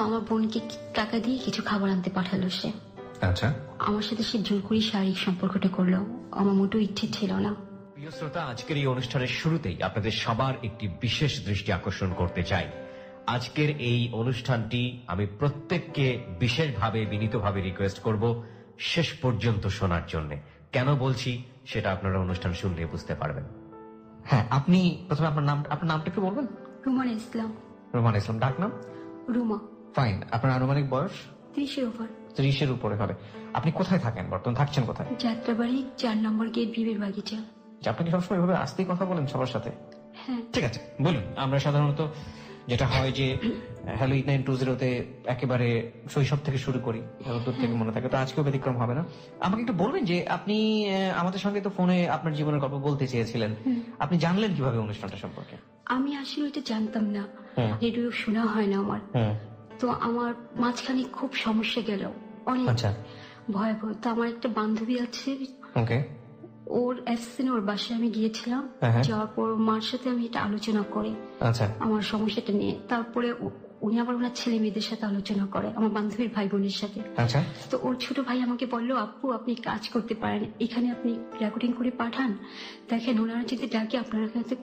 আমার বোনকে টাকা দিয়ে কিছু খাবার আনতে পাঠালো সে। আচ্ছা, আমার সাথে সে জোর করে শারীরিক সম্পর্কটা করলো। আমার মোটেও ইচ্ছে ছিল না। প্রিয় শ্রোতা, আজকের এই অনুষ্ঠানের শুরুতেই আপনাদের সবার একটি বিশেষ দৃষ্টি আকর্ষণ করতে চাই। আজকের এই অনুষ্ঠানটি আমি প্রত্যেককে বিশেষভাবে বিনীতভাবে রিকোয়েস্ট করব শেষ পর্যন্ত শোনার জন্য। কেন বলছি সেটা আপনারা অনুষ্ঠান শুনলে বুঝতে পারবেন। হ্যাঁ, আপনি প্রথমে আপনার নামটা একটু বলবেন। রুমান ইসলাম। রুমান ইসলাম, ডাক নাম? রুমা। ফাইন। আপনার আনুমানিক বয়স? 30-এর উপর। 30-এর উপরে হবে। আপনি কোথায় থাকেন বর্তমান, থাকছেন কোথায়? যাত্রাবাড়ি 4 নম্বর গেট, বিবির বাগিচা। আপনি কি সবসময় এভাবে আস্তেই কথা বলেন সবার সাথে? হ্যাঁ। ঠিক আছে, বলুন। আমরা সাধারণত যেটা হয় যে হ্যালো 8920-তে একেবারে শৈশব থেকে শুরু করি, দূর থেকে মনে থাকে, তো আজকেও ব্যতিক্রম হবে না। আমাকে একটু বলবেন যে আপনি আমাদের সঙ্গে তো ফোনে আপনার জীবনের গল্প বলতে চেয়েছিলেন, আপনি জানলেন কিভাবে অনুষ্ঠানটা সম্পর্কে? আমি আসলে এটা জানতাম না, রেডিও শোনা হয় না আমার। তো আমার মাঝখানে খুব সমস্যা গেল, অনেক ভয়াবহ। তো আমার একটা বান্ধবী আছে, ওর অ্যাবসেন্ট, ওর বাসায় আমি গিয়েছিলাম। যাওয়ার পর মার সাথে আমি এটা আলোচনা করি আমার সমস্যাটা নিয়ে। তারপরে উনি আবার ওনার ছেলে মেয়েদের সাথে আলোচনা করে, আমার বান্ধবীর ভাই বোনের সাথে। তো ওর ছোট ভাই আমাকে বললো, আপু আপনি কাজ করতে পারেন, এখানে আপনি রেকর্ডিং করে পাঠান, দেখেন ওনারা যদি ডাকে আপনার কাছে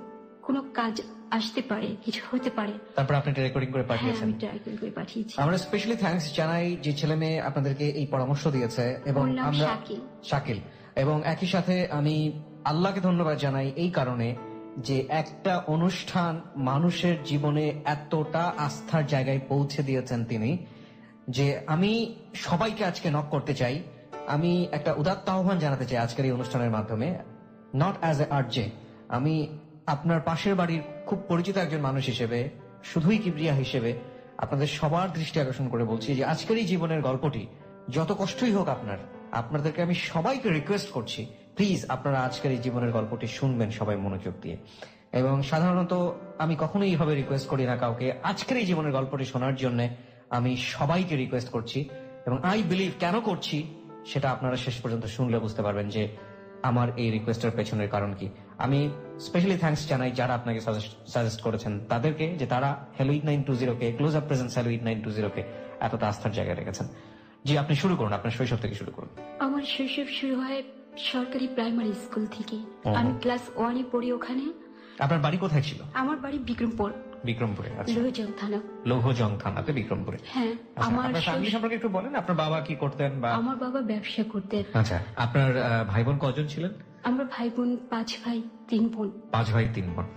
কোনো কাজ আসতে পারে, কিছু হতে পারে। তারপর আপনি রেকর্ডিং করে পাঠিয়েছেন? আমি রেকর্ডিং করে পাঠিয়েছি। আমরা স্পেশালি থ্যাঙ্কস জানাই যে ছেলে মেয়ে আপনাদেরকে এই পরামর্শ দিয়েছে, এবং আমরা শাকিল, এবং একই সাথে আমি আল্লাহকে ধন্যবাদ জানাই এই কারণে যে একটা অনুষ্ঠান মানুষের জীবনে এতটা আস্থার জায়গায় পৌঁছে দিয়েছেন তিনি, যে আমি সবাইকে আজকে নক করতে চাই। আমি একটা উদাত্ত আহ্বান জানাতে চাই আজকের এই অনুষ্ঠানের মাধ্যমে, নট অ্যাজ এ আরজে, আমি আপনার পাশের বাড়ির খুব পরিচিত একজন মানুষ হিসেবে, শুধুই কিবরিয়া হিসেবে আপনাদের সবার দৃষ্টি আকর্ষণ করে বলছি যে আজকের এই জীবনের গল্পটি যত কষ্টই হোক আপনাদেরকে আমি সবাইকে রিকোয়েস্ট করছি, প্লিজ আপনারা আজকের এই জীবনের গল্পটি শুনবেন সবাই মনোযোগ দিয়ে। এবং সাধারণত আমি কখনোই এইভাবে রিকোয়েস্ট করি না কাউকে, আজকের এই জীবনের গল্পটি শোনার জন্য আমি সবাইকে রিকোয়েস্ট করছি, এবং আই বিলিভ কেন করছি সেটা আপনারা শেষ পর্যন্ত শুনলে বুঝতে পারবেন যে আমার এই রিকোয়েস্টের পেছনের কারণ কি। আমি স্পেশালি থ্যাঙ্কস জানাই যারা আপনাকে সাজেস্ট করেছেন তাদেরকে, যে তারা হ্যালো 8920-কে, ক্লোজ আপ প্রেজেন্স হ্যালো 8920-কে এতটা আস্থার জায়গায় রেখেছেন। জি, আপনি শুরু করুন, আপনার শৈশব থেকে শুরু করুন। আমার শৈশব শুরু হয় সরকারি প্রাইমারি স্কুল থেকে। আমি ক্লাস 1-এ পড়ি ওখানে। আপনার বাড়ি কোথায় ছিল? আমার বাড়ি বিক্রমপুর। বিক্রমপুরে? আচ্ছা, লোহজং থানা। লোহজং থানাতে বিক্রমপুরে। হ্যাঁ। আমার ফ্যামিলি সম্পর্কে একটু বলেন, আপনার বাবা কি করতেন? আমার বাবা ব্যবসা করতেন। আচ্ছা, আপনার ভাই বোন কজন ছিলেন? আমরা ভাই বোন 5 ভাই 3 বোন। 5 ভাই 3 বোন।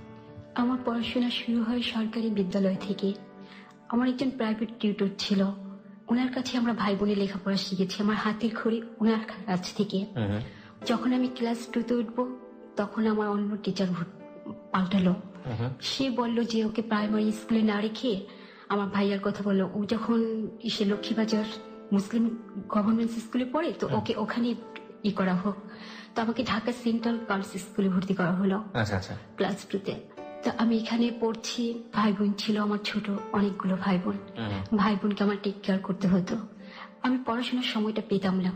আমার পড়াশোনা শুরু হয় সরকারি বিদ্যালয় থেকে। আমার একজন প্রাইভেট টিউটর ছিল, ওনার কাছে আমরা ভাই বোনে লেখাপড়া শিখেছি, আমার হাতের খড়ি ওনার কাছ থেকে। যখন আমি ক্লাস 2-তে উঠবো তখন আমার অন্য টিচার পাল্টালো। সে বলল যে ওকে প্রাইমারি স্কুলে না রেখে, আমার ভাইয়ার কথা বললো, ও যখন এসে লক্ষ্মীবাজার মুসলিম গভর্নমেন্ট স্কুলে পড়ে, তো ওকে ওখানে করা হোক। তো আমাকে ঢাকা সেন্ট্রাল গার্লস স্কুলে ভর্তি করা হলো ক্লাস 2-তে। তো আমি এখানে পড়ছি, ভাই বোন ছিল আমার ছোট অনেকগুলো ভাই বোন। ভাই বোনকে আমার টেক কেয়ার করতে হতো। আমি পড়াশোনার সময়টা পেতাম না।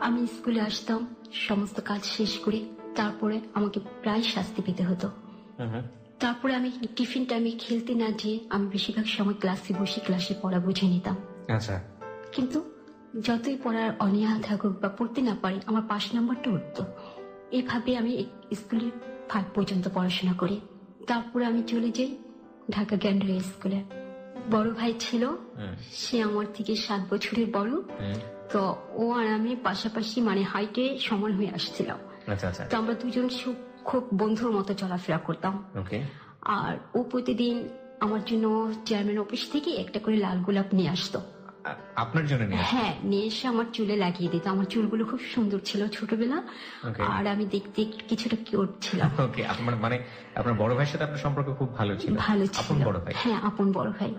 আমি স্কুলে আসতাম সমস্ত কাজ শেষ করে, তারপরে আমাকে প্রায় শাস্তি পেতে হতো। তারপরে আমি টিফিন টাইমে খেলতে না যেয়ে আমি বেশিরভাগ সময় ক্লাসে বসে ক্লাসে পড়া বুঝে নিতাম। কিন্তু যতই পড়ার অনীহা থাকুক বা পড়তে না পারি, আমার 5 নম্বরটা উঠতো। এভাবে আমি স্কুলে 5 পর্যন্ত পড়াশোনা করি। তারপরে আমি চলে যাই ঢাকা গ্যান্ডারি স্কুলে। বড় ভাই ছিল, সে আমার থেকে 7 বছরের বড়। তো ও আর আমি পাশাপাশি, মানে হাইটে সমান হয়ে আসছিলাম। তো আমরা দুজন খুব বন্ধুর মতো চলাফেরা করতাম। আর ও প্রতিদিন আমার জন্য চেয়ারম্যান অফিস থেকে একটা করে লাল গোলাপ নিয়ে আসতো। আপনার জন্য? হ্যাঁ, নিয়ে এসে আমার চুলে লাগিয়ে দিত। আমার চুলগুলো খুব সুন্দর ছিল ছোটবেলা, আর আমি দেখতে কিছুটা কিউট ছিলাম। মানে আপনার বড় ভাইয়ের সাথে আপনার সম্পর্ক খুব ভালো ছিল? ভালো ছিল। আপন বড় ভাই? হ্যাঁ, আপন বড় ভাই।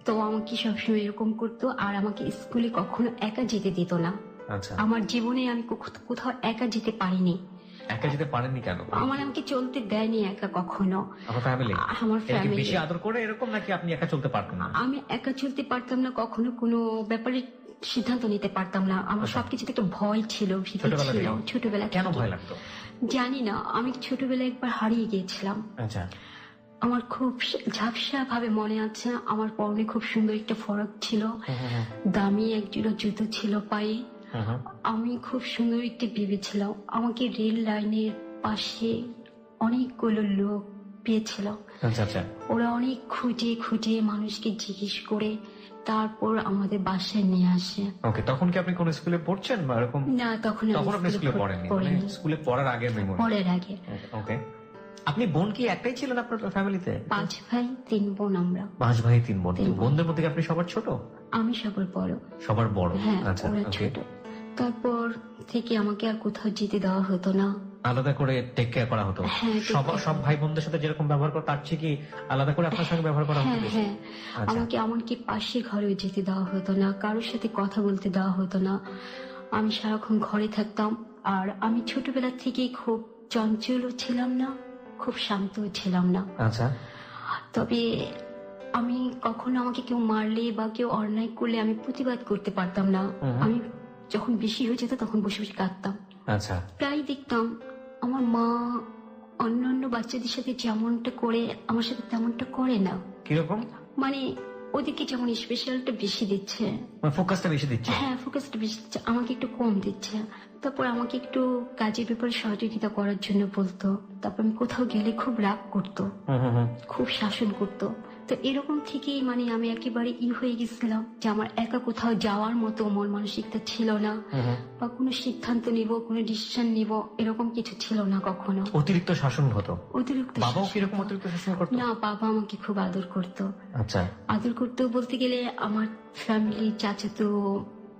তো আমাকে সবসময় এরকম করতো, আর আমাকে স্কুলে কখনো একা যেতে দিত না। আমার জীবনে আমি কোথাও একা যেতে পারিনি। একা যেতে পারেননি কেন? আমাকে চলতে দেয়নি একা কখনো। আমার ফ্যামিলি বেশি আদর করে এরকম, নাকি আপনি একা চলতে পারতেন না? আমি একা চলতে পারতাম না, কখনো কোনো ব্যাপারে সিদ্ধান্ত নিতে পারতাম না। আমার সবকিছুতে একটা ভয় ছিল, ভীতি ছিল ছোটবেলা। কেন ভয় লাগতো? জানি না, আমি ছোটবেলায় একবার হারিয়ে গিয়েছিলাম। আমার খুব ঝাপসা ভাবে মনে আছে, আমার পরনে খুব সুন্দর একটা ফরক ছিল, দামি এক জোড়া জুতো ছিল পায়ে। আমি খুব সুন্দর একটা ভেবেছিলাম। আমাকে রেল লাইনের পাশে অনেকগুলো লোক পেয়েছিল। ওরা অনেক খুঁজে খুঁজে মানুষকে জিজ্ঞেস করে তারপর আমাদের বাসায় নিয়ে আসে। ওকে, তখন কি আপনি কোন স্কুলে পড়ছেন বা এরকম? না, তখন আপনি স্কুলে পড়েননি, স্কুলে পড়ার আগের মেমোরি। পড়ার আগে। ওকে, আপনি বোন কি একটাই ছিলেন আপনার ফ্যামিলিতে? 5 ভাই 3 বোন আমরা। 5 ভাই 3 বোন। বোনদের মধ্যে কি আপনি সবার ছোট? আমি সবার বড়। সবার বড়? হ্যাঁ, আচ্ছা, ওরা ছোট। তারপর থেকে আমাকে আর কোথাও যেতে দেওয়া হতো না, আলাদা করে টেক কেয়ার করা হতো। সব ভাই বোনদের সাথে যেরকম ব্যবহার করতো তার চেয়ে কি আলাদা করে আপনার সঙ্গে ব্যবহার করা হতো? হ্যাঁ, আমাকে এমনকি পাশে ঘরেও যেতে দেওয়া হতো না, কারোর সাথে কথা বলতে দেওয়া হতো না। আমি সারাক্ষণ ঘরে থাকতাম। আর আমি ছোটবেলা থেকেই খুব চঞ্চলও ছিলাম না, খুব শান্তও ছিলাম না। আচ্ছা। তবে আমি কখনো আমাকে কেউ মারলে বা কেউ অন্যায় করলে আমি প্রতিবাদ করতে পারতাম না। আমি যখন বেশি হয়ে যেত তখন বসে বসে কাঁদতাম। আচ্ছা। প্রায় দেখতাম আমার মা অন্যান্য বাচ্চাদের সাথে যেমনটা করে আমার সাথে তেমনটা করে না। কিরকম? মানে ওদেরকে যেমন স্পেশালটা বেশি দিচ্ছে, ফোকাসটা বেশি দিচ্ছে। হ্যাঁ, ফোকাসটা বেশি দিচ্ছে, আমাকে একটু কম দিচ্ছে। তারপর আমাকে একটু কাজের ব্যাপারে সহযোগিতা করার জন্য বলতো। তারপর আমি কোথাও গেলে খুব রাগ করতো, খুব শাসন করতো। তো এরকম থেকেই মানে আমি একেবারে হয়ে গেছিলাম যে আমার একা কোথাও যাওয়ার মতো মন মানসিকতা ছিল না, বা কোনো সিদ্ধান্ত নিব, কোনো ডিসিশন নিব, এরকম কিছু ছিল না কখনো। অতিরিক্ত শাসন হতো? অতিরিক্ত। বাবাও কিরকম অতিরিক্ত শাসন করতো? না, বাবা আমাকে খুব আদর করতো। আচ্ছা। আদর করতো বলতে গেলে আমার ফ্যামিলি, চাচাতো,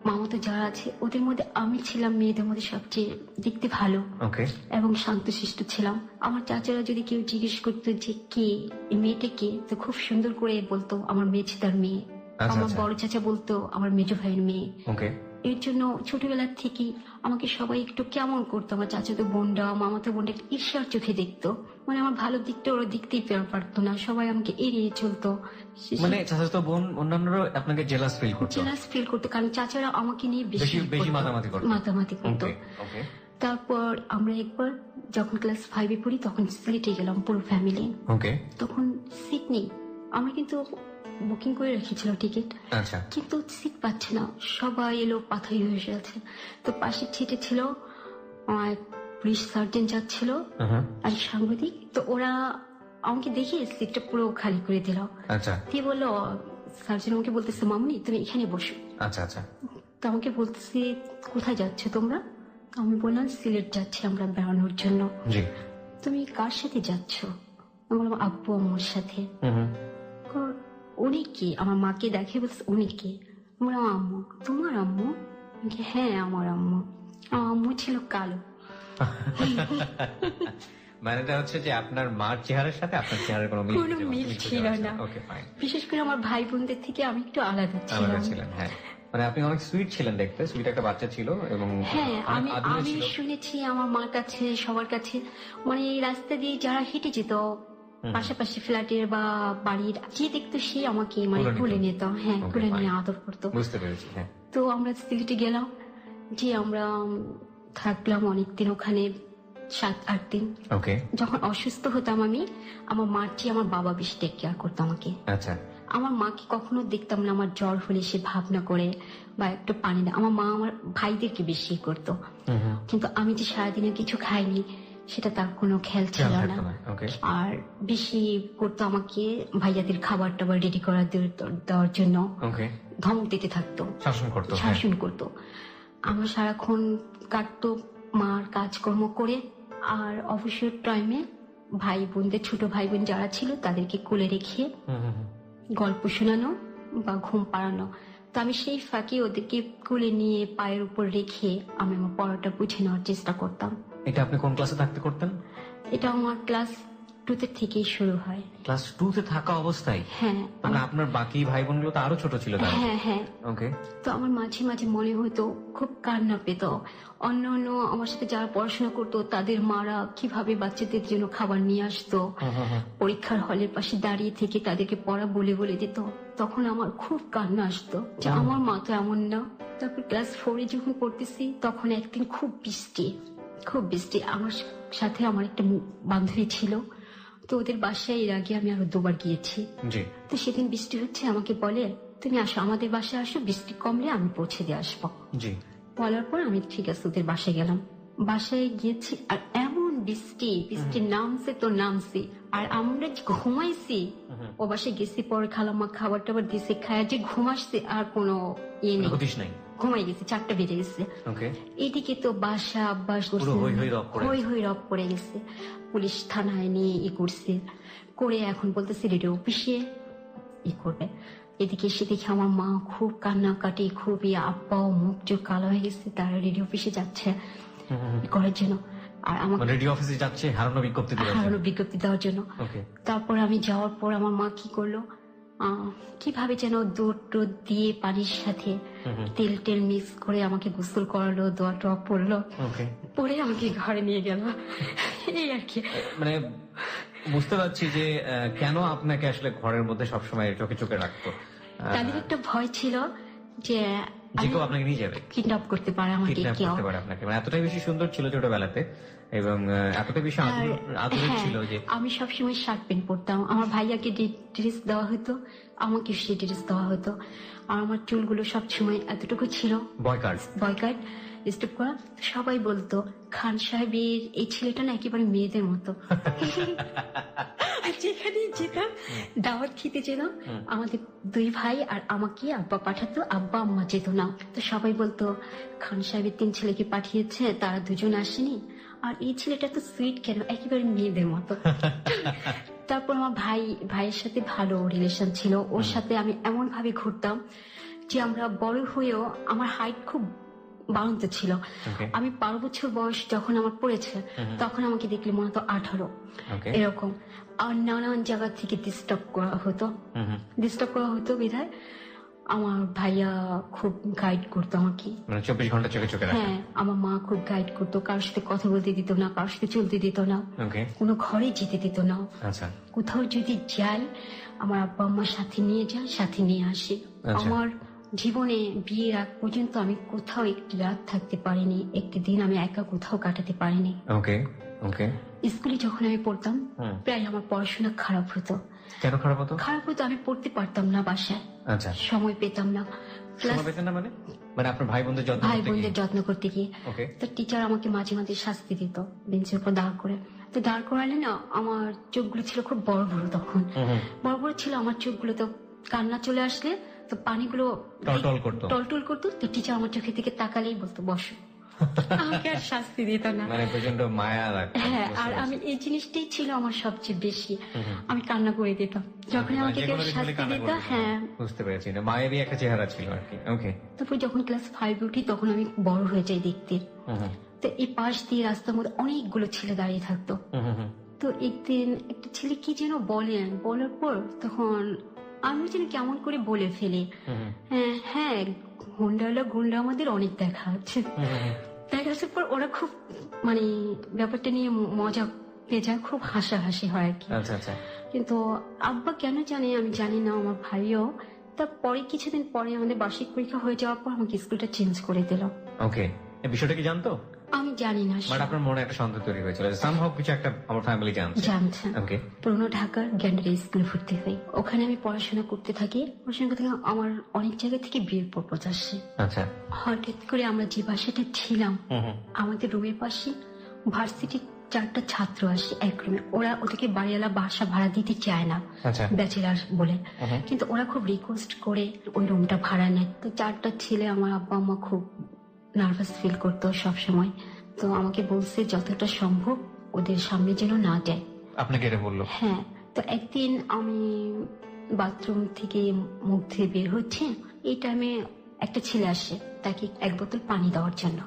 মামাতো যারা আছে ওদের মধ্যে আমি ছিলাম মেয়েদের মধ্যে সবচেয়ে দেখতে ভালো এবং শান্তশিষ্ট ছিলাম। আমার চাচারা যদি কেউ জিজ্ঞেস করতো যে কে এই মেয়েটা কে, তো খুব সুন্দর করে বলতো আমার মেজদার মেয়ে। আমার বড় চাচা বলতো আমার মেজো ভাইয়ের মেয়ে। এর জন্য ছোটবেলার থেকেই আমাকে সবাই একটু কেমন করতো। আমার চাচাতো বোনরা, মামাতো বোনরা ঈর্ষার চোখে দেখতো, মানে আমার ভালো দিকটা ওরা দেখতেই পারতো না, সবাই আমাকে এড়িয়ে চলতো। মানে চাচাতো বোন অন্যান্যরা আপনাকে জেলাস ফিল করতো, কারণ চাচারা আমাকে নিয়ে বেশি মাতামাতি করতো। তারপর আমরা একবার যখন ক্লাস 5-এ পড়ি তখন সিলেটে গেলাম পুরো ফ্যামিলি। তখন সিট নেই, আমরা কিন্তু বুকিং করে রেখেছিল টিকিট, কিন্তু সিট পাচ্ছে না, সবাই এলো পাথাই হয়ে আছে। তো পাশের সিটে ছিল পুলিশ সার্জেন্ট যাচ্ছিল আর সাংবাদিক। তো ওরা আমাকে দেখে সিটটা পুরো খালি করে দিল। দিয়ে বললো, সার্জেন্ট আমাকে বলতেছে মামুনি তুমি এখানে বসো। তো আমাকে বলতেছে কোথায় যাচ্ছ তোমরা? আমি বললাম সিলেট যাচ্ছি আমরা বেড়ানোর জন্য। তুমি কার সাথে যাচ্ছ? আমি বললাম আব্বু আম্মুর সাথে। উনি কি? আমার মাকে দেখে বলছে উনি কি? বললাম আম্মু। তোমার আম্মু? হ্যাঁ আমার আম্মু। আমার আম্মু ছিল কালো। মানেটা হচ্ছে যে আপনার মার চেহারার সাথে আপনার চেহারার কোনো মিল ছিল না। বিশেষ করে আমার ভাই বোনদের থেকে আমি একটু আলাদা ছিলাম। হ্যাঁ, মানে আপনি অনেক সুইট ছিলেন দেখতে, সুইট একটা বাচ্চা ছিল। এবং হ্যাঁ, আমি শুনেছি আমার মার কাছে সবার কাছে, মানে এই রাস্তা দিয়ে যারা হেঁটে যেত পাশাপাশি ফ্ল্যাটের বা বাড়ির, যে দেখতো সে আমাকে মানে খুলে নিত। হ্যাঁ, খুলে নিয়ে আদর করতো। বুঝতে পেরেছি। হ্যাঁ। তো আমরা সিলেটে গেলাম, যে আমরা থাকলাম অনেকদিন ওখানে, 7-8 দিন। যখন অসুস্থ হতাম আমি, আমার মার চেয়ে আমার বাবা বেশি টেক কেয়ার করতো আমাকে। আমার মাকে কখনো দেখতাম না আমার জ্বর হলে সে ভাবনা করে বা একটু পানি দেয়। আমার মা আমার ভাইদেরকে বেশি করতো, কিন্তু আমি যে সারাদিনে কিছু খাইনি সেটা তার কোনো খেয়াল ছিল না। আর বেশি করতো আমাকে ভাইয়াদের খাবার টাবার রেডি করা দেওয়ার জন্য, ধমক দিতে থাকতো, শাসন করতো। আমার সারাক্ষণ কাটতো মার কাজকর্ম করে। আর অবসর টাইমে ভাই বোনদের, ছোট ভাই বোন যারা ছিল তাদেরকে কোলে রেখে গল্প শোনানো বা ঘুম পাড়ানো। তো আমি সেই ফাঁকে ওদেরকে কোলে নিয়ে পায়ের উপর রেখে আমি আমার পড়াটা বুঝে নেওয়ার চেষ্টা করতাম। এটা আপনি কোন ক্লাসে থাকতে করতেন? এটা আমার ক্লাস 2 থেকেই শুরু হয়। ক্লাস 2 থাকা অবস্থায়? হ্যাঁ। মানে আপনার বাকি ভাই বোনগুলো তো আরো ছোট ছিল? হ্যাঁ। তো আমার মাঝে মাঝে মনে হতো খুব কান্না পেত। অন্য আমার সাথে যারা পড়াশোনা করতো তাদের মারা কিভাবে বাচ্চাদের জন্য খাবার নিয়ে আসতো, পরীক্ষার হলের পাশে দাঁড়িয়ে থেকে তাদেরকে পড়া বলে দিত। তখন আমার খুব কান্না আসতো যে আমার মা তো এমন না। তারপর ক্লাস 4-এ যখন পড়তেছি তখন একদিন খুব বৃষ্টি। আমার সাথে আমার একটা বান্ধবী ছিল, তো ওদের বাসায় এর আগে আমি আরো 2 বার গিয়েছি। জি। তো সেদিন বৃষ্টি হচ্ছে, আমাকে বলে তুমি আসো আমাদের বাসায় আসো, বৃষ্টি কমলে আমি পৌঁছে দিয়ে আসবো। জি। বলার পর আমি ঠিক আছে ওদের বাসায় গেলাম। বাসায় গিয়েছি আর এমন বৃষ্টি নামছে তো নামছি, আর আমরা যে ঘুমাইছি। ও বাসায় গেছি, পরে খালাম্মা খাবার টাবার দিছে, খায় যে ঘুমাসছে আর কোনো ইয়ে নেই, ঘুমাই গেছে, 4টা বেজে গেছে। এদিকে তো বাসা আব্বাস হই হই রব পড়ে গেছে। পুলিশ থানায় নিয়ে করছে, করে এখন বলতেছে রেডিও অফিসে করবে। এদিকে এসে দেখি আমার মা খুব কান্নাকাটি, খুবই, আব্বাও মুখ চোখ কালো হয়ে গেছে, তারা রেডিও অফিসে যাচ্ছে করার জন্য। আর আমার রেডিও অফিসে যাচ্ছে হারানো বিজ্ঞপ্তি দেওয়ার জন্য। তারপর আমি যাওয়ার পর আমার মা কি করলো, কিভাবে যেন দুধ টুধ দিয়ে পানির সাথে তেল টেল মিক্স করে আমাকে গোসল করালো, দোয়া টোয়া পড়লো, পরে আমাকে ঘরে নিয়ে গেল। এই আর কি, মানে বুঝতে পারছি যে কেন আপনাকে আসলে ঘরের মধ্যে সবসময় চোখে চোখে রাখতো। তাদের একটা ভয় ছিল যে কেউ আপনাকে নিয়ে যাবে, কিডন্যাপ করতে পারে আমাকে, আপনাকে। মানে এতটাই বেশি সুন্দর ছিল ছোটবেলাতে, এবং এতটাই বেশি আদরের ছিল যে আমি সবসময় শার্ট প্যান্ট পরতাম। আমার ভাইয়াকে ড্রেস দেওয়া হতো, আমাকে সে ড্রেস দেওয়া হতো। আর আমার চুলগুলো সবসময় এতটুকু ছিল, বয়কাট স্টেপ করা। সবাই বলতো খান সাহেবের এই ছেলেটা না একেবারে মেয়েদের মতো। যেখানে যেতাম, দাওয়াত খেতে যেতাম, আমাদের 2 ভাই আর আমাকে আব্বা পাঠাতো, আব্বা আম্মা যেত না। তো সবাই বলতো খান সাহেবের 3 ছেলেকে পাঠিয়েছে, তারা 2জন আসেনি, আর এই ছেলেটা তো সুইট কেন, একেবারে মেয়েদের মতো। তারপর আমার ভাইয়ের সাথে ভালো রিলেশন ছিল, ওর সাথে আমি এমন ভাবে ঘুরতাম যে আমরা বড় হয়েও আমার হাইট খুব বাড়ন্ত ছিল। আমি 12 বছর বয়স যখন আমার পড়েছে, তখন আমাকে দেখলে মনে হতো 18 এরকম। আর নানান জায়গা থেকে ডিস্টার্ব করা হতো বিধায় আমার ভাইয়া খুব গাইড করতো আমাকে, 24 ঘন্টা চোখে চোখে রাখা। হ্যাঁ, আমার মা খুব গাইড করতো, কারোর সাথে কথা বলতে দিত না, কারোর সাথে চলতে দিত না, কোনো ঘরে যেতে দিত না। কোথাও যদি যাই, আমার আব্বা আম্মার সাথে নিয়ে যায়, সাথে নিয়ে আসে। আমার জীবনে বিয়ের আগ পর্যন্ত আমি কোথাও একটি রাত থাকতে পারিনি, একটি দিন আমি একা কোথাও কাটাতে পারিনি। স্কুলে যখন আমি পড়তাম, প্রায় আমার পড়াশোনা খারাপ হতো। কেন খারাপ হতো? আমি পড়তে পারতাম না, বাসায় সময় পেতাম না। মানে আপনার ভাই বোনদের যত্ন করতে গিয়ে তো টিচার আমাকে মাঝে মাঝে শাস্তি দিত, বেঞ্চের উপর দাঁড় করে। তো দাঁড় করালে না, আমার চোখগুলো ছিল খুব বড় বড়, তখন বড় বড় ছিল আমার চোখগুলো। তো কান্না চলে আসলে তো পানিগুলো টলটল করতো। তো টিচার আমার চোখের দিকে তাকালেই বলতো বসো, আমাকে আর শাস্তি দিত না। মানে প্রচন্ড মায়া লাগতো। হ্যাঁ, আর আমি এই জিনিসটাই ছিল আমার সবচেয়ে বেশি, আমি কান্না করে দিতাম যখন আমাকে কেউ শাস্তি দিত। হ্যাঁ, বুঝতে পেরেছি, না মায়েরই একটা চেহারা ছিল আর কি। তারপর যখন ক্লাস 5 উঠি, তখন আমি বড় হয়ে যাই দেখতে। তো এই পাশ দিয়ে রাস্তার মধ্যে অনেকগুলো ছেলে দাঁড়িয়ে থাকতো। তো একদিন একটা ছেলে কি যেন বলার পর তখন আমি যেন কেমন করে বলে ফেলি, হ্যাঁ গুন্ডা আমাদের অনেক দেখা আছে। দেখার পর ওরা খুব, মানে ব্যাপারটা নিয়ে মজা পেয়ে যায়, খুব হাসাহাসি হয় আর কি। কিন্তু আব্বা কেন জানে আমি জানি না, আমার ভাইও। তারপরে কিছুদিন পরে আমাদের বার্ষিক পরীক্ষা হয়ে যাওয়ার পর আমাকে স্কুলটা চেঞ্জ করে দিল। এই বিষয়টা কি জানতো? আমি জানি না, আপনার মনে একটা সন্দেহ তৈরি হয়েছিল, সামহাউ কিছু একটা আমার ফ্যামিলি জানছে। পুরনো ঢাকার গ্যান্ডারি স্কুলে ভর্তি হই, ওখানে আমি পড়াশোনা করতে থাকি। আমার অনেক জায়গা থেকে বিয়ের প্রপোজ আসে। হঠাৎ করে আমরা যে বাসাটা ছিলাম, আমাদের রুমের পাশে ভার্সিটির 4টা ছাত্র আসে এক রুমে। ওরা ওদেরকে বাড়িওয়ালা বাসা ভাড়া দিতে চায় না, ব্যাচেলার বলে, কিন্তু ওরা খুব রিকোয়েস্ট করে ওই রুমটা ভাড়া নেয়। তো 4টা ছেলে, আমার আব্বা আম্মা খুব নার্ভাস ফিল করতো সব সময়। তো আমাকে বলছে যতটা সম্ভব ওদের সামনে যেন না যায়। আপনাকে এটা বললো? হ্যাঁ। তো একদিন আমি বাথরুম থেকে মুখ ধুয়ে বের হচ্ছে, এই টাইমে একটা ছেলে আসে, তাকে 1 বোতল পানি দেওয়ার জন্য।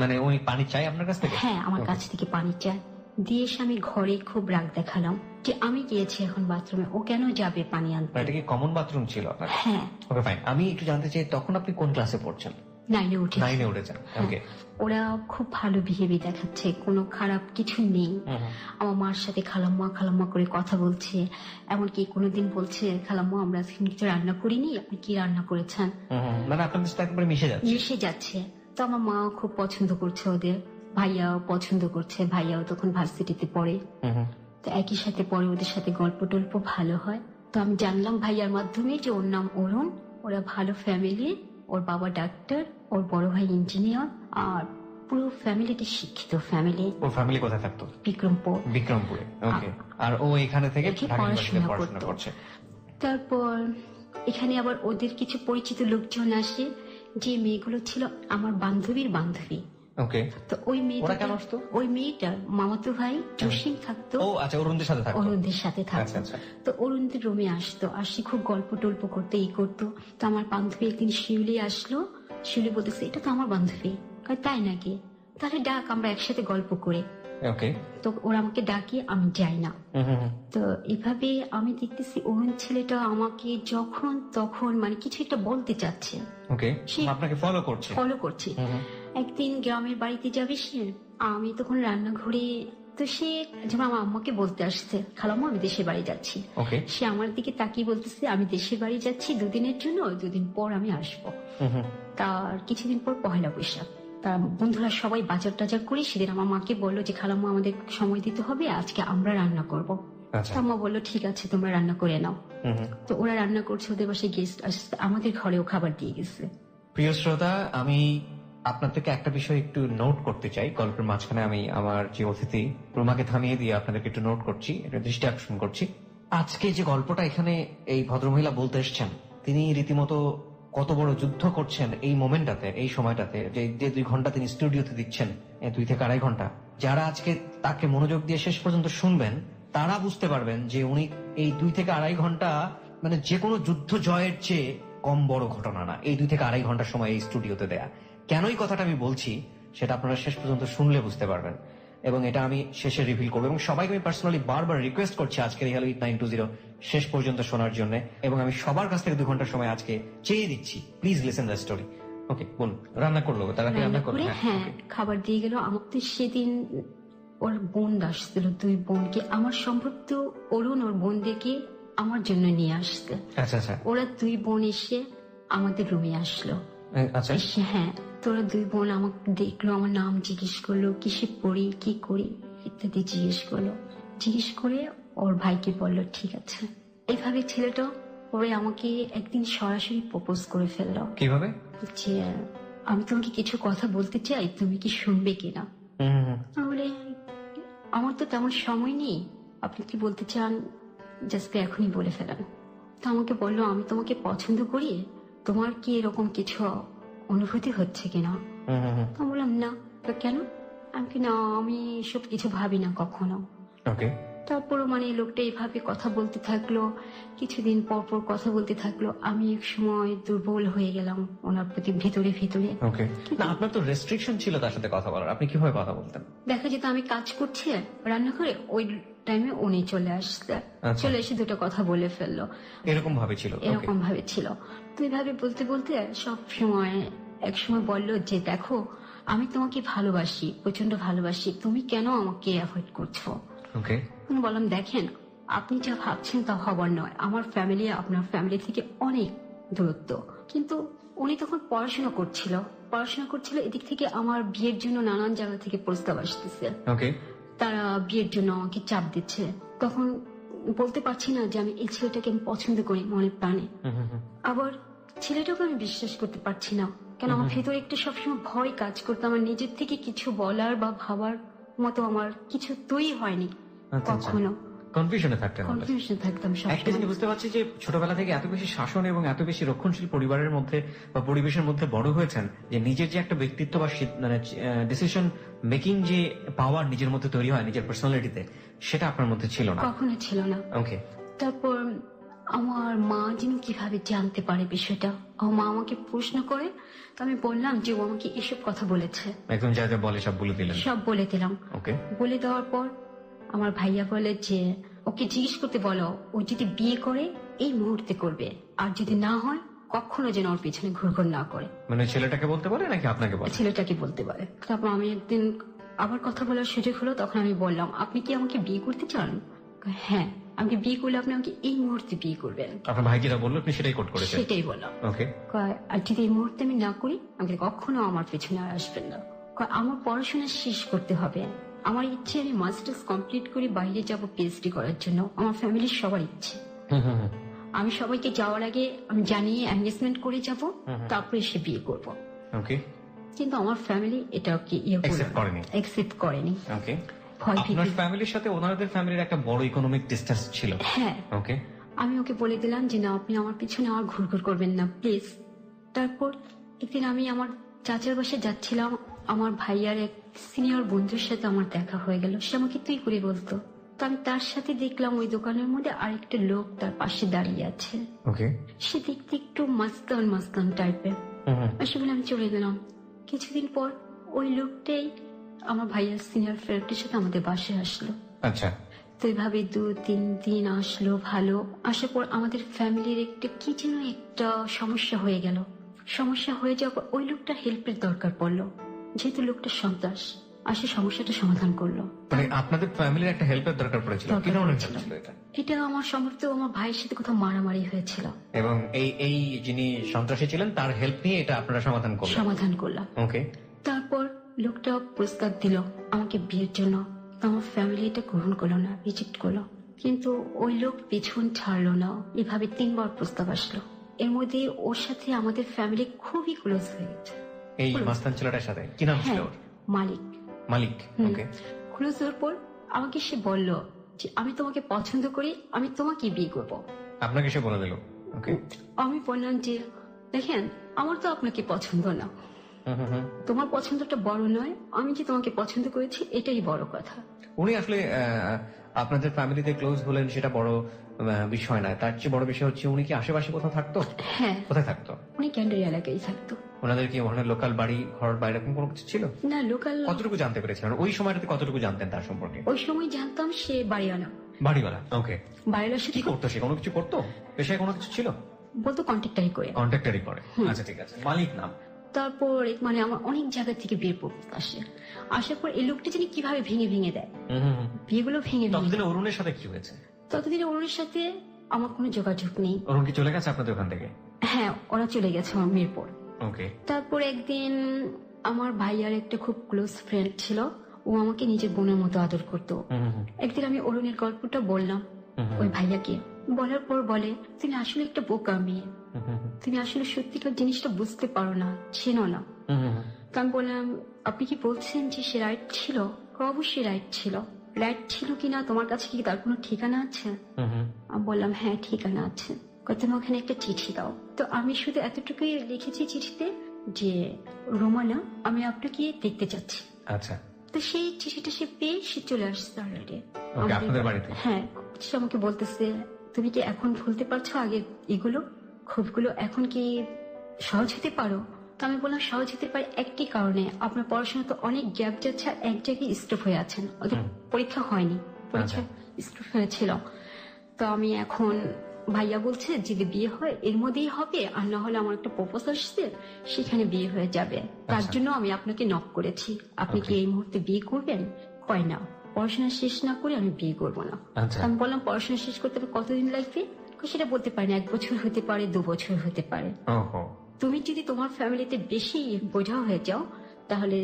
মানে উনি পানি চাই আপনার কাছ থেকে? হ্যাঁ, আমার কাছ থেকে পানি চায়। দিয়ে এসে আমি ঘরে খুব রাগ দেখালাম যে আমি গিয়েছি এখন বাথরুমে, ও কেন যাবে পানি আনতে। এটা কি কমন বাথরুম ছিল আপনার? হ্যাঁ। ফাইন। আমি একটু জানতে চাই, তখন আপনি কোন ক্লাসে পড়ছেন? 9-এ উঠেছেন। ওরা খুব ভালো বিহেভিয়ার দেখাচ্ছে, কোনো খারাপ কিছু নেই। আমার মার সাথে খালাম্মা করে কথা বলছে, এমনকি কোনোদিন বলছে খালাম্মা আমরা কিছু রান্না করিনি, আপনি কি রান্না করেছেন। মানে আপনাদের সাথে একবারে মিশে যাচ্ছে। তো আমার মা খুব পছন্দ করছে ওদের, ভাইয়াও পছন্দ করছে, ভাইয়াও তখন ভার্সিটিতে পড়ে। তো একই সাথে পরে ওদের সাথে গল্প টল্প ভালো হয়। তো আমি জানলাম ভাইয়ার মাধ্যমে যে ওর নাম অরুণ, ওরা ভালো ফ্যামিলি, ওর বাবা ডাক্তার, ওর বড় ভাই ইঞ্জিনিয়ার, আর পুরো ফ্যামিলিটি শিক্ষিত ফ্যামিলি। ওর ফ্যামিলি কোথায় থাকতো? বিক্রমপুরে। ওকে। আর ও এখানে থেকে পড়াশোনা করছে। তারপর এখানে আবার ওদের কিছু পরিচিত লোকজন আসে, যে মেয়েগুলো ছিল আমার বান্ধবীর বান্ধবী। ওকে। তো ওই মেয়েটার মামাতো ভাই জসিম থাকতো। ও আচ্ছা, অরুণদের সাথে থাকতো। তো অরুণদের রুমে আসতো, আসি খুব গল্প টল্প করতে এই করতো। তো আমার বান্ধবী একদিন শিউলি আসলো, শিউলি বলতেছে এটা তো আমার বান্ধবী। তাই নাকি, তাহলে ডাক, আমরা একসাথে গল্প করে। ওকে। তো ওরা আমাকে ডাকে, আমি যাই না। তো এভাবে আমি দেখতেছি অরুণ ছেলেটা আমাকে যখন তখন মানে কিছু একটা বলতে চাচ্ছে। ওকে, সে আপনাকে ফলো করছে। একদিন গ্রামের বাড়িতে যাবে সে, আমি তখন রান্নাঘরে, তো সে যেমন আমার আম্মাকে বলতে আসছে খালাম্মা আমি দেশের বাড়ি যাচ্ছি। সে আমার দিকে তাকিয়ে বলতেছে আমি দেশের বাড়ি যাচ্ছি 2 দিনের জন্য, 2 দিন পর আমি আসবো। তার কিছুদিন পর পহেলা বৈশাখ, তার বন্ধুরা সবাই বাজার টাজার করে সেদিন আমার মাকে বললো যে খালাম্মা আমাদের সময় দিতে হবে, আজকে আমরা রান্না করবো। আম্মা বললো ঠিক আছে তোমরা রান্না করে নাও। তো ওরা রান্না করছে, ওদের বাসায় গেস্ট আসছে, আমাদের ঘরেও খাবার দিয়ে গেছে। প্রিয় শ্রোতা, আমি আপনার থেকে একটা বিষয় একটু নোট করতে চাই। গল্পের মাঝখানে আমি আমার যে অতিথি রুমাকে থামিয়ে দিয়ে আপনাদেরকে একটু নোট করছি, এটা দৃষ্টি আকর্ষণ করছি। আজকে যে গল্পটা এখানে এই ভদ্রমহিলা বলতে এসছেন, তিনি রীতিমতো কত বড় যুদ্ধ করছেন এই মোমেন্টটাতে, এই সময়টাতে, যে 2 ঘন্টা তিনি স্টুডিওতে দিচ্ছেন, 2 থেকে 2.5 ঘন্টা। যারা আজকে তাকে মনোযোগ দিয়ে শেষ পর্যন্ত শুনবেন তারা বুঝতে পারবেন যে উনি এই 2 থেকে 2.5 ঘন্টা মানে যে কোনো যুদ্ধ জয়ের চেয়ে কম বড় ঘটনা না, এই 2 থেকে 2.5 ঘন্টা সময় এই স্টুডিওতে দেয়া। কেন এই কথাটা আমি বলছি সেটা আপনারা শেষ পর্যন্ত শুনলে বুঝতে পারবেন, এবং এটা আমি শেষে রিভিল করবো। এবং সবাইকে আমি পার্সোনালি বারবার রিকোয়েস্ট করছি আজকের এই হ্যালো ইট 920 শেষ পর্যন্ত শোনার জন্য, এবং আমি সবার কাছ থেকে 2 ঘন্টার সময় আজকে চেয়ে দিচ্ছি, প্লিজ লিসেন দ্য স্টোরি। ওকে, বলুন। রান্না করলো তারা? রান্না করে হ্যাঁ, খাবার দিয়ে গেল। আমার তো সেদিন ওর বোন আসছিল, 2 বোনকে, আমার সম্ভবত অরুণ ওর বোনদেরকে আমার জন্য নিয়ে আসতে। আচ্ছা। ওরা 2 বোন এসে আমাদের রুমে আসলো। আচ্ছা। হ্যাঁ, তোরা 2 বোন আমাকে দেখলো, আমার নাম জিজ্ঞেস করলো, কিসে পড়ি, কি করি ইত্যাদি জিজ্ঞেস করলো। জিজ্ঞেস করে ওর ভাইকে বললো ঠিক আছে। এইভাবে ছেলেটা পরে আমাকে একদিন সরাসরি প্রপোজ করে ফেললো। কিভাবে? যে আমি তোমাকে কিছু কথা বলতে চাই, তুমি কি শুনবে কিনা। বলে আমার তো তেমন সময় নেই, আপনি কি বলতে চান জাস্ট এখনই বলে ফেলেন। তো আমাকে বললো আমি তোমাকে পছন্দ করি, তোমার কি এরকম কিছু অনুভূতি হচ্ছে কিনা। তো বললাম না। কেন? আমি সব কিছু ভাবি না কখনো। তারপরও মানে লোকটা এইভাবে কথা বলতে থাকলো, কিছুদিন পর পর কথা বলতে থাকলো। আমি এক সময় দুর্বল হয়ে গেলাম ওনার প্রতি ভিতরে। না, আপনার তো রেস্ট্রিকশন ছিল তার সাথে কথা বলার, আপনি কিভাবে কথা বলতেন? দেখা যেত আমি কাজ করছি রান্না করে, ওই টাইমে উনি চলে আসতে, চলে এসে 2টা কথা বলে ফেললো। এরকম ভাবে ছিল। তো এইভাবে বলতে বলতে সব সময় এক সময় বললো যে দেখো আমি তোমাকে ভালোবাসি, প্রচন্ড ভালোবাসি, তুমি কেন আমাকে অ্যাভয়েড করছো। বললাম দেখেন আপনি যা ভাবছেন তা হবার নয়, আমার ফ্যামিলি আপনার ফ্যামিলি থেকে অনেক দূরত্ব। কিন্তু উনি তখন পড়াশোনা করছিল, এদিক থেকে আমার বিয়ের জন্য নানান জায়গা থেকে প্রস্তাব আসতেছে। তারা বিয়ের জন্য আমাকে চাপ দিচ্ছে। তখন বলতে পারছি না যে আমি এই ছেলেটাকে আমি পছন্দ করি মনে প্রাণে, আবার ছেলেটাকে আমি বিশ্বাস করতে পারছি না। কেন আমার ভেতরে একটা সবসময় ভয় কাজ করতো, আমার নিজের থেকে কিছু বলার বা ভাবার মতো আমার কিছু তৈরি হয়নি কখনো। কনফিউশনে থাকতাম। একটা জিনিস বুঝতে পারছি যে ছোটবেলা থেকে এত বেশি শাসন এবং এত বেশি রক্ষণশীল পরিবারের মধ্যে বা পরিবেশের মধ্যে বড় হয়েছেন যে নিজের যে একটা ব্যক্তিত্ব বা মানে ডিসিশন মেকিং যে পাওয়ার নিজের মধ্যে তৈরি হয় নিজের পার্সোনালিটিতে, সেটা আপনার মধ্যে ছিল না, কখনো ছিল না। তারপর আমার মা যেন কিভাবে জানতে পারে বিষয়টা, আমার মা আমাকে প্রশ্ন করে, তো আমি বললাম যে ও আমাকে এসব কথা বলেছে। একদম যা যা বলে সব বলে দিলাম। বলে দেওয়ার পর আমার ভাইয়া বলে যে ওকে জিজ্ঞেস করতে বলো, ও যদি বিয়ে করে এই মুহূর্তে করবে, আর যদি না হয় কখনো যেন ওর পিছনে ঘুরঘুর না করে। মানে ছেলেটাকে বলতে পারে নাকি আপনাকে বলে? ছেলেটাকে বলতে পারে। তারপর আমি একদিন আবার কথা বলার সুযোগ হলো, তখন আমি বললাম আপনি কি আমাকে বিয়ে করতে চান? হ্যাঁ, আমাকে বিয়ে করলে আপনি আমাকে এই মুহূর্তে বিয়ে করবেন। আপনার ভাই যেটা বললো আপনি সেটাই কোট করেছেন? সেটাই বললাম। আর যদি এই মুহূর্তে আমি না করি আমাকে কখনো আমার পেছনে আর আসবেন না। আমার পড়াশোনা শেষ করতে হবে, আমার ইচ্ছে আমি মাস্টার্স কমপ্লিট করে বাইরে যাব পিএইচডি করার জন্য, আমার ফ্যামিলির সবার ইচ্ছে। আমি সবাইকে যাওয়ার আগে আমি জানিয়ে এনগেজমেন্ট করে যাব, তারপরে এসে বিয়ে করব। ওকে। কিন্তু আমার ফ্যামিলি এটাকে অ্যাকসেপ্ট করেনি। ওকে। আপনার ফ্যামিলির সাথে ওনাদের ফ্যামিলির একটা বড় ইকোনমিক ডিসটেন্স ছিল। হ্যাঁ। ওকে। আমি ওকে বলে দিলাম যে না, আপনি আমার পিছনে আর ঘুরঘুর করবেন না প্লিজ। তারপর একদিন আমি আমার চাচার বাসায় যাচ্ছিলাম, আমার ভাইয়ার এক সিনিয়র বন্ধুর সাথে আমার দেখা হয়ে গেল। সে আমাকে তুই করে বলতো। তো আমি তার সাথে দেখলাম ওই দোকানের মধ্যে আরেকটা লোক তার পাশে দাঁড়িয়ে আছে। ওকে। সে দেখতে একটু মাস্তান টাইপের। সেগুলো আমি চলে গেলাম। কিছুদিন পর ওই লোকটাই আমার ভাইয়ার সিনিয়র ফ্রেন্ডের সাথে আমাদের বাসায় আসলো। আচ্ছা। তো এইভাবে 2-3 দিন আসলো, ভালো আসার পর আমাদের ফ্যামিলির একটা কি যেন একটা সমস্যা হয়ে গেল। সমস্যা হয়ে যাওয়ার পর ওই লোকটা হেল্পের দরকার পড়লো, যেহেতু লোকটা সন্ত্রাস আসে সমস্যাটা সমাধান করলো। মানে আপনাদের ফ্যামিলির একটা হেল্পের দরকার পড়েছিল। কি ধরনের হেল্প ছিল এটা? এটা আমার সম্ভবত আমার ভাইয়ের সাথে কোথাও মারামারি হয়েছিল, এবং এই যিনি সন্ত্রাসী ছিলেন তার হেল্প নিয়ে এটা আপনারা সমাধান করলাম। ওকে। তারপর লোকটা প্রস্তাব দিল আমাকে বিয়ের জন্য। আমার ফ্যামিলি এটা গ্রহণ করলো না, রিজেক্ট করলো। কিন্তু ওই লোক পেছন ছাড়লো না। এভাবে 3 বার প্রস্তাব আসলো। এর মধ্যে ওর সাথে আমাদের ফ্যামিলি খুবই ক্লোজ হয়ে গেছে। এই মাস্তান ছেলেটার সাথে কি নাম ছিল ওর? মালিক। ওকে। ক্লোজ হওয়ার পর আমাকে সে বলল যে আমি তোমাকে পছন্দ করি, আমি তোমাকে বিয়ে করব। আপনাকে সে বলে দিল? ওকে। আমি বললাম যে দেখেন, আমার তো আপনাকে পছন্দ না, তোমার পছন্দটা বড় নয়, আমি যে তোমাকে পছন্দ করেছি এটাই বড় কথা। উনি আসলে আপনাদের ফ্যামিলিতে ক্লোজ হলেন সেটা বড় বিষয় নয়, তার চেয়ে বড় বিষয় হচ্ছে উনি কি আশেপাশে কোথাও থাকতো? হ্যাঁ। কোথায় থাকতো? উনি ক্যান্ডারি এলাকায় থাকতো। ওনাদের কি ওখানে লোকাল বাড়ি ঘর বা এরকম কোনো কিছু ছিল? না, লোকাল। কতটুকু জানতে পেরেছিলেন ওই সময়টাতে, কতটুকু জানতেন তার সম্পর্কে? ওই সময় জানতাম সে বাড়িওয়ালা। ওকে। বাড়িওয়ালার সাথে কি করতো সে? কোনো কিছু করতো? পেশায় কোনো কিছু ছিল? বলতো কন্ট্রাক্টারি করে। আচ্ছা, ঠিক আছে। মালিক নাম। তারপর মানে আমার অনেক জায়গা থেকে বিয়ে প্রস্তাব আসে। আসার পর এই লোকটা জানি কিভাবে ভেঙে দেয় বিয়েগুলো ভেঙে। ততদিনে অরুণের সাথে কি হয়েছে? ততদিনে অরুণের সাথে আমার কোনো যোগাযোগ নেই। অরুণ কি চলে গেছে আপনাদের ওখান থেকে? হ্যাঁ, ওরা চলে গেছে আমার মিরপুর। ওকে। তারপর একদিন আমার ভাইয়ার একটা খুব ক্লোজ ফ্রেন্ড ছিল, ও আমাকে নিজের বোনের মতো আদর করতো। একদিন আমি অরুণের গল্পটা বললাম ওই ভাইয়াকে। বলার পর বলে তুমি আসলে একটা বোকা মেয়ে, তুমি আসলে সত্যিকার জিনিসটা বুঝতে পারো না, চেনো না। তো আমি বললাম আপনি কি বলছেন যে সে রাইট ছিল? অবশ্যই রাইট ছিল। রাইট ছিল কিনা তোমার কাছে কি তার কোনো ঠিকানা আছে? আমি বললাম হ্যাঁ, ঠিকানা আছে। তুমি ওখানে একটা চিঠি দাও। তো আমি শুধু এতটুকুই লিখেছি চিঠিতে যে রোমানা, আমি আপনাকে দেখতে চাচ্ছি। আচ্ছা। তো সেই চিঠিটা সে পেয়ে সে চলে আসছে অলরেডি আপনাদের বাড়িতে। হ্যাঁ, সে আমাকে বলতেছে তুমি কি এখন ভুলতে পারছো আগে এগুলো ক্ষোভগুলো, এখন কি সহজ হতে পারো? তো আমি বললাম সহজ হতে পারে একটি কারণে, আপনার পড়াশোনা তো অনেক গ্যাপ যাচ্ছে, আর এক জায়গায় স্টপ হয়ে আছেন, ওদের পরীক্ষা হয়নি, পরীক্ষা স্টপ হয়েছিল। তো আমি এখন ভাইয়া বলছে যদি বিয়ে হয় এর মধ্যেই হবে, আর না হলে আমার একটা প্রপোজাল আসছে সেখানে বিয়ে হয়ে যাবে, তার জন্য আমি আপনাকে নক করেছি, আপনি কি এই মুহূর্তে বিয়ে করবেন? কয় না, পড়াশোনা শেষ না করে আমি বিয়ে করবো না। আমি বললাম পড়াশোনা শেষ করতে কতদিন লাগবে? সেটা বলতে পারি না, 1 বছর হতে পারে, 2 বছর হতে পারে। তুমি যদি তোমার ফ্যামিলিতে বেশি বোঝা হয়ে যাও তাহলে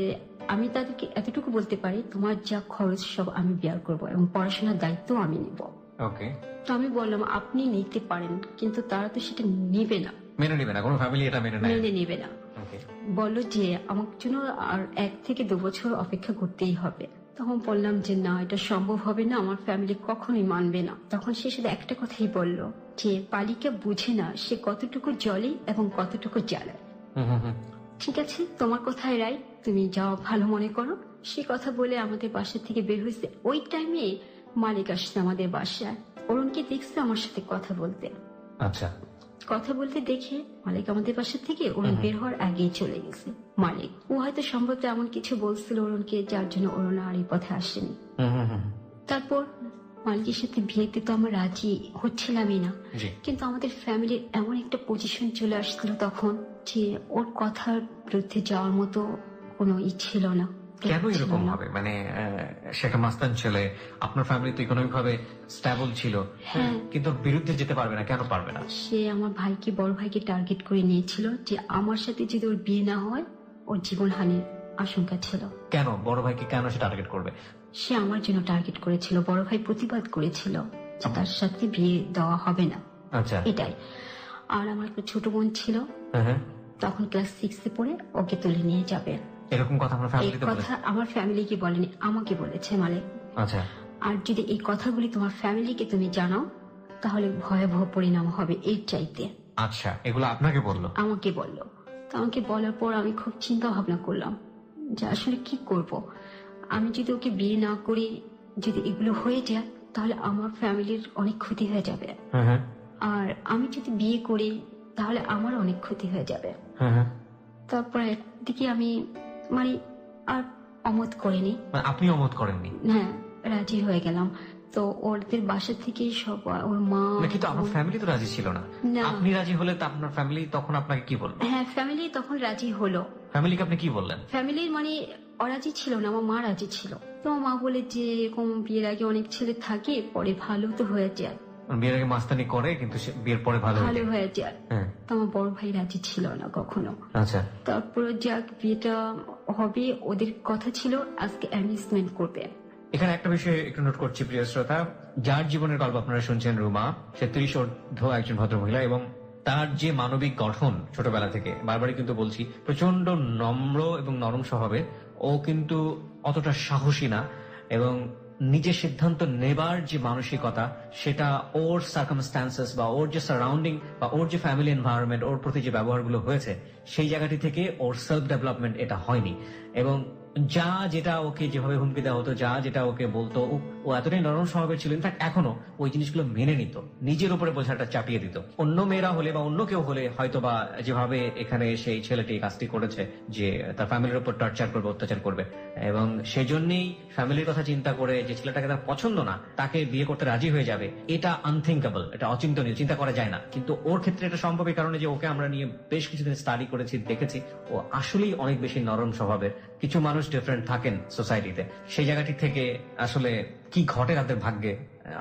আমি তাদেরকে এতটুকু বলতে পারি তোমার যা খরচ সব আমি বেয়ার করবো এবং পড়াশোনার দায়িত্ব আমি নিব। ওকে। তো আমি বললাম আপনি নিতে পারেন, কিন্তু তারা তো সেটা নিবে না, মেনে নিবে না, কোনো ফ্যামিলি এটা মেনে নিবে না। বললো যে আমার জন্য আর 1 থেকে 2 বছর অপেক্ষা করতেই হবে। তখন বললাম যে না, এটা সম্ভব হবে না, আমার ফ্যামিলি কখনোই মানবে না। তখন সে শুধু একটা কথাই বললো যে বালিকা বুঝে না সে কতটুকু জ্বলে এবং কতটুকু জ্বালায়। ঠিক আছে, তোমার কথাই রাই, তুমি যাও ভালো মনে করো। সে কথা বলে আমাদের বাসা থেকে বের হয়েছে। ওই টাইমে মালিক আসছে আমাদের বাসায়, অরুণকে দেখছে আমার সাথে কথা বলতে। আচ্ছা। কথা বলতে দেখে মালিক আমাদের বাসা থেকে অরুণ বের হওয়ার আগেই চলে গেছে। মালিক ও হয়তো সম্ভবত এমন কিছু বলছিল অরুণকে, যার জন্য অরুণ আর এই পথে আসেনি। তারপর মালিকের সাথে বিয়েতে তো আমরা রাজি হচ্ছিলামই না, কিন্তু আমাদের ফ্যামিলির এমন একটা পজিশন চলে আসছিল তখন যে ওর কথার বিরুদ্ধে যাওয়ার মতো কোনো ছিল না। কেন এরকম হবে? মানে সে একটা মাস্তান ছেলে, আপনার ফ্যামিলি তো ইকোনমিক ভাবে স্টেবল ছিল, কিন্তু বিরুদ্ধে যেতে পারবে না, কেন পারবে না? সে আমার ভাইকে, বড় ভাইকে টার্গেট করে নিয়েছিল যে আমার সাথে যদি ওর বিয়ে না হয় ওর জীবনহানির আশঙ্কা ছিল। কেন বড় ভাইকে কেন সে টার্গেট করবে? সে আমার জন্য টার্গেট করেছিল। বড় ভাই প্রতিবাদ করেছিল যে তার সাথে বিয়ে দেওয়া হবে না, আচ্ছা এটাই। আর আমার একটা ছোট বোন ছিল, হ্যাঁ, তখন ক্লাস 6-এ পড়ে, ওকে তুলে নিয়ে যাবে। এরকম কথা আমার এই ফ্যামিলিতে বলে? কথা আমার ফ্যামিলিকে বলেনি, আমাকে বলেছে মালিক। আচ্ছা আর যদি এই কথাগুলি তোমার ফ্যামিলিকে তুমি জানাও তাহলে ভয়াবহ পরিণাম হবে এর চাইতে। আচ্ছা, এগুলো আপনাকে বললো? আমাকে বললো। তো আমাকে বলার পর আমি খুব চিন্তা ভাবনা করলাম যে আসলে কি করব। আমি যদি ওকে বিয়ে না করি, যদি এগুলো হয়ে যায় তাহলে আমার ফ্যামিলির অনেক ক্ষতি হয়ে যাবে। হ্যাঁ, আর আমি যদি বিয়ে করি তাহলে আমার অনেক ক্ষতি হয়ে যাবে। হ্যাঁ। তারপর একদিকে আমি মানে আর অমত করিনি। মানে আপনি অমত করেননি? হ্যাঁ, রাজি হয়ে গেলাম। তো ওদের বাসা থেকে সব, ওর মা, কিন্তু আমার ফ্যামিলি তো রাজি ছিল না। না। আপনি রাজি হলে তো আপনার ফ্যামিলি তখন আপনাকে কি বললো? হ্যাঁ, ফ্যামিলি তখন রাজি হলো। ফ্যামিলিকে আপনি কি বললেন? ফ্যামিলির মানে অরাজি ছিল না, আমার মা রাজি ছিল। তো আমার মা বলে যে এরকম বিয়ের আগে অনেক ছেলে থাকে, পরে ভালো তো হয়ে যায়। বিয়ের আগে মাস্তানি করে কিন্তু বিয়ের পরে ভালো হয়ে যায়। হ্যাঁ। তো আমার বড় ভাই রাজি ছিল না কখনো। আচ্ছা। তারপর যাক, বিয়েটা হবে, ওদের কথা ছিল আজকে অ্যারেঞ্জমেন্ট করবে। এখানে একটা বিষয় একটু নোট করছি প্রিয় শ্রোতা, যার জীবনের গল্প আপনারা শুনছেন, রুমা, সে 30 ঊর্ধ্ব একজন ভদ্রমহিলা এবং তার যে মানবিক গঠন ছোটবেলা থেকে, বারবারই কিন্তু বলছি, প্রচন্ড নম্র এবং নরম স্বভাবের। ও কিন্তু অতটা সাহসী না এবং নিজের সিদ্ধান্ত নেবার যে মানসিকতা, সেটা ওর সার্কামস্ট্যান্সেস বা ওর যে সারাউন্ডিং বা ওর যে ফ্যামিলি এনভায়রনমেন্ট, ওর প্রতি যে ব্যবহারগুলো হয়েছে, সেই জায়গাটি থেকে ওর সেলফ ডেভেলপমেন্ট এটা হয়নি। এবং যা যেটা ওকে যেভাবে হুমকি দেওয়া হতো, যা যেটা ওকে বলতো, ও এতটাই নরম স্বভাবের ছিল, ইনফ্যাক্ট এখনো ওই জিনিসগুলো মেনে নিত, নিজের উপরে বোঝাটা চাপিয়ে দিত। অন্য মেয়েরা হলে বা অন্য কেউ হলে হয়তো বা যেভাবে এখানে সেই ছেলেটি কাজটি করেছে, যে তার ফ্যামিলির উপর টর্চার করবে, অত্যাচার করবে, এবং সেই জন্যই ফ্যামিলির কথা চিন্তা করে যে ছেলেটাকে তার পছন্দ না, তাকে বিয়ে করতে রাজি হয়ে যাবে, এটা আনথিঙ্কেবল, এটা অচিন্তনীয়, চিন্তা করা যায় না। কিন্তু ওর ক্ষেত্রে এটা সম্ভব এই কারণে যে ওকে আমরা নিয়ে বেশ কিছুদিন স্টাডি করেছি, দেখেছি ও আসলেই অনেক বেশি নরম স্বভাবের। কিছু মানুষ ডিফারেন্ট থাকেন সোসাইটিতে, সেই জায়গাটি থেকে আসলে কি ঘটে তাদের ভাগ্যে,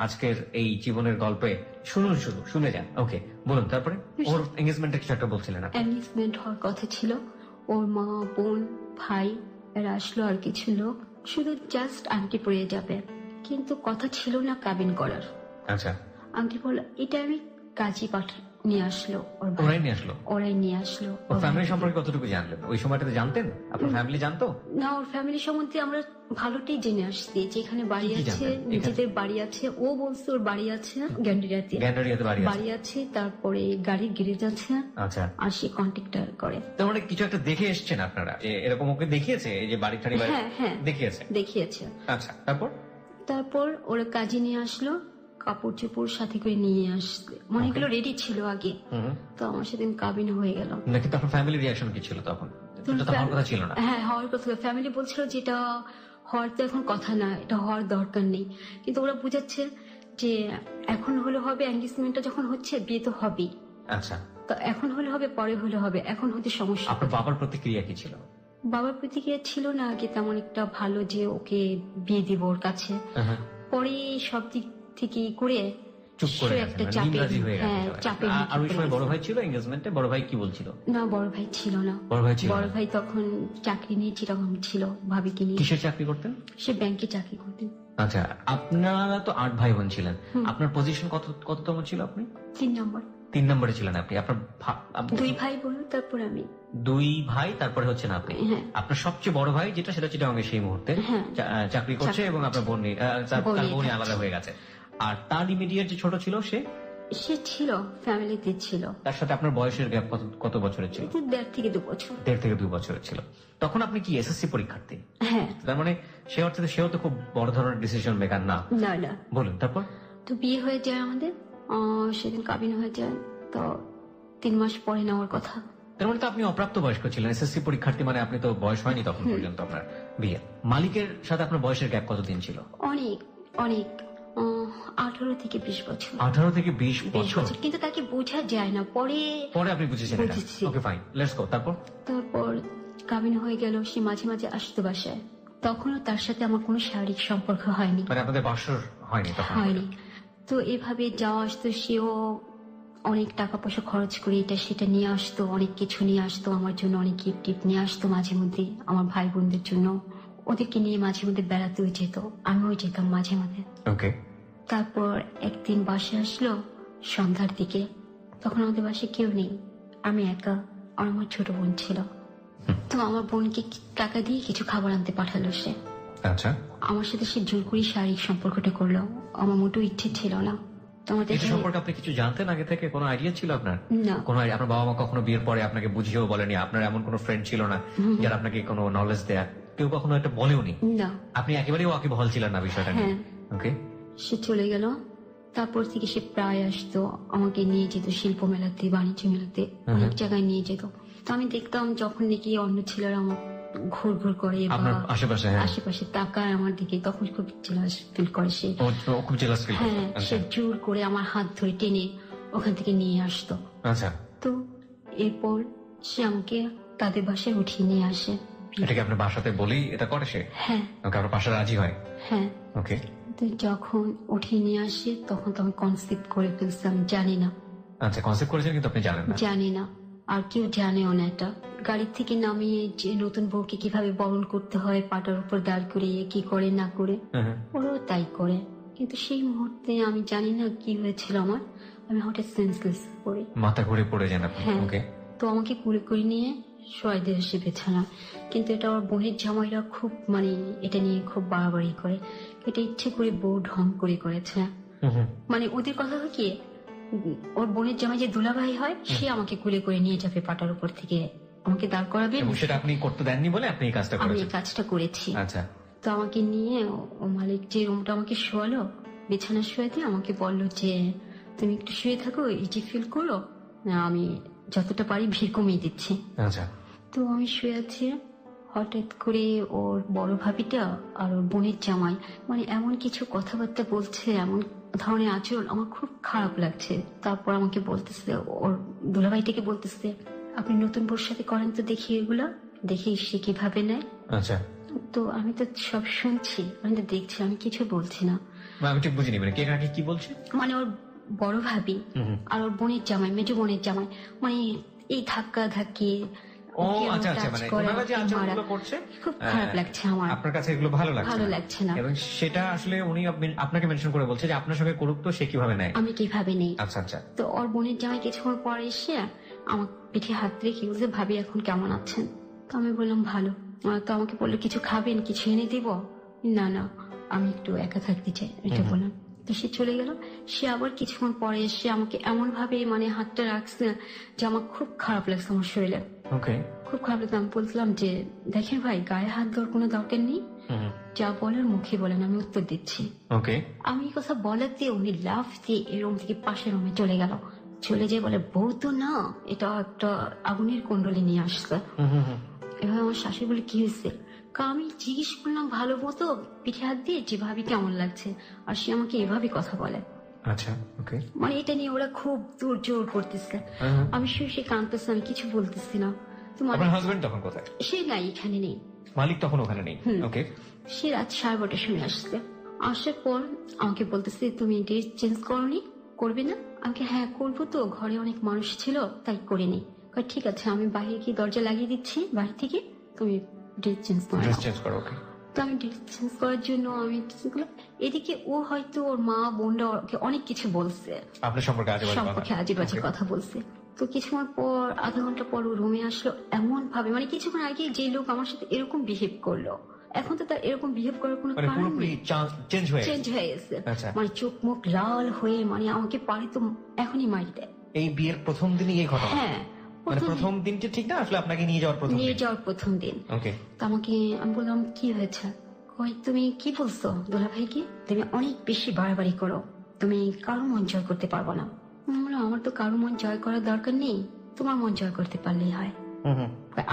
আজকের এই জীবনের গল্পে শুনুন, শুধু শুনে যান। ওকে, বলুন তারপরে। ওর এঙ্গেজমেন্টে কিছু একটা বলছিলেন আপনি? এনগেজমেন্ট হওয়ার কথা ছিল, ওর মা, বোন, ভাই এরা আসলো, আর কিছু লোক, শুধু জাস্ট আংটি পরিয়ে যাবে, কিন্তু কথা ছিল না কাবিন করার। আচ্ছা। আংটি পরলো, এটা আমি কাজী নিয়ে আসলো, ওরাই নিয়ে আসলো? ওরাই নিয়ে আসলো। ওর ফ্যামিলি সম্পর্কে কতটুকু জানলেন ওই সময়টাতে? জানতেন? আপনার ফ্যামিলি জানতো? না, ওর ফ্যামিলি সম্বন্ধে আমরা ভালোটাই জেনে আসছি, যে এখানে বাড়ি আছে, নিজেদের বাড়ি আছে। ও বলছে ওর বাড়ি আছে গ্যান্ডারিয়াতে বাড়ি আছে, তারপরে গাড়ির গ্যারেজ আছে। আচ্ছা। আর সে কন্ট্রাক্টর করে। তার মানে কিছু একটা দেখে এসছেন আপনারা, যে এরকম ওকে দেখিয়েছে, এই যে বাড়ি ঠাড়ি? হ্যাঁ, দেখিয়েছে। আচ্ছা, তারপর ওরা কাজে নিয়ে আসলো, কাপড় চোপড় সাথে করে নিয়ে আসছে, মানে এগুলো রেডি ছিল আগে। তো আমার সাথে কাবিন হয়ে গেল। কিন্তু আপনার ফ্যামিলি রিঅ্যাকশন কি ছিল তখন? হওয়ার কথা ছিল না? হ্যাঁ, হওয়ার কথা। ফ্যামিলি বলছিল যে এটা হওয়ার তো এখন কথা না, এটা হওয়ার দরকার নেই, কিন্তু ওরা বুঝাচ্ছে যে এখন হলে হবে, এনগেজমেন্টটা যখন হচ্ছে বিয়ে তো হবেই। আচ্ছা। তো এখন হলে হবে, পরে হলে হবে, এখন হতে সমস্যা। আপনার বাবার প্রতিক্রিয়া কি ছিল? বাবার প্রতিক্রিয়া ছিল না আগে তেমন একটা ভালো, যে ওকে বিয়ে দিব ওর কাছে। পরে সব দিক থেকে করে চুপ করে একটা চাপে। আর ওই সময় বড় ভাই ছিল এনগেজমেন্টে? বড় ভাই কি বলছিল? না, বড় ভাই ছিল না। বড় ভাই তখন চাকরি নিয়ে চিটাগং ছিল, ভাবিকে নিয়ে। কিসের চাকরি করতেন? সে ব্যাংকে চাকরি করতেন। আচ্ছা, আপনারা তো 8 ভাই বোন ছিলেন, আপনার পজিশন কততম ছিল? আপনি 3 নম্বর। 3 নম্বরে ছিলেন আপনি। আপনার 2 ভাই বোন, তারপর আমি। 2 ভাই, তারপরে হচ্ছেন আপনি। আপনার সবচেয়ে বড় ভাই যেটা, সেটা চিটাগংয়ে সেই মুহূর্তে চাকরি করছে, এবং আপনার বোন আলাদা হয়ে গেছে। আর তার ইমিডিয়েট যে ছোট ছিল, সে ছিল ফ্যামিলিতে ছিল। তার সাথে আপনার বয়সের গ্যাপ কত বছরের ছিল? 1.5 থেকে 2 বছর। 1.5 থেকে 2 বছরের ছিল। তখন আপনি কি এসএসসি পরীক্ষার্থী? হ্যাঁ। তার মানে সে অর্থে সেও তো খুব বড় ধরনের ডিসিশন মেকার না। না। বলুন তারপর। তো বিয়ে হয়ে যায় আমাদের, সেদিন কাবিন হয়ে যায়। তো 3 মাস পরে নেওয়ার কথা। তার মানে তো আপনি অপ্রাপ্ত বয়স্ক ছিলেন, এসএসসি পরীক্ষার্থী, মানে আপনি তো বয়স হয়নি তখন পর্যন্ত আপনার বিয়ে। মালিকের সাথে আপনার বয়সের গ্যাপ কতদিন ছিল? অনেক 18 থেকে 20 বছর। 18 থেকে 20 বছর? কিন্তু তাকে বোঝা যায় না, পরে আপনি বুঝেছেন। ওকে, ফাইন, লেটস গো। তারপর কাবিন হয়ে গেল, সে মাঝে মাঝে আসতো বাসায়। তখনও তার সাথে আমার কোনো শারীরিক সম্পর্ক হয়নি, মানে আপনাদের বাসর হয়নি তখন? হয়নি। তো এভাবে যাওয়া আসতো, সেও অনেক টাকা পয়সা খরচ করে এটা সেটা নিয়ে আসতো, অনেক কিছু নিয়ে আসতো আমার জন্য, অনেক গিফট নিয়ে আসতো মাঝে মধ্যে আমার ভাই বোনদের জন্য। ওদেরকে নিয়ে মাঝে মধ্যে বেড়াতেও যেত, আমিও যেতাম মাঝে মাঝে। ওকে। তারপর একদিন বাসে আসলো সন্ধ্যার দিকে, তখন আমাদের বাসায় কেউ নেই, আমি একা আর আমার ছোট বোন ছিল। তো আমার বোনকে টাকা দিয়ে কিছু খাবার আনতে পাঠালো সে। আচ্ছা। আমার সাথে সে জোর করে শারীরিক সম্পর্কটা করলো, আমার মোটেও ইচ্ছে ছিল না। তোমাদের এই সম্পর্কে আপনি কিছু জানতেন আগে থেকে? কোনো আইডিয়া ছিল আপনার? না। কোনো আপনার বাবা মা কখনো বিয়ের পরে আপনাকে বুঝিয়েও বলেনি? আপনার এমন কোনো ফ্রেন্ড ছিল না যারা আপনাকে কোনো নলেজ দেয়? কেউ কখনো এটা বলেওনি? না। আপনি একেবারেই ওয়াকিবহাল ছিলেন না বিষয়টা নিয়ে? ওকে। সে চলে গেল, তারপর থেকে সে প্রায় আসতো, আমাকে নিয়ে যেত শিল্প মেলাতে, বাণিজ্য মেলাতে, অনেক জায়গায় নিয়ে যেত। তো আমি দেখতাম যখন নাকি অন্য ছেলেরা আমার ঘুর ঘুর করে বা আশেপাশে তাকায় আমার দিকে, তখন খুব জেলাস ফিল করে সে। খুব জেলাস ফিল? হ্যাঁ, সে জোর করে আমার হাত ধরে টেনে ওখান থেকে নিয়ে আসতো। আচ্ছা। তো এরপর সে আমাকে তাদের বাসায় উঠিয়ে নিয়ে আসে। এটাকে আপনার বাসাতে বলি এটা করে সে? হ্যাঁ। ওকে, আপনার বাসা রাজি হয়? হ্যাঁ। ওকে। তো যখন উঠিয়ে নিয়ে আসে তখন তো আমি কনসেপ্ট করে ফেলছি, আমি জানি না। আচ্ছা, কনসেপ্ট করেছেন কিন্তু আপনি জানেন না? জানি না, আর কেউ জানেও না এটা। গাড়ির থেকে নামিয়ে যে নতুন বউকে কিভাবে বরণ করতে হয়, পাটার উপর দাঁড় করিয়ে কি করে না করে, ওরাও তাই করে। কিন্তু সেই মুহূর্তে আমি জানি না কি হয়েছিল আমার, আমি হঠাৎ সেন্সলেস পড়ি, মাথা ঘুরে পড়ে যান আপনি? হ্যাঁ। ওকে। তো আমাকে কুড়ে করে নিয়ে শোয়াই দিয়ে এসে বিছানা, কিন্তু এটা ওর বোনের জামাইরা খুব মানে এটা নিয়ে খুব বাড়াবাড়ি করে, এটা ইচ্ছে করে বউ ঢং করে করেছে। মানে ওদের কথা কি, ওর বোনের জামাই যে দুলাভাই হয় সে আমাকে কুলে করে নিয়ে যাবে পাটার উপর থেকে, আমাকে দাঁড় করাবে। সেটা আপনি করতে দেননি বলে আপনি এই কাজটা করেছেন? আমি এই কাজটা করেছি। আচ্ছা। তো আমাকে নিয়ে ও মালিক যে রুমটা আমাকে শোয়ালো, বিছানা শুয়ে দিয়ে আমাকে বললো যে তুমি একটু শুয়ে থাকো, ইজি ফিল করো, আমি যতটা পারি ভিড় কমিয়ে দিচ্ছি। আচ্ছা। তো আমি শুয়ে আছি, হঠাৎ করে ওর বড় ভাবিটা আর ওর বোনের জামাই মানে এমন কিছু কথাবার্তা বলছে, এমন ধরনের আচরণ, আমার খুব খারাপ লাগছে। তারপর আমাকে বলতেছে, ওর দুলাভাইটাকে বলতেছে, আপনি নতুন বোর সাথে করেন তো দেখি এগুলা, দেখি সে কিভাবে নেয়। আচ্ছা। তো আমি তো সব শুনছি, আমি তো দেখছি, আমি কিছু বলছি না। আমি ঠিক বুঝিনি, মানে কে কাকে কি বলছে? মানে ওর বড় ভাবি আর ওর বোনের জামাই, মেজো বোনের জামাই, মানে এই ধাক্কা ধাক্কি। ও আচ্ছা আচ্ছা, মানে ওনারা যে আচরণগুলো করছে খুব খারাপ লাগছে আমার। আপনার কাছে এগুলো ভালো লাগছে না? এবং সেটা আসলে উনি আপনাকে মেনশন করে বলছে যে আপনার সঙ্গে করুক, তো সে কিভাবে নেয়, আমি কিভাবে নেই। আচ্ছা আচ্ছা। তো ওর বোনের জামাই কিছুক্ষণ পরে এসে আমার পিঠে হাত রেখে বলছে, ভাবি এখন কেমন আছেন? তো আমি বললাম ভালো। তো আমাকে বললো কিছু খাবেন, কিছু এনে দিব? না না, আমি একটু একা থাকতে চাই, এটা বললাম। তো সে চলে গেল। সে আবার কিছুক্ষণ পরে এসে আমাকে এমন ভাবে মানে হাতটা রাখছে যে আমার খুব খারাপ লাগছে আমার শরীরে। ওকে। খুব খারাপ লাগছে। আমি বলছিলাম যে দেখেন ভাই, গায়ে হাত দেওয়ার কোনো দরকার নেই, যা বলার মুখে বলেন, আমি উত্তর দিচ্ছি। ওকে। আমি এই কথা বলাতে উনি লাফ দিয়ে এই রুম থেকে পাশের রুমে চলে গেল। চলে যেয়ে বলে, বউ তো না, এটা একটা আগুনের কুণ্ডলি নিয়ে আসছে। এবার আমার শাশুড়ি বলে, কি হয়েছে? আমি জিজ্ঞেস করলাম ভালো মতো পিঠে হাত দিয়ে যে ভাবি কেমন লাগছে, আর সে আমাকে এভাবে কথা বলে। আচ্ছা। ওকে। মানে এটা নিয়ে ওরা খুব জোর জোর করতেছে। আমি সে কাঁদতেছে, আমি কিছু বলতেছি না। আপনার হাজবেন্ড তখন কোথায়? সে নাই, এখানে নেই। মালিক তখন ওখানে নেই? ওকে। সে রাত 12:30 সময় আসছে। আসার পর আমাকে বলতেছে, তুমি ড্রেস চেঞ্জ করনি, করবে না? আমাকে হ্যাঁ করবো, তো ঘরে অনেক মানুষ ছিল তাই করে নেই। ঠিক আছে, আমি বাইরে গিয়ে দরজা লাগিয়ে দিচ্ছি বাড়ি থেকে, তুমি ড্রেস চেঞ্জ করো। ওকে। তো আমি ড্রেস চেঞ্জ করার জন্য আমি এদিকে ও হয়তো ওর মা বোনরা ওকে অনেক কিছু বলছে, আপনার সম্পর্কে আজে বাজে কথা বলছে। তো কিছুক্ষণ পর, আধা ঘন্টা পর ও রুমে আসলো এমন ভাবে, মানে কিছুক্ষণ আগে যে লোক আমার সাথে এরকম বিহেভ করলো, এখন তো তার এরকম বিহেভ করার কোনো কারণ নেই, চেঞ্জ হয়ে গেছে। মানে চোখ মুখ লাল হয়ে মানে আমাকে পারে তো এখনই মারি দেয়। এই বিয়ের প্রথম দিনই এই ঘটনা? হ্যাঁ, মানে প্রথম দিনটা ঠিক না, আসলে আপনাকে নিয়ে যাওয়ার প্রথম দিন। ওকে। তো আমাকে, আমি বললাম কি হয়েছে? কই তুমি কি বলছো দোলা ভাইকে? তুমি অনেক বেশি বাড়াবাড়ি করো, তুমি কারো মন জয় করতে পারবো না। আমার তো কারো মন জয় করার দরকার নেই, তোমার মন জয় করতে পারলেই হয়।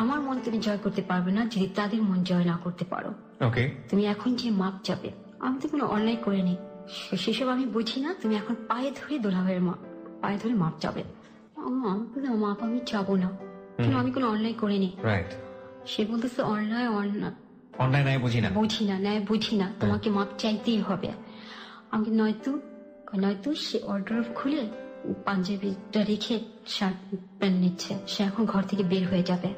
আমার মন তুমি জয় করতে পারবে না যদি তাদের মন জয় না করতে পারো। ওকে। তুমি এখন যে মাপ যাবে, আমি তো কোনো অন্যায় করিনি, সেসব আমি বুঝি না। তুমি এখন পায়ে ধরে দোলাভাইয়ের পায়ে ধরে মাপ যাবে। মাপ আমি যাবো না, আমি কোনো অন্যায় করিনি। সে বলতেছে অন্যায় নাই বুঝি না, তোমাকে মাপ চাইতেই হবে। আমি নয়তো সে অর্ডার খুলে পাঞ্জাবিটা রেখে শার্ট প্যান্ট নিচ্ছে, সে এখন ঘর থেকে বের হয়ে যাবে।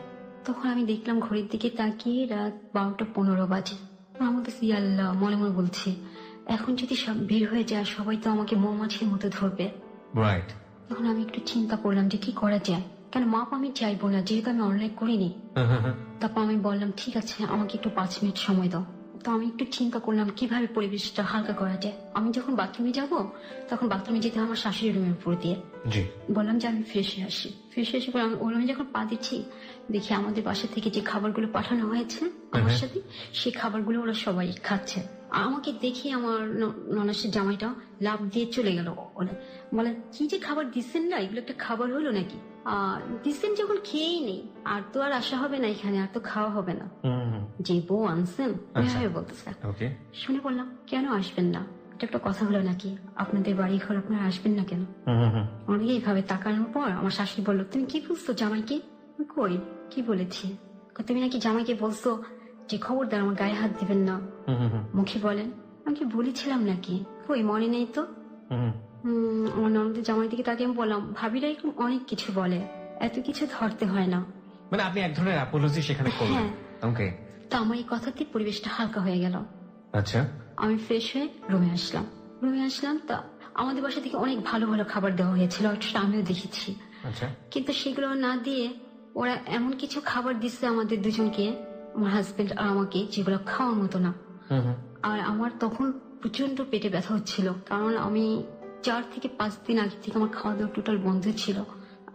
তো তখন আমি দেখলাম ঘড়ির দিকে তাকিয়ে রাত 12:15 বাজে। আমার কাছে আল্লাহ মনে মনে বলছি, এখন যদি সব বের হয়ে যায় সবাই তো আমাকে মৌমাছির মতো ধরবে। রাইট। তখন আমি একটু চিন্তা করলাম যে কি করা যায়, কেন মাপ আমি চাইবো না যেহেতু আমি অনলাইন করিনি। তারপর আমি বললাম ঠিক আছে আমাকে একটু 5 মিনিট সময় দাও। তো আমি একটু চিন্তা করলাম কিভাবে পরিবেশটা হালকা করা যায়। আমি যখন বাথরুমে যাব তখন বাথরুমে যেতে আমার শাশুড়ি রুমের উপর দিয়ে। বললাম যে আমি ফ্রেশ হয়ে আসি। ফ্রেশ হয়ে এসে পরে আমি ওর রুমে যখন পা দিচ্ছি দেখি আমাদের বাসা থেকে যে খাবারগুলো পাঠানো হয়েছে আমার সাথে, সেই খাবারগুলো ওরা সবাই খাচ্ছে। আমাকে দেখে আমার ননাসের জামাইটা লাভ দিয়ে চলে গেল। বলে কি যে খাবার দিচ্ছেন না, এগুলো একটা খাবার হলো নাকি? আর দিচ্ছেন যখন খেয়েই নেই, আর তো আর আসা হবে না এখানে, আর তো খাওয়া হবে না। যে বউ আনছেন বলতেছে। শুনে বললাম কেন আসবেন না, এটা একটা কথা হলো নাকি? আপনাদের বাড়ি ঘর আপনারা আসবেন না কেন? অনেকে এইভাবে তাকানোর পর আমার শাশুড়ি বললো তুমি কি বলছো জামাইকে? কই কি বলেছি? তুমি নাকি জামাইকে বলছো যে খবরদার আমার গায়ে হাত দিবেন না। মুখে বলেন আমি কি বলেছিলাম নাকি? কই মনে নেই তো। আমার ননদের জামাই দিকে তাকে আমি বললাম ভাবিরা এরকম অনেক কিছু বলে, এত কিছু ধরতে হয় না। মানে আপনি এক ধরনের অ্যাপোলজি সেখানে করলেন। ওকে। তো আমার এই কথাতে পরিবেশটা হালকা হয়ে গেল। আচ্ছা। আমি ফ্রেশ হয়ে রুমে আসলাম। তা আমাদের বাসা থেকে অনেক ভালো ভালো খাবার দেওয়া হয়েছিল, আমিও দেখেছি। আচ্ছা। কিন্তু সেগুলো না দিয়ে ওরা এমন কিছু খাবার দিচ্ছে আমাদের দুজনকে, আমার হাজবেন্ড আর আমাকে, যেগুলো খাওয়ার মতো না। আর আমার তখন প্রচন্ড পেটে ব্যথা হচ্ছিল, কারণ আমি 4 থেকে 5 দিন আগে থেকে আমার খাওয়া দাওয়া টোটাল বন্ধ ছিল।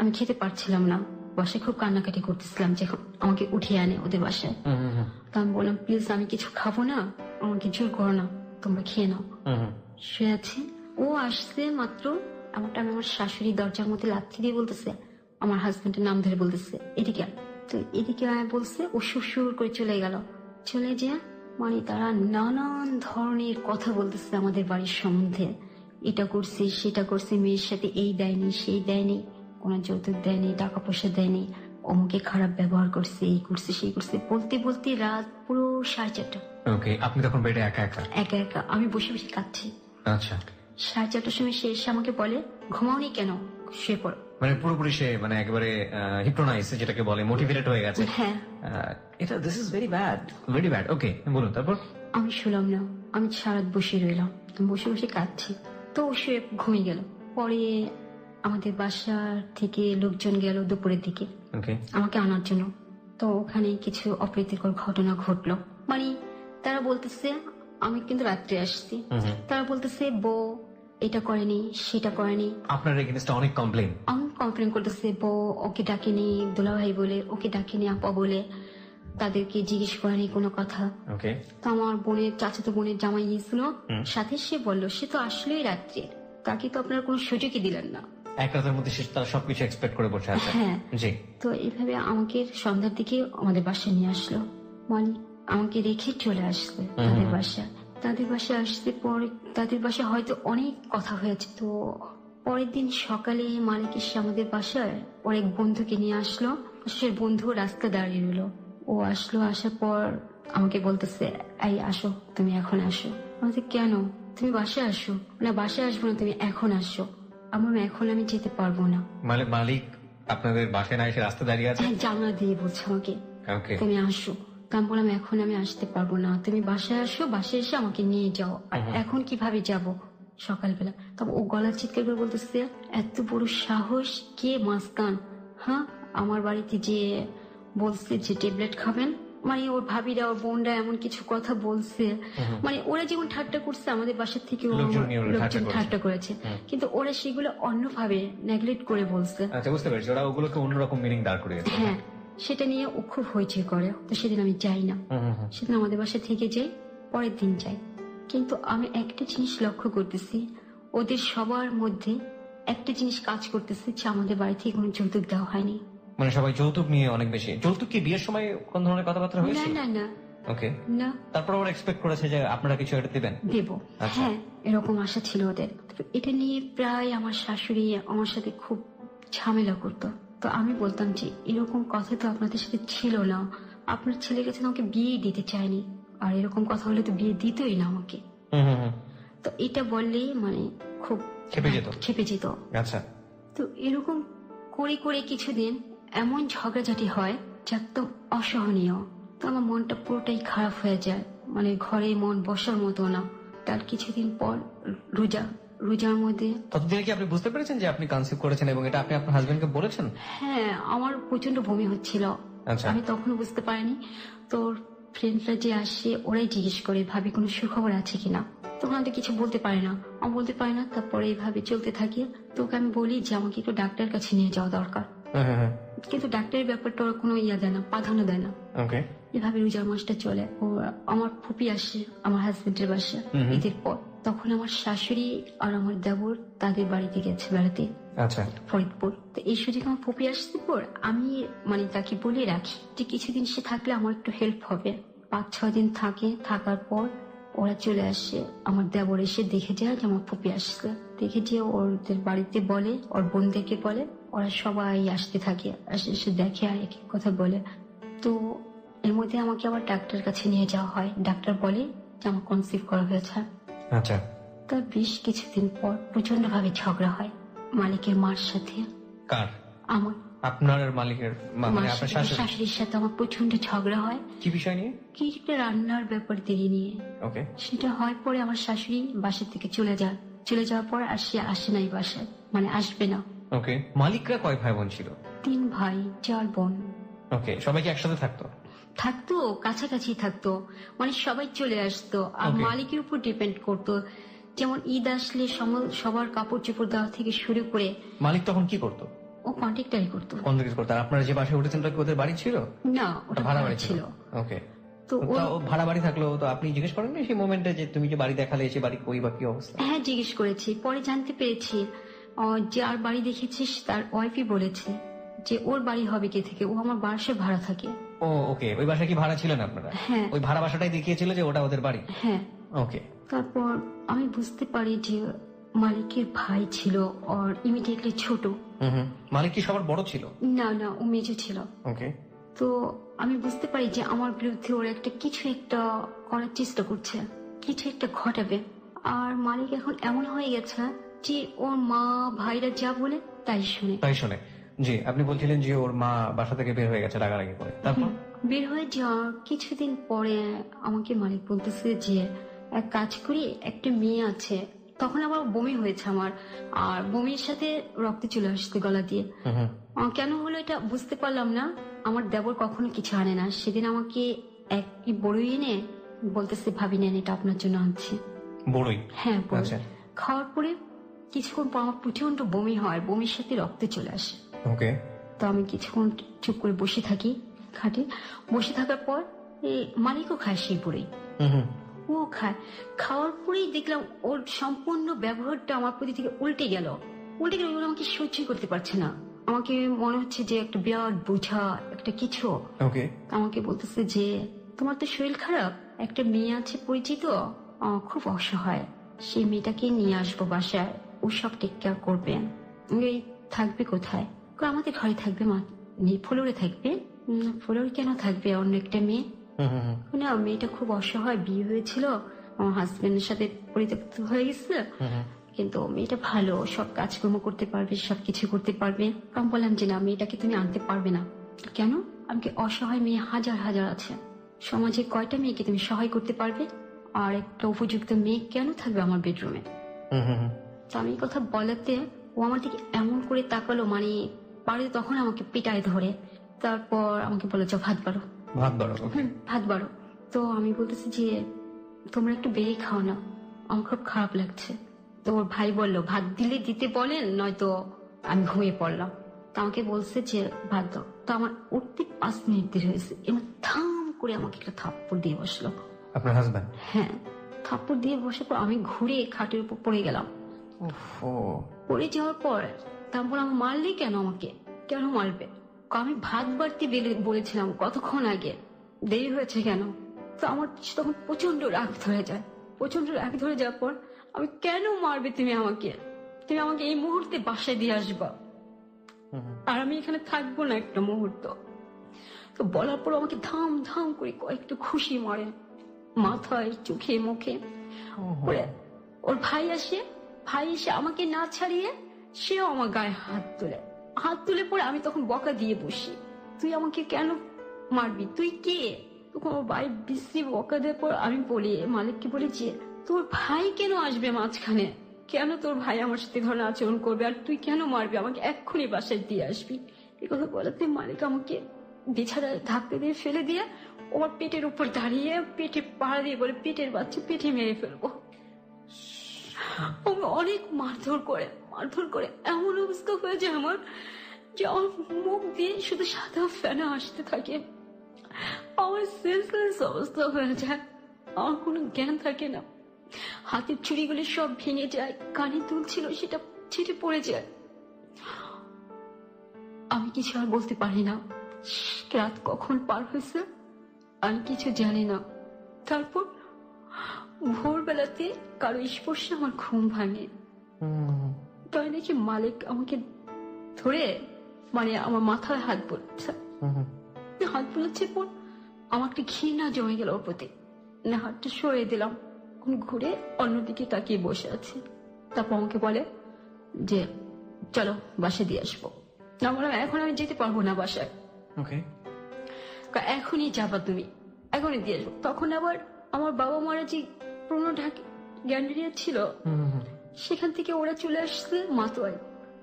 আমি খেতে পারছিলাম না, বাসায় খুব কান্নাকাটি করতেছিলাম যে আমাকে উঠিয়ে আনে ওদের বাসায়। তো আমি বললাম প্লিজ আমি কিছু খাবো না, আমাকে জোর করো না, তোমরা খেয়ে নাও। শুয়ে আছি, ও আসছে মাত্র এমনটা আমি আমার শাশুড়ি দরজার মধ্যে লাথি দিয়ে বলতেছে, আমার হাজবেন্ডের নাম ধরে বলতেছে এদিকে। তো এদিকে বলছে, ও সুর করে চলে গেল। চলে যে মানে তারা নানান ধরনের কথা বলতেছে আমাদের বাড়ির সম্বন্ধে, এটা করছি সেটা করছি, মেয়ের সাথে এই দেয়নি সেই দেয়নি, কোনো যৌতুক দেয়নি, টাকা পয়সা দেয়নি, অমুকে খারাপ ব্যবহার করছে, এই করছে সেই করছে, বলতে বলতে রাত পুরো 4:30। ওকে। আপনি তখন বেডে একা একা আমি বসে বসে কাঁদছি। আচ্ছা। 4:30টার সময় সে এসে আমাকে বলে ঘুমাওনি কেন, শুয়ে পড়ো। মানে পুরোপুরি সে মানে একেবারে হিপনোটাইজ যেটাকে বলে, মোটিভেটেড হয়ে গেছে। হ্যাঁ। এটা this is very bad, very bad. Okay বলুন তারপর। আমি শুলাম না, আমি সারা রাত বসে রইলাম, বসে বসে কাঁদছি। তো শুয়ে ঘুমিয়ে গেল। পরে আমাদের বাসার থেকে লোকজন গেল দুপুরের দিকে আমাকে আনার জন্য। তো ওখানে কিছু অপ্রীতিকর ঘটনা ঘটলো। মানে তারা বলতেছে আমি কিন্তু রাত্রে আসছি, তারা বলতেছে বউ এটা করেনি সেটা করেনি। আপনার এগেইনস্টে অনেক কমপ্লেইন করতেছে, বউ ওকে ডাকেনি দুলাভাই বলে, ওকে ডাকেনি আপা বলে, তাদেরকে জিজ্ঞেস করেনি কোনো কথা। তো আমার বোনের চাচাতো বোনের জামাই গিয়েছিল সাথে, সে বললো সে তো আসলেই রাত্রে, তাকে তো আপনারা কোনো সুযোগই দিলেন না, এক রাতের মধ্যে তারা সবকিছু এক্সপেক্ট করে বসে আছে। হ্যাঁ জি। তো এইভাবে আমাকে সন্ধ্যার দিকে আমাদের বাসায় নিয়ে আসলো, মানে আমাকে রেখে চলে আসছে তাদের বাসায়। তাদের বাসায় আসতে পরে তাদের বাসায় হয়তো অনেক কথা হয়েছে। তো পরের দিন সকালে মালিক এসে আমাদের বাসায় অনেক বন্ধুকে নিয়ে আসলো। সে বন্ধু রাস্তা দাঁড়িয়ে রইলো। ও আসলো, আসার পর আমাকে বলতেছে এই আসো, তুমি এখন আসো। আমাকে কেন, তুমি বাসায় আসো না? বাসায় আসবো না, তুমি এখন আসো। আমার এখন আমি যেতে পারবো না। মালিক আপনাদের বাসায় না এসে রাস্তা দাঁড়িয়ে আছে? জানলা দিয়ে বলছে আমাকে তুমি আসো। আমি বললাম এখন আমি আসতে পারবো না, তুমি বাসায় আসো, বাসায় এসে আমাকে নিয়ে যাও। আর এখন কিভাবে যাব সকালবেলা? তবে ও গলা চিৎকার করে বলতেছে এত বড় সাহস, কে মাস্তান? হ্যাঁ, আমার বাড়িতে যে বলছে যে ট্যাবলেট খাবেন, মানে ওর ভাবিরা ওর বোনরা এমন কিছু কথা বলছে। মানে ওরা যেমন ঠাট্টা করছে আমাদের বাসার থেকে লোকজন ঠাট্টা করেছে, কিন্তু ওরা সেগুলো অন্যভাবে নেগলেক্ট করে বলছে। আচ্ছা, বুঝতে পেরেছি, ওরা ওগুলোকে অন্যরকম মিনিং দাঁড় করিয়েছে। হ্যাঁ, সেটা নিয়ে ও খুব হইচই করে। তো সেদিন আমি যাই না, সেদিন আমাদের বাসা থেকে যাই, পরের দিন যাই। কিন্তু আমি একটা জিনিস লক্ষ্য করতেছি, ওদের সবার মধ্যে একটা জিনিস কাজ করতেছে যে আমাদের বাড়ি থেকে কোনো যৌতুক দেওয়া হয়নি। মানে সবাই যৌতুক নিয়ে অনেক বেশি। যৌতুক কি বিয়ের সময় কোন ধরনের কথাবার্তা হয়েছে? না না। ওকে না। তারপর ওরা এক্সপেক্ট করেছে যে আপনারা কিছু একটা দিবেন। দেব, হ্যাঁ, এরকম আশা ছিল ওদের। এটা নিয়ে প্রায় আমার শাশুড়ি আমার সাথে খুব ঝামেলা করতো। তো আমি বলতাম যে এরকম কথা তো আপনাদের সাথে ছিল না, আপনার ছেলের কাছে আমাকে বিয়ে দিতে চায়নি, আর এরকম কথা হলে তো বিয়ে দিতই না আমাকে। তো এটা বললেই মানে খুব খেপে যেত। আচ্ছা। তো এরকম করে করে কিছুদিন এমন ঝগড়াঝাটি হয় যা একদম অসহনীয়। তো আমার মনটা পুরোটাই খারাপ হয়ে যায়, মানে ঘরে মন বসার মতো না। তার কিছুদিন পর রোজার মধ্যে। ততদিনে কি আপনি বুঝতে পেরেছেন যে আপনি কনসিভ করেছেন এবং এটা আপনি আপনার হাজবেন্ডকে বলেছেন? হ্যাঁ, আমার প্রচন্ড বমি হচ্ছিল। আচ্ছা। আমি তখনও বুঝতে পারিনি। তোর ফ্রেন্ডরা যে আসে ওরাই জিজ্ঞেস করে ভাবি কোনো সুখবর আছে কিনা। তখন আমি তো কিছু বলতে পারি না, আমি বলতে পারি না। তারপরে এইভাবে চলতে থাকি। তোকে আমি বলি যে আমাকে একটু ডাক্তারের কাছে নিয়ে যাওয়া দরকার, কিন্তু ডাক্তারের ব্যাপারটা ওরা কোনো দেয় না, প্রাধান্য দেয় না। এভাবে রোজার মাসটা চলে। ও আমার ফুপি আসে আমার হাজবেন্ডের বাসা ঈদের পর। তখন আমার শাশুড়ি আর আমার দেবর তাদের বাড়িতে গেছে বেড়াতে, আচ্ছা, ফরিদপুর। তো এই সুযোগে আমার ফুপি আসতে পর আমি মানে তাকে বলে রাখি যে কিছুদিন সে থাকলে আমার একটু হেল্প হবে। 5-6 দিন থাকে, থাকার পর ওরা চলে আসে। আমার দেবর এসে দেখে যায় যে আমার ফুপি আসছে, দেখে যে ওদের বাড়িতে বলে, ওর বোনদেরকে বলে, ওরা সবাই আসতে থাকে, এসে দেখে আর এক এক কথা বলে। তো এর মধ্যে আমাকে আবার ডাক্তার কাছে নিয়ে যাওয়া হয়। ডাক্তার বলে যে আমার কনসিভ করা হয়েছে। আচ্ছা। তার বেশ কিছুদিন পর প্রচন্ড ভাবে ঝগড়া হয় মালিকের মার সাথে। কার? আমার। আপনার মালিকের মানে আপনার শাশুড়ির সাথে আমার প্রচন্ড ঝগড়া হয়। কি বিষয় নিয়ে? কি একটা রান্নার ব্যাপার দিয়ে নিয়ে। ওকে। সেটা হয় পরে আমার শাশুড়ি বাসা থেকে চলে যাওয়ার পর আর সে আসে নাই বাসায়, মানে আসবে না। ওকে। মালিকরা কয় ভাই বোন ছিল? 3 ভাই 4 বোন। ওকে। সবাই কি একসাথে থাকতো? কাছাকাছি থাকতো, মানে সবাই চলে আসতো আর মালিকের উপর ডিপেন্ড করতো। যেমন ঈদ আসলে সবার কাপড় চোপড় দেওয়া থেকে শুরু করে। মালিক তখন কি করতো? ও কন্ট্রাক্টরই করতো। আর আপনারা যে বাসায় উঠেছেন ওটা কি ওদের বাড়ি ছিল? না, ওটা ভাড়া বাড়ি ছিল। ওকে। তো ও ভাড়া বাড়ি থাকলো, তো আপনি জিজ্ঞেস করেন না সেই মোমেন্টে যে তুমি যে বাড়ি দেখালে এসে বাড়ি কই বা কি অবস্থা? হ্যাঁ, জিজ্ঞেস করেছি। পরে জানতে পেরেছি যে আর বাড়ি দেখেছিস তার ওয়াইফই বলেছে যে ওর বাড়ি হবে কে থেকে, ও আমার বাসায় ভাড়া থাকে। ও ওকে। ওই বাসায় কি ভাড়া ছিলেন আপনারা? হ্যাঁ। ওই ভাড়া বাসাটাই দেখিয়েছিল যে ওটা ওদের বাড়ি? হ্যাঁ। ওকে। তারপর আমি বুঝতে পারি যে মালিকের ভাই ছিল আর ইমিডিয়েটলি ছোট। মালিক কি সবার বড় ছিল? না, ও মেজো ছিল। ওকে। তো আমি বুঝতে পারি যে আমার বিরুদ্ধে ওরা কিছু একটা করার চেষ্টা করছে, কিছু একটা ঘটাবে। আর মালিক এখন এমন হয়ে গেছে যে ওর মা ভাইরা যা বলে তাই শুনে। জি, আপনি বলছিলেন যে ওর মা বাসা থেকে বের হয়ে গেছে রাগারাগি করে। তারপর বের হয়ে যাওয়ার কিছুদিন পরে আমাকে মালিক বলতেছে যে এক কাজ করি, একটা মেয়ে আছে। তখন আবার বমি হয়েছে আমার, আর বমির সাথে রক্ত চলে আসছে গলা দিয়ে। কেন হলো এটা বুঝতে পারলাম না। আমার দেবর কখনো কিছু আনে না। সেদিন আমাকে একটি বড়ই এনে বলতেছে ভাবি নেন, এটা আপনার জন্য আনছি। বড়ই? হ্যাঁ, খাওয়ার পরে কিছুক্ষণ পর আমার প্রচন্ড বমি হয়, বমির সাথে রক্ত চলে আসে। ওকে। তো আমি কিছুক্ষণ চুপ করে বসে থাকি খাটে। বসে থাকার পর মালিকও খায় সেই বড়ই। ও খাওয়ার পরেই দেখলাম ওর সম্পূর্ণ ব্যবহারটা আমার প্রতি থেকে উল্টে গেল। ওগুলো আমাকে সহ্য করতে পারছে না। আমাকে মনে হচ্ছে যে একটা বিরাট বোঝা একটা কিছু। আমাকে বলতেছে যে তোমার তো শরীর খারাপ, একটা মেয়ে আছে পরিচিত, খুব অসহায়, সেই মেয়েটাকে নিয়ে আসবো বাসায়, ও সব টেক কেয়ার করবে। থাকবে কোথায়? আমাদের ঘরে থাকবে, মা ফ্লোরে থাকবে। ফ্লোরে কেন থাকবে? অন্য একটা মেয়ে না, মেয়েটা খুব অসহায়, বিয়ে হয়েছিল, আমার হাজবেন্ডের সাথে পরিত্যক্ত হয়ে গেছে, কিন্তু মেয়েটা ভালো, সব কাজকর্ম করতে পারবে, সবকিছু করতে পারবে। আমি বললাম যে না, মেয়েটাকে তুমি আনতে পারবে না। কেন? আমাকে অসহায় মেয়ে হাজার হাজার আছে, সমাজে কয়টা মেয়েকে তুমি সহায় করতে পারবে? আর একটা উপযুক্ত মেয়ে কেন থাকবে আমার বেডরুমে? তো আমি কথা বলাতে ও আমার দিকে এমন করে তাকালো, মানে পারে তখন আমাকে পিটায় ধরে। তারপর আমাকে বলে যাও ভাত বাড়ো। তো আমি বলতেছি যে তোমরা একটু বেরিয়ে খাও না, আমার খুব খারাপ লাগছে। তো ওর ভাই বললো ভাত দিতে বলেন, নয়তো আমি ঘুমিয়ে পড়লাম। তো আমাকে বলছে যে ভাত দাও। তো আমার উঠতে 5 মিনিট দেরি হয়েছে, এবং থাম করে আমাকে একটা থাপ্পড় দিয়ে বসলো। আপনার হাজবেন্ড? হ্যাঁ, থাপ্পড় দিয়ে বসে পর আমি ঘুরে খাটের উপর পড়ে গেলাম। পড়ে যাওয়ার পর তারপর আমার মারলে কেন? আমাকে কেন মারবে? আমি ভাত বাড়তে বলেছিলাম কতক্ষণ আগে, দেরি হয়েছে কেন? তো আমার তখন প্রচন্ড রাগ ধরে যাওয়ার পর আমি কেন মারবে তুমি আমাকে এই মুহূর্তে বাসায় দিয়ে আসবা, আর আমি এখানে থাকবো না একটা মুহূর্ত। তো বলার পর আমাকে ধাম ধাম করে কয়েকটা খুশি মারে, মাথায়, চোখে, মুখে। ওর ভাই এসে আমাকে না ছাড়িয়ে সেও আমার গায়ে হাত তুলে পরে আমি তখন বকা দিয়ে বসি, তুই আমাকে কেন মারবি? তুই কে? তখন আমার ভাই বিশ্রী বকা দেওয়ার পর আমি বলি, মালিককে বলি যে তোর ভাই কেন আসবে মাঝখানে? কেন তোর ভাই আমার সাথে ধরনের আচরণ করবে? আর তুই কেন মারবি? আমাকে এক্ষুনি বাসায় দিয়ে আসবি। এই কথা বলাতে মালিক আমাকে বিছানায় ধাক্কা দিয়ে ফেলে দিয়ে ওর পেটের উপর দাঁড়িয়ে পেটে পাড়া দিয়ে বলে, পেটের বাচ্চা পেটে মেরে ফেলবো। আমাকে অনেক মারধর করে এমন অবস্থা হয়ে যায় আমার, যে আমার মুখ দিয়ে শুধু সাদা ফেনা আসতে থাকে। আমার সেন্সলেস অবস্থা হয়ে যায়, আমার কোনো জ্ঞান থাকে না। হাতের চুড়িগুলি সব ভেঙে যায়, কানে দুল ছিল সেটা ছিটে পড়ে যায়। আমি কিছু আর বলতে পারি না। রাত কখন পার হয়েছে আমি কিছু জানি না। তারপর ভোরবেলাতে কারো স্পর্শে আমার ঘুম ভাঙে। তাই দেখি মালিক আমাকে ধরে মানে আমার মাথায় হাত বোলাচ্ছে। হাত বোলাচ্ছে পর আমার একটা ঘৃণা জমে গেল ওর প্রতি। না, হাতটা সরিয়ে দিলাম, ঘুরে অন্যদিকে তাকিয়ে বসে আছে। তারপর আমাকে বলে যে চলো বাসায় দিয়ে আসবো। না, বললাম এখন আমি যেতে পারবো না বাসায়। এখনই যাবা তুমি, এখনই দিয়ে আসবো। তখন আবার আমার বাবা মারা যে পুরোনো গ্যান্ডারিয়া ছিল সেখান থেকে ওরা চলে আসছে মাতোয়ায়।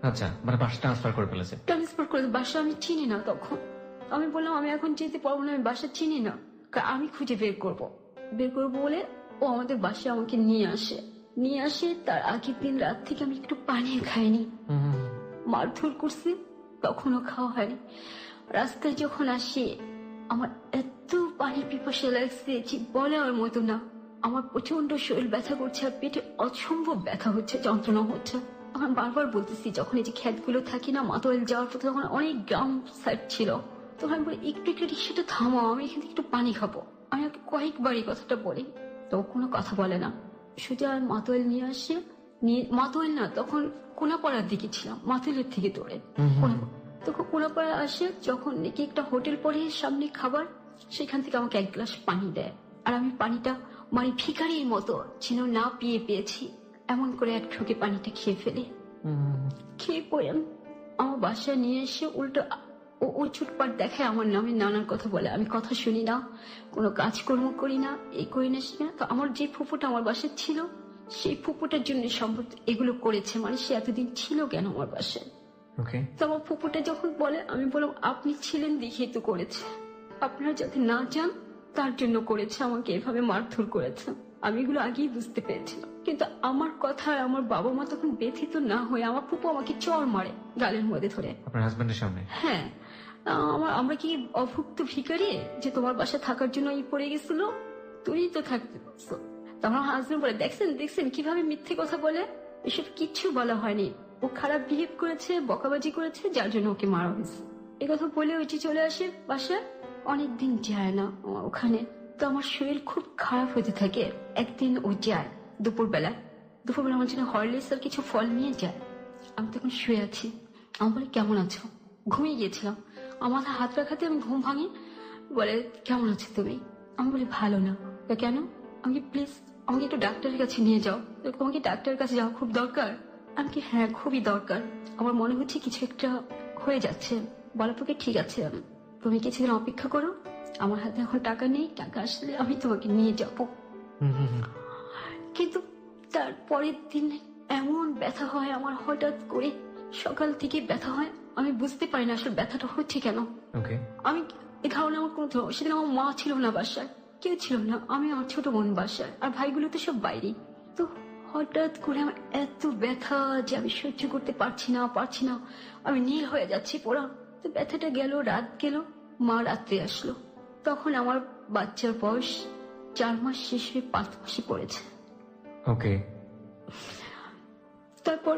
আচ্ছা, মানে বাসা ট্রান্সফার করে ফেলেছে। ট্রান্সফার করে, বাসা আমি চিনি না। তখন আমি বললাম আমি এখন যেতে পারবো না, আমি বাসা চিনি না, আমি খুঁজে বের করবো বলে ও আমাদের বাসায় আমাকে নিয়ে আসে। তার আগের দিন রাত থেকে আমি একটু পানি খাইনি, মারধর করছি, তখনও খাওয়া হয়নি। রাস্তায় যখন আসি আমার এত পানির পিপাসা লাগছে যে বলার মতো না। আমার প্রচন্ড শরীর ব্যথা করছে আর পেটে অসম্ভব ব্যথা হচ্ছে, যন্ত্রণা হচ্ছে। আমি বারবার বলতেছি, যখন এই যে ক্ষেতগুলো থাকি না মাতোয়াইল যাওয়ার পথে, তখন অনেক গ্রাম সাইড ছিল, তখন আমি বলি একটু রিক্সাটা থামাও, আমি এখান থেকে একটু পানি খাবো। আমি ওকে কয়েকবার এই কথাটা বলি, তো কোনো কথা বলে না। সোজা আর মাতোয়াইল নিয়ে আসে। মাতোয়াইল না, তখন কোনাপাড়ার দিকে ছিলাম, মাতোয়াইলের থেকে দৌড়ে তখন কোনাপাড়া আসে। যখন নাকি একটা হোটেল পরে সামনে খাবার, সেখান থেকে আমাকে এক গ্লাস পানি দেয়। আর আমি পানিটা মানে ভিখারির মতো যেন না পেয়েছি এমন করে এক ঢুকে পানিটা খেয়ে ফেলি। খেয়ে পড়ে আমার বাসায় নিয়ে এসে উল্টো ও চুটপাট দেখায়, আমার নামে নানান কথা বলে। আমি কথা শুনি না, কোনো কাজকর্ম করি না, এই করি না সে না। তো আমার যে ফুপুটা আমার বাসায় ছিল, সেই ফুপুটার জন্য সম্ভব এগুলো করেছে। মানে সে এতদিন ছিল কেন আমার বাসায়? তো আমার ফুপুটা যখন বলে, আমি বললাম আপনি ছিলেন দেখেই তো করেছে, আপনারা যাতে না যান তার জন্য করেছে, আমাকে এভাবে মারধর করেছে। আমি এগুলো আগেই বুঝতে পেরেছিলাম, কিন্তু আমার কথা আমার বাবা মা তখন ব্যথিত না হয়ে আমার ফুপু আমাকে চড় মারে গালের মধ্যে ধরে, আপনার হাজবেন্ডের সামনে। হ্যাঁ, আমরা কি অভুক্ত ভিখারি যে তোমার বাসা থাকার জন্য পড়ে গেছিল? তুমি তো থাকতে পারছো। তো আমার হাজবেন্ড বলে, দেখছেন কিভাবে মিথ্যে কথা বলে। এসব কিচ্ছু বলা হয়নি, ও খারাপ বিহেভ করেছে, বকাবাজি করেছে, যার জন্য ওকে মারা হয়েছে। এই কথা বলে ওইটি চলে আসে বাসায়। অনেকদিন যায় না ওখানে। তো আমার শরীর খুব খারাপ হতে থাকে। একদিন ও যায় দুপুরবেলা আমার জন্য হরলিক্স আর কিছু ফল নিয়ে যায়। আমি তখন শুয়ে আছি। আমি বলি কেমন আছো? ঘুমিয়ে গিয়েছিলাম। আমার মাথায় হাত রাখাতে আমি ঘুম ভাঙি। বলে কেমন আছো তুমি? আমি বলি ভালো না। কেন? আমাকে প্লিজ আমাকে একটু ডাক্তারের কাছে নিয়ে যাও। তোমাকে ডাক্তারের কাছে যাওয়া খুব দরকার? আমি কি হ্যাঁ খুবই দরকার, আমার মনে হচ্ছে কিছু একটা হয়ে যাচ্ছে। বলার পক্ষে ঠিক আছে, তুমি কিছুদিন অপেক্ষা করো, আমার হাতে এখন টাকা নেই, টাকা আসলে আমি তোমাকে নিয়ে যাব। কিন্তু তার পরের দিন এমন ব্যথা হয় আমার, হঠাৎ করে সকাল থেকে ব্যথা হয়, আমি বুঝতে পারি না আসলে ব্যথাটা হচ্ছে কেন। আমি এই ধারণা আমার কোনো, সেদিন আমার মা ছিল না বাসায়, কেউ ছিল না, আমি আমার ছোট বোন বাসায়, আর ভাইগুলো তো সব বাইরে। তো হঠাৎ করে আমার এত ব্যথা যে আমি সহ্য করতে পারছি না, আমি নীল হয়ে যাচ্ছি পুরা। তো ব্যথাটা গেল, রাত গেল, মা রাত্রে আসলো। তখন আমার বাচ্চার বয়স 4 মাস শেষ হয়ে 5 মাসে পড়েছে। তারপর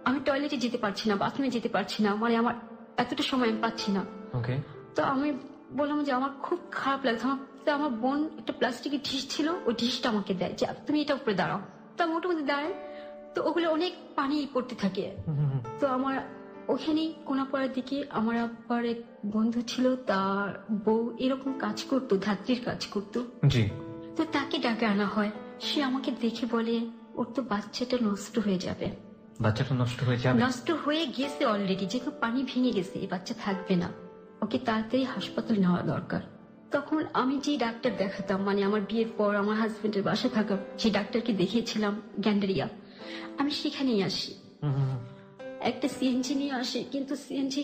আমি টয়লেটে যেতে পারছি না, বাথরুমে যেতে পারছি না, মানে আমার এতটা সময় আমি পাচ্ছি না। তো আমি বললাম যে আমার খুব খারাপ লাগছে। আমার বোন একটা প্লাস্টিকের ডিশ ছিল, ওই ডিশটা আমাকে দেয় যে তুমি এটা উপরে দাঁড়াও। তো আমি ওটার মধ্যে দাঁড়াই, তো ওগুলো অনেক পানি পড়তে থাকে। তো আমার ওখানেই কোনাপাড়ার দিকে আমার আবার এক বন্ধু ছিল, তার বউ এরকম কাজ করতো, ধাত্রীর কাজ করতো। তো তাকে ডাকে আনা হয়। সে আমাকে দেখে বলে ওর তো বাচ্চাটা নষ্ট হয়ে যাবে। নষ্ট হয়ে গেছে অলরেডি, যেহেতু পানি ভেঙে গেছে, এই বাচ্চা থাকবে না, ওকে তাড়াতাড়ি হাসপাতাল নেওয়া দরকার। কারণ আমি যে ডাক্তার দেখাতাম, মানে আমার বিয়ের পর আমার হাজবেন্ডের বাসা থাকা যে ডাক্তারকে দেখিয়েছিলাম গ্যান্ডারিয়া, আমি সেখানেই আসি। একটা সিএনজি নিয়ে আসে, কিন্তু সিএনজি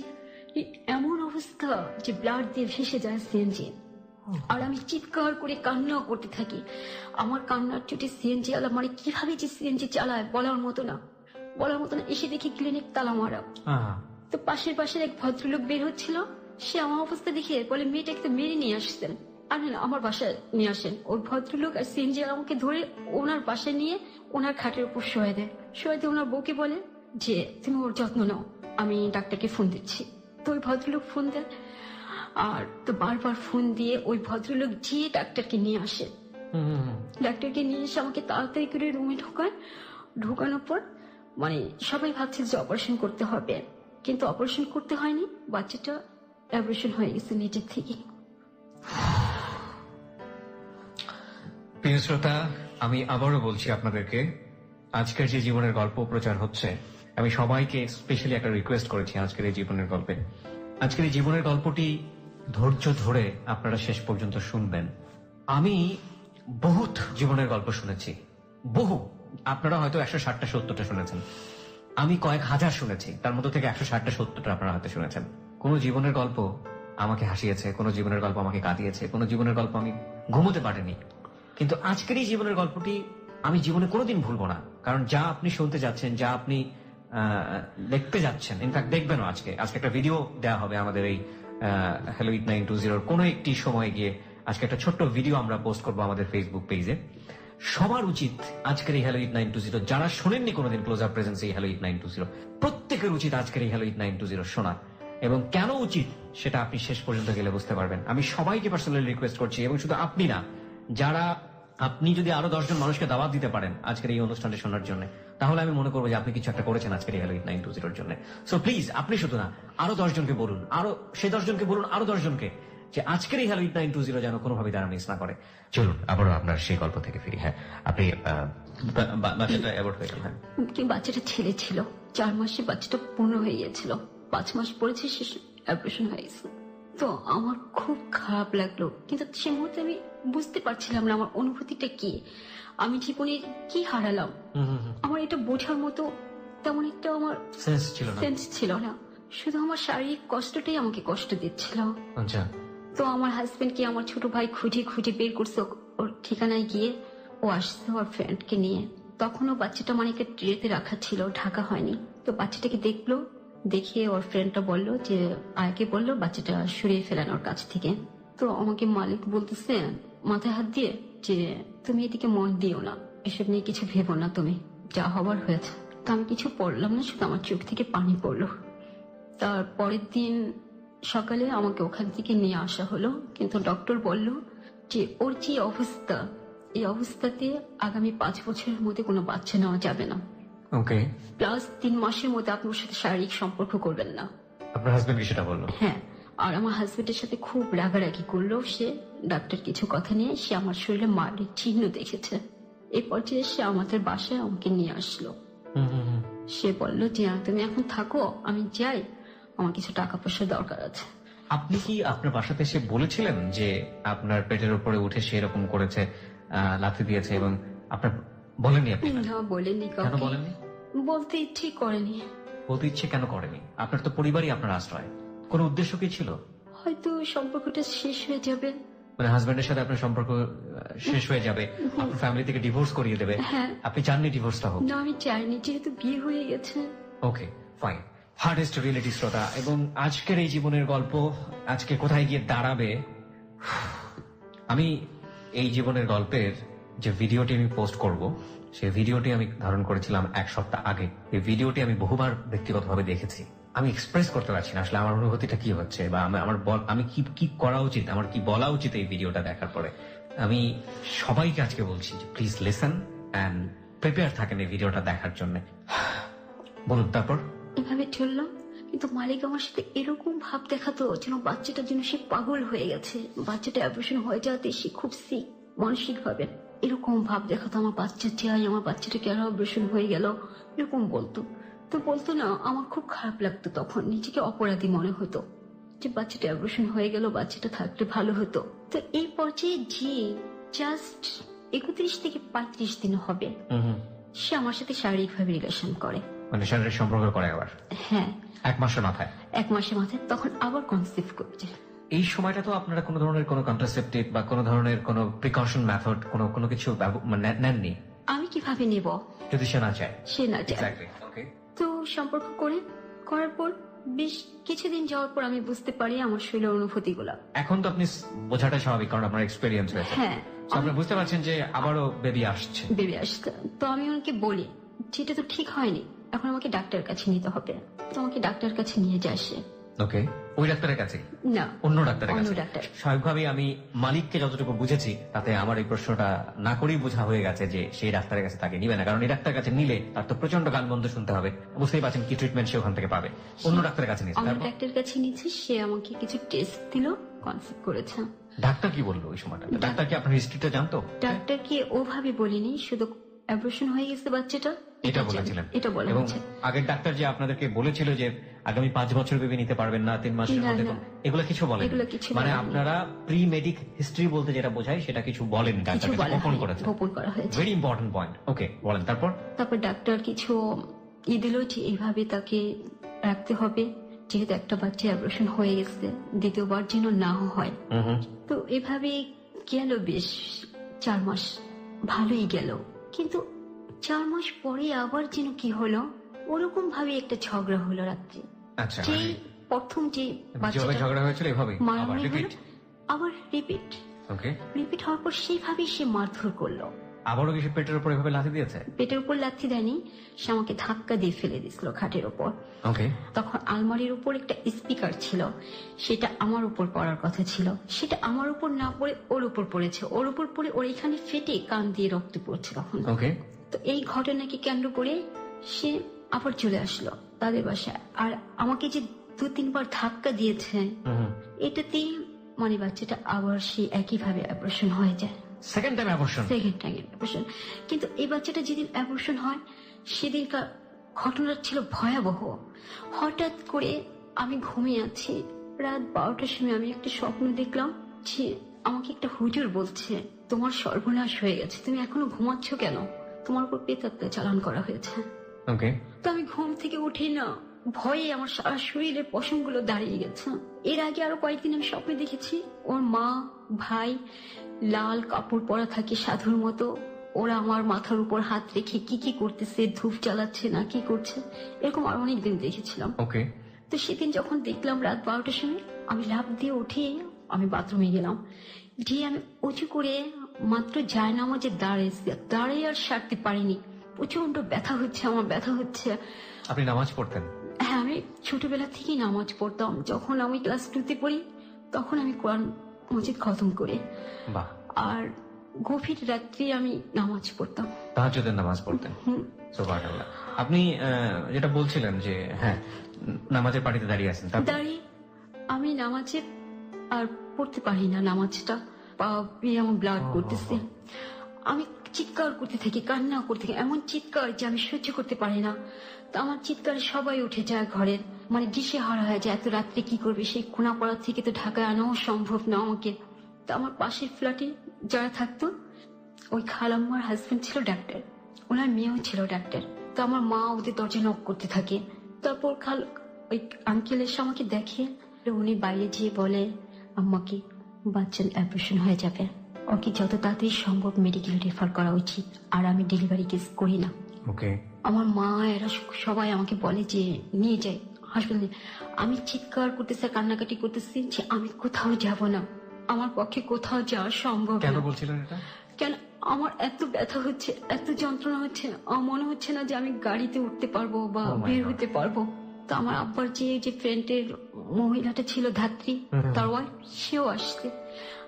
এমন অবস্থা যে ব্লাড দিয়ে ভেসে যায় সিএনজি। আর আমি চিৎকার করে কান্না করতে থাকি। আমার কান্নার চোটে সিএনজি আলা মানে কিভাবে যে সিএনজি চালায় বলার মতো না। এসে দেখি ক্লিনিক তালা মারা। তো পাশের এক ভদ্রলোক বের হচ্ছিল, সে আমার অবস্থা দেখে বলে মেয়েটাকে তো মেরে নিয়ে আসছেন, আর না আমার বাসায় নিয়ে আসেন। ওই ভদ্রলোক আর সিএনজি আমাকে ধরে ওনার বাসায় নিয়ে ওনার খাটের উপর শোয়া দেয়। ওনার বউকে বলে যে তুমি ওর যত্ন নাও, আমি ডাক্তারকে ফোন দিচ্ছি। তো ওই ভদ্রলোক ফোন দেয়, আর তো বারবার ফোন দিয়ে ওই ভদ্রলোক যে ডাক্তারকে নিয়ে আসে। ডাক্তারকে নিয়ে এসে আমাকে তাড়াতাড়ি করে রুমে ঢোকানোর পর মানে সবাই ভাবছে যে অপারেশন করতে হবে, কিন্তু অপারেশন করতে হয়নি, বাচ্চাটা অ্যাবর্শন হয়ে গেছে নিজের থেকে। প্রিয় শ্রোতা, আমি আবারও বলছি আপনাদেরকে, আজকের যে জীবনের গল্প প্রচার হচ্ছে, আমি সবাইকে স্পেশালি একটা রিকোয়েস্ট করেছি আজকের এই জীবনের গল্পে। আজকের এই জীবনের গল্পটি ধৈর্য ধরে আপনারা শেষ পর্যন্ত শুনবেন। আমি বহুত জীবনের গল্প শুনেছি, বহু। আপনারা হয়তো 160টা 70টা শুনেছেন, আমি কয়েক হাজার শুনেছি, তার মধ্যে থেকে 160টা 70টা আপনারা হয়তো শুনেছেন। কোন জীবনের গল্প আমাকে হাসিয়েছে, কোন জীবনের গল্প আমাকে কাঁদিয়েছে, কোন জীবনের গল্প আমি ঘুমোতে পারিনি, কিন্তু আজকের এই জীবনের গল্পটি আমি জীবনে কোনোদিন ভুলবো না। কারণ যা আপনি শুনতে যাচ্ছেন, যা আপনি দেখতে যাচ্ছেন, ইনফ্যাক্ট দেখবেনও, আজকে একটা ভিডিও দেওয়া হবে আমাদের এই হ্যালো ইট 920 কোনো একটি সময় গিয়ে আজকে একটা ছোট্ট ভিডিও আমরা পোস্ট করবো আমাদের ফেসবুক পেজে। সবার উচিত আজকের এই হ্যালো ইট 920, যারা শোনেননি কোনোদিন ক্লোজ আপ প্রেজেন্স এই হ্যালো ইট 920, প্রত্যেকের উচিত আজকের এই হ্যালো ইট 920 শোনা। এবং কেন উচিত সেটা আপনি শেষ পর্যন্ত গেলে বুঝতে পারবেন। আমি সবাইকে পার্সোনালি রিকোয়েস্ট করছি, এবং শুধু আপনি না, যারা আপনি যদি আরো 10 জন মানুষকে দাওয়াত দিতে পারেন আজকের এই অনুষ্ঠানটা শোনার জন্য, তাহলে আমি মনে করবো যে আপনি কিছু একটা করেছেন আজকের এই হ্যালো ইট 920 জন্য। সো প্লিজ, আপনি শুধু না, আরো 10 জনকে বলুন, আরো সে 10 জনকে বলুন, আরো 10 জনকে, যে আজকের এই হ্যালো ইট 920 যেন কোনোভাবে তারা মিস না করে। চলুন আবারও আপনার সেই গল্প থেকে ফিরি। হ্যাঁ, আপনি বাচ্চাটা অ্যাবর্ট হয়ে গেল। বাচ্চাটা ছেলে ছিল, 4 মাসে বাচ্চাটা পূর্ণ হয়ে গিয়েছিল, 5 মাস পড়েছে, শেষ অপারেশন হয়ে গেছে। তো আমার খুব খারাপ লাগলো, কিন্তু সে মুহূর্তে আমি বুঝতে পারছিলাম না আমার অনুভূতিটা কি, আমি জীবনে কি হারালাম। আমার এটা বোঝার মতো তেমন একটা আমার সেন্স ছিল না, শুধু আমার শারীরিক কষ্টটাই আমাকে কষ্ট দিচ্ছিল। আচ্ছা। তো আমার হাজবেন্ডকে আমার ছোট ভাই খুঁজে বের করছে, ওর ঠিকানায় গিয়ে ও আসছে ওর ফ্রেন্ডকে নিয়ে। তখনও বাচ্চাটা মানে একটা ট্রেতে রাখা ছিল, ঢাকা হয়নি। তো বাচ্চাটাকে দেখলো, দেখে ওর ফ্রেন্ডটা বললো যে আয়াকে বললো বাচ্চাটা সরিয়ে ফেলেন ওর কাছ থেকে। তো আমাকে মালিক বলতেছে মাথায় হাত দিয়ে যে তুমি এদিকে মন দিও না, এসব নিয়ে কিছু ভেবো না, তুমি যা হবার হয়েছে। তো আমি কিছু পড়লাম না, শুধু আমার চোখ থেকে পানি পড়লো। তার পরের দিন সকালে আমাকে ওখান থেকে নিয়ে আসা হলো, কিন্তু ডক্টর বলল যে ওর যে অবস্থা, এই অবস্থাতে আগামী 5 বছরের মধ্যে কোনো বাচ্চা নেওয়া যাবে না। ওকে। প্লাস 3 মাসের মধ্যে আপনার সাথে শারীরিক সম্পর্ক করবেন না। আপনার হাজবেন্ড সেটা বললো? হ্যাঁ। আর আমার হাজবেন্ডের সাথে খুব রাগারাগি করলো সে, ডাক্তার কিছু কথা নিয়ে। সে আমার শরীরে মারের চিহ্ন দেখেছে। এই পর্যায়ে সে আমাদের বাসায় আমাকে নিয়ে আসলো। সে বলল যে তুমি এখন থাকো, আমি যাই, আমার কিছু টাকা পয়সা দরকার আছে। আপনি কি আপনার বাসাতে এসে বলেছিলেন যে আপনার পেটের উপরে উঠে সে এরকম করেছে, লাথি দিয়েছে, এবং আপনার বলেননি? আপনি না, বলেনি। কেন বলেননি? বলতে ইচ্ছে করেনি। বলতে ইচ্ছে কেন করেনি? আপনার তো পরিবারই আপনার আশ্রয়। কোন উদ্দেশ্য কি ছিল? হয়তো সম্পর্কটা শেষ হয়ে যাবে, মানে হাজবেন্ডের সাথে আপনার সম্পর্ক শেষ হয়ে যাবে, আপনার ফ্যামিলি থেকে ডিভোর্স করিয়ে দেবে। আপনি চাননি ডিভোর্সটা হোক? না, আমি চাইনি, যেহেতু বিয়ে হয়ে গেছে। ওকে, ফাইন। হার্ডেস্ট রিয়েলিটি শ্রোতা, এবং আজকের এই জীবনের গল্প আজকে কোথায় গিয়ে দাঁড়াবে, আমি এই জীবনের গল্পের যে ভিডিওটি আমি পোস্ট করব, সেই ভিডিওটি আমি ধারণ করেছিলাম 1 সপ্তাহ আগে। এই ভিডিওটি আমি বহুবার ব্যক্তিগতভাবে দেখেছি। আমি এক্সপ্রেস করতে পারছি না আসলে আমার অনুভূতিটা কি হচ্ছে, বা আমি কি করা উচিত, আমার কি বলা উচিত এই ভিডিওটা দেখার পরে। আমি সবাইকে আজকে বলছি যে প্লিজ লিসেন এন্ড প্রিপেয়ার থাকেন এই ভিডিওটা দেখার জন্য। বলুন তারপর। এভাবে চললাম, কিন্তু মালিক আমার সাথে এরকম ভাব দেখাতো যেন বাচ্চাটার জন্য সে পাগল হয়ে গেছে, বাচ্চাটা অপারেশন হয়ে যাওয়াতে সে খুব সিক মানসিক ভাবে। এরকম ভাব দেখাতো, আমার বাচ্চা চাই, আমার বাচ্চাটা কেন অপারেশন হয়ে গেল, এরকম বলতো। তো বলতো না, আমার খুব খারাপ লাগতো, তখন নিজেকে অপরাধী মনে হতো যে বাচ্চাটা অপারেশন হয়ে গেল, বাচ্চাটা থাকলে ভালো হতো। তো এই পর্যায়ে যে জাস্ট 31 থেকে 35 দিন হবে সে আমার সাথে শারীরিকভাবে রিলেশন করে, মানে শারীরিক সম্পর্ক করে আবার। হ্যাঁ, 1 মাসের মাথায়। 1 মাসের মাথায় তখন আবার কনসিভ করছে। এই সময়টা তো আপনারা কোনো ধরনের কোনো কন্ট্রাসেপটিভ বা কোনো ধরনের কোনো প্রিকশন মেথড কোনো কিছু নেননি? আমি কিভাবে নেব যদি সে না চায়? সে না চায়। ওকে। তো সম্পর্ক করার পর বেশ কিছুদিন যাওয়ার পর আমি বুঝতে পারি আমার শরীরের অনুভূতি গুলা। এখন তো আপনি বোঝাটা স্বাভাবিক, কারণ আপনার এক্সপেরিয়েন্স হয়েছে। হ্যাঁ, তো আপনি বুঝতে পারছেন যে আবারও বেবি আসছে। তো আমি ওনাকে বলি যেটা তো ঠিক হয়নি, এখন আমাকে ডাক্তারের কাছে নিতে হবে। তো আমাকে ডাক্তারের কাছে নিয়ে যায় সে। ওকে, ওই ডাক্তারের কাছে না, অন্য ডাক্তারের কাছে। অন্য ডাক্তার। স্বাভাবিকভাবেই আমি মালিককে যতটুকু বুঝেছি তাতে আমার এই প্রশ্নটা না করেই বোঝা হয়ে গেছে যে সেই ডাক্তারের কাছে তাকে নিবে না, কারণ এই ডাক্তারের কাছে নিলে তার তো প্রচন্ড গালমন্দ শুনতে হবে। বুঝতেই পারছেন কি ট্রিটমেন্ট সে ওখান থেকে পাবে। অন্য ডাক্তারের কাছে নিয়েছে। অন্য ডাক্তারের কাছে নিয়েছে, সে আমাকে কিছু টেস্ট দিল, কনসিভ করেছে। ডাক্তার কি বললো ওই সময়টা? ডাক্তার কি আপনার হিস্ট্রিটা জানতো? ডাক্তারকে ওভাবে বলিনি, শুধু অ্যাবর্শন হয়ে গেছে বাচ্চাটা এটা বলেছিলেন। এটা বলা এবং হচ্ছে। আগের ডাক্তার যে আপনাদেরকে বলেছিল যে আগামী 5 বছর বেবি নিতে পারবেন না, 3 মাসের মধ্যে, এগুলো কিছু বলেন? মানে আপনারা প্রি মেডিক হিস্ট্রি বলতে যেটা বোঝায় সেটা কিছু বলেন, ডাক্তার গোপন করেছে। গোপন করা হয়েছে। Very important point. ওকে, বলেন তারপর। তারপর ডাক্তার কিছু দিল যে এইভাবে তাকে রাখতে হবে, যেহেতু একটা বাচ্চা অ্যাবর্শন হয়ে গেছে, দ্বিতীয়বার যেন না হয়। তো এভাবে গেল বেশ 4 মাস, ভালোই গেল। কিন্তু 4 মাস পরে আবার যেন কি হলো, ওরকম ভাবে একটা ঝগড়া হলো রাত্রে। আচ্ছা, যে প্রথম যে বাচ্চাটা ঝগড়া হয়েছিল এভাবে মারামারি হলো, আবার রিপিট। ওকে, রিপিট হওয়ার পর সেইভাবেই সে মারধর করলো। আবারও কি পেটের উপর এভাবে লাথি দিয়েছে? পেটের উপর লাথি দেয়নি, সে আমাকে ধাক্কা দিয়ে ফেলে দিছিল খাটের উপর। ওকে। তখন আলমারির উপর একটা স্পিকার ছিল, সেটা আমার উপর পড়ার কথা ছিল, সেটা আমার উপর না পড়ে ওর উপর পড়েছে। ওর উপর পড়ে ওর এখানে ফেটে কান দিয়ে রক্ত পড়ছে তখন। ওকে। তো এই ঘটনাকে কেন্দ্র করে সে আবার চলে আসলো তাদের বাসায়, আর আমাকে যে 2-3 বার ধাক্কা দিয়েছে, এটাতে মানে বাচ্চাটা আবার সে একইভাবে অ্যাবর্শন হয়ে যায়। Second time abortion. কিন্তু এই বাচ্চাটা যেদিন অ্যাবর্শন হয় সেদিনকার ঘটনাটা ছিল ভয়াবহ। হঠাৎ করে আমি ঘুমিয়ে আছি, রাত 12টার সময় আমি একটা স্বপ্ন দেখলাম যে আমাকে একটা হুজুর বলছে, তোমার সর্বনাশ হয়ে গেছে, তুমি এখনো ঘুমাচ্ছ কেন, তোমার উপর প্রেতাত্মা চালান করা হয়েছে। ওকে। তো আমি ঘুম থেকে উঠি না, ভয়ে আমার সারা শরীরের পশমগুলো দাঁড়িয়ে গেছে। এর আগে আরো কয়েকদিন আমি স্বপ্নে দেখেছি ওর মা ভাই লাল কাপড় পরা থাকে সাধুর মতো, ওরা আমার মাথার উপর হাত রেখে কি কি করতেছে, ধূপ জ্বালাচ্ছে না কি করছে, এরকম আর অনেকদিন দেখেছিলাম। ওকে। তো সেদিন যখন দেখলাম রাত 12টার সময়, আমি লাফ দিয়ে উঠে আমি বাথরুমে গেলাম। গিয়ে আমি উঁচু করে মাত্র জায়নামাজে দাঁড়িয়ে আর সারতে পারিনি, প্রচন্ড ব্যথা হচ্ছে, আমার ব্যথা হচ্ছে। আপনি নামাজ পড়তেন? হ্যাঁ, আমি ছোটবেলা থেকেই নামাজ পড়তাম। যখন আমি ক্লাস 2-তে পড়ি তখন আমি কোরআন মজিদ খতম করি। বাহ। আর গভীর রাত্রি আমি নামাজ পড়তাম, তাহাজ্জুদের নামাজ পড়তেন। সুবহানাল্লাহ। আপনি যেটা বলছিলেন যে হ্যাঁ নামাজের পাটিতে দাঁড়িয়ে আছেন, দাঁড়িয়ে আমি নামাজে আর পড়তে পারি না, নামাজটা আমার ব্লাড করতেছে, আমি চিৎকার করতে থাকি, কান্না করতে থাকি, এমন চিৎকার যে আমি সহ্য করতে পারি না। তো আমার চিৎকারে সবাই উঠে যায় ঘরের, মানে দিশে হারা হয়ে যায়, এত রাত্রে কি করবে, সেই কোনাপাড়া থেকে তো ঢাকায় আনাও সম্ভব না আমাকে। তো আমার পাশের ফ্ল্যাটে যারা থাকতো, ওই খালাম্মার হাজবেন্ড ছিল ডাক্তার, ওনার মেয়েও ছিল ডাক্তার। তো আমার মা ওদের দরজা নক করতে থাকে। তারপর ওই আঙ্কেল এসে আমাকে দেখে, উনি বাইরে গিয়ে বলে আম্মাকে বাচ্চার অ্যাবর্শন হয়ে যাবে, ওকে যত তাড়াতাড়ি সম্ভব মেডিকেল রেফার করা উচিত, আর আমি ডেলিভারি কেস করি না। ওকে। আমার মা এরা সবাই আমাকে বলে যে নিয়ে যায় হাসপাতালে। আমি চিৎকার করতেছি, কান্নাকাটি করতেছি যে আমি কোথাও যাব না, আমার পক্ষে কোথাও যাওয়া সম্ভব না। কেন বলছিলেন এটা? কেন আমার এত ব্যথা হচ্ছে, এত যন্ত্রণা হচ্ছে, আমার মনে হচ্ছে না যে আমি গাড়িতে উঠতে পারবো বা বের হতে পারবো। তো আমার আব্বার যে ফ্রেন্ডের মহিলাটা ছিল ধাত্রী, তার ওয়াইফ, সেও আসছে।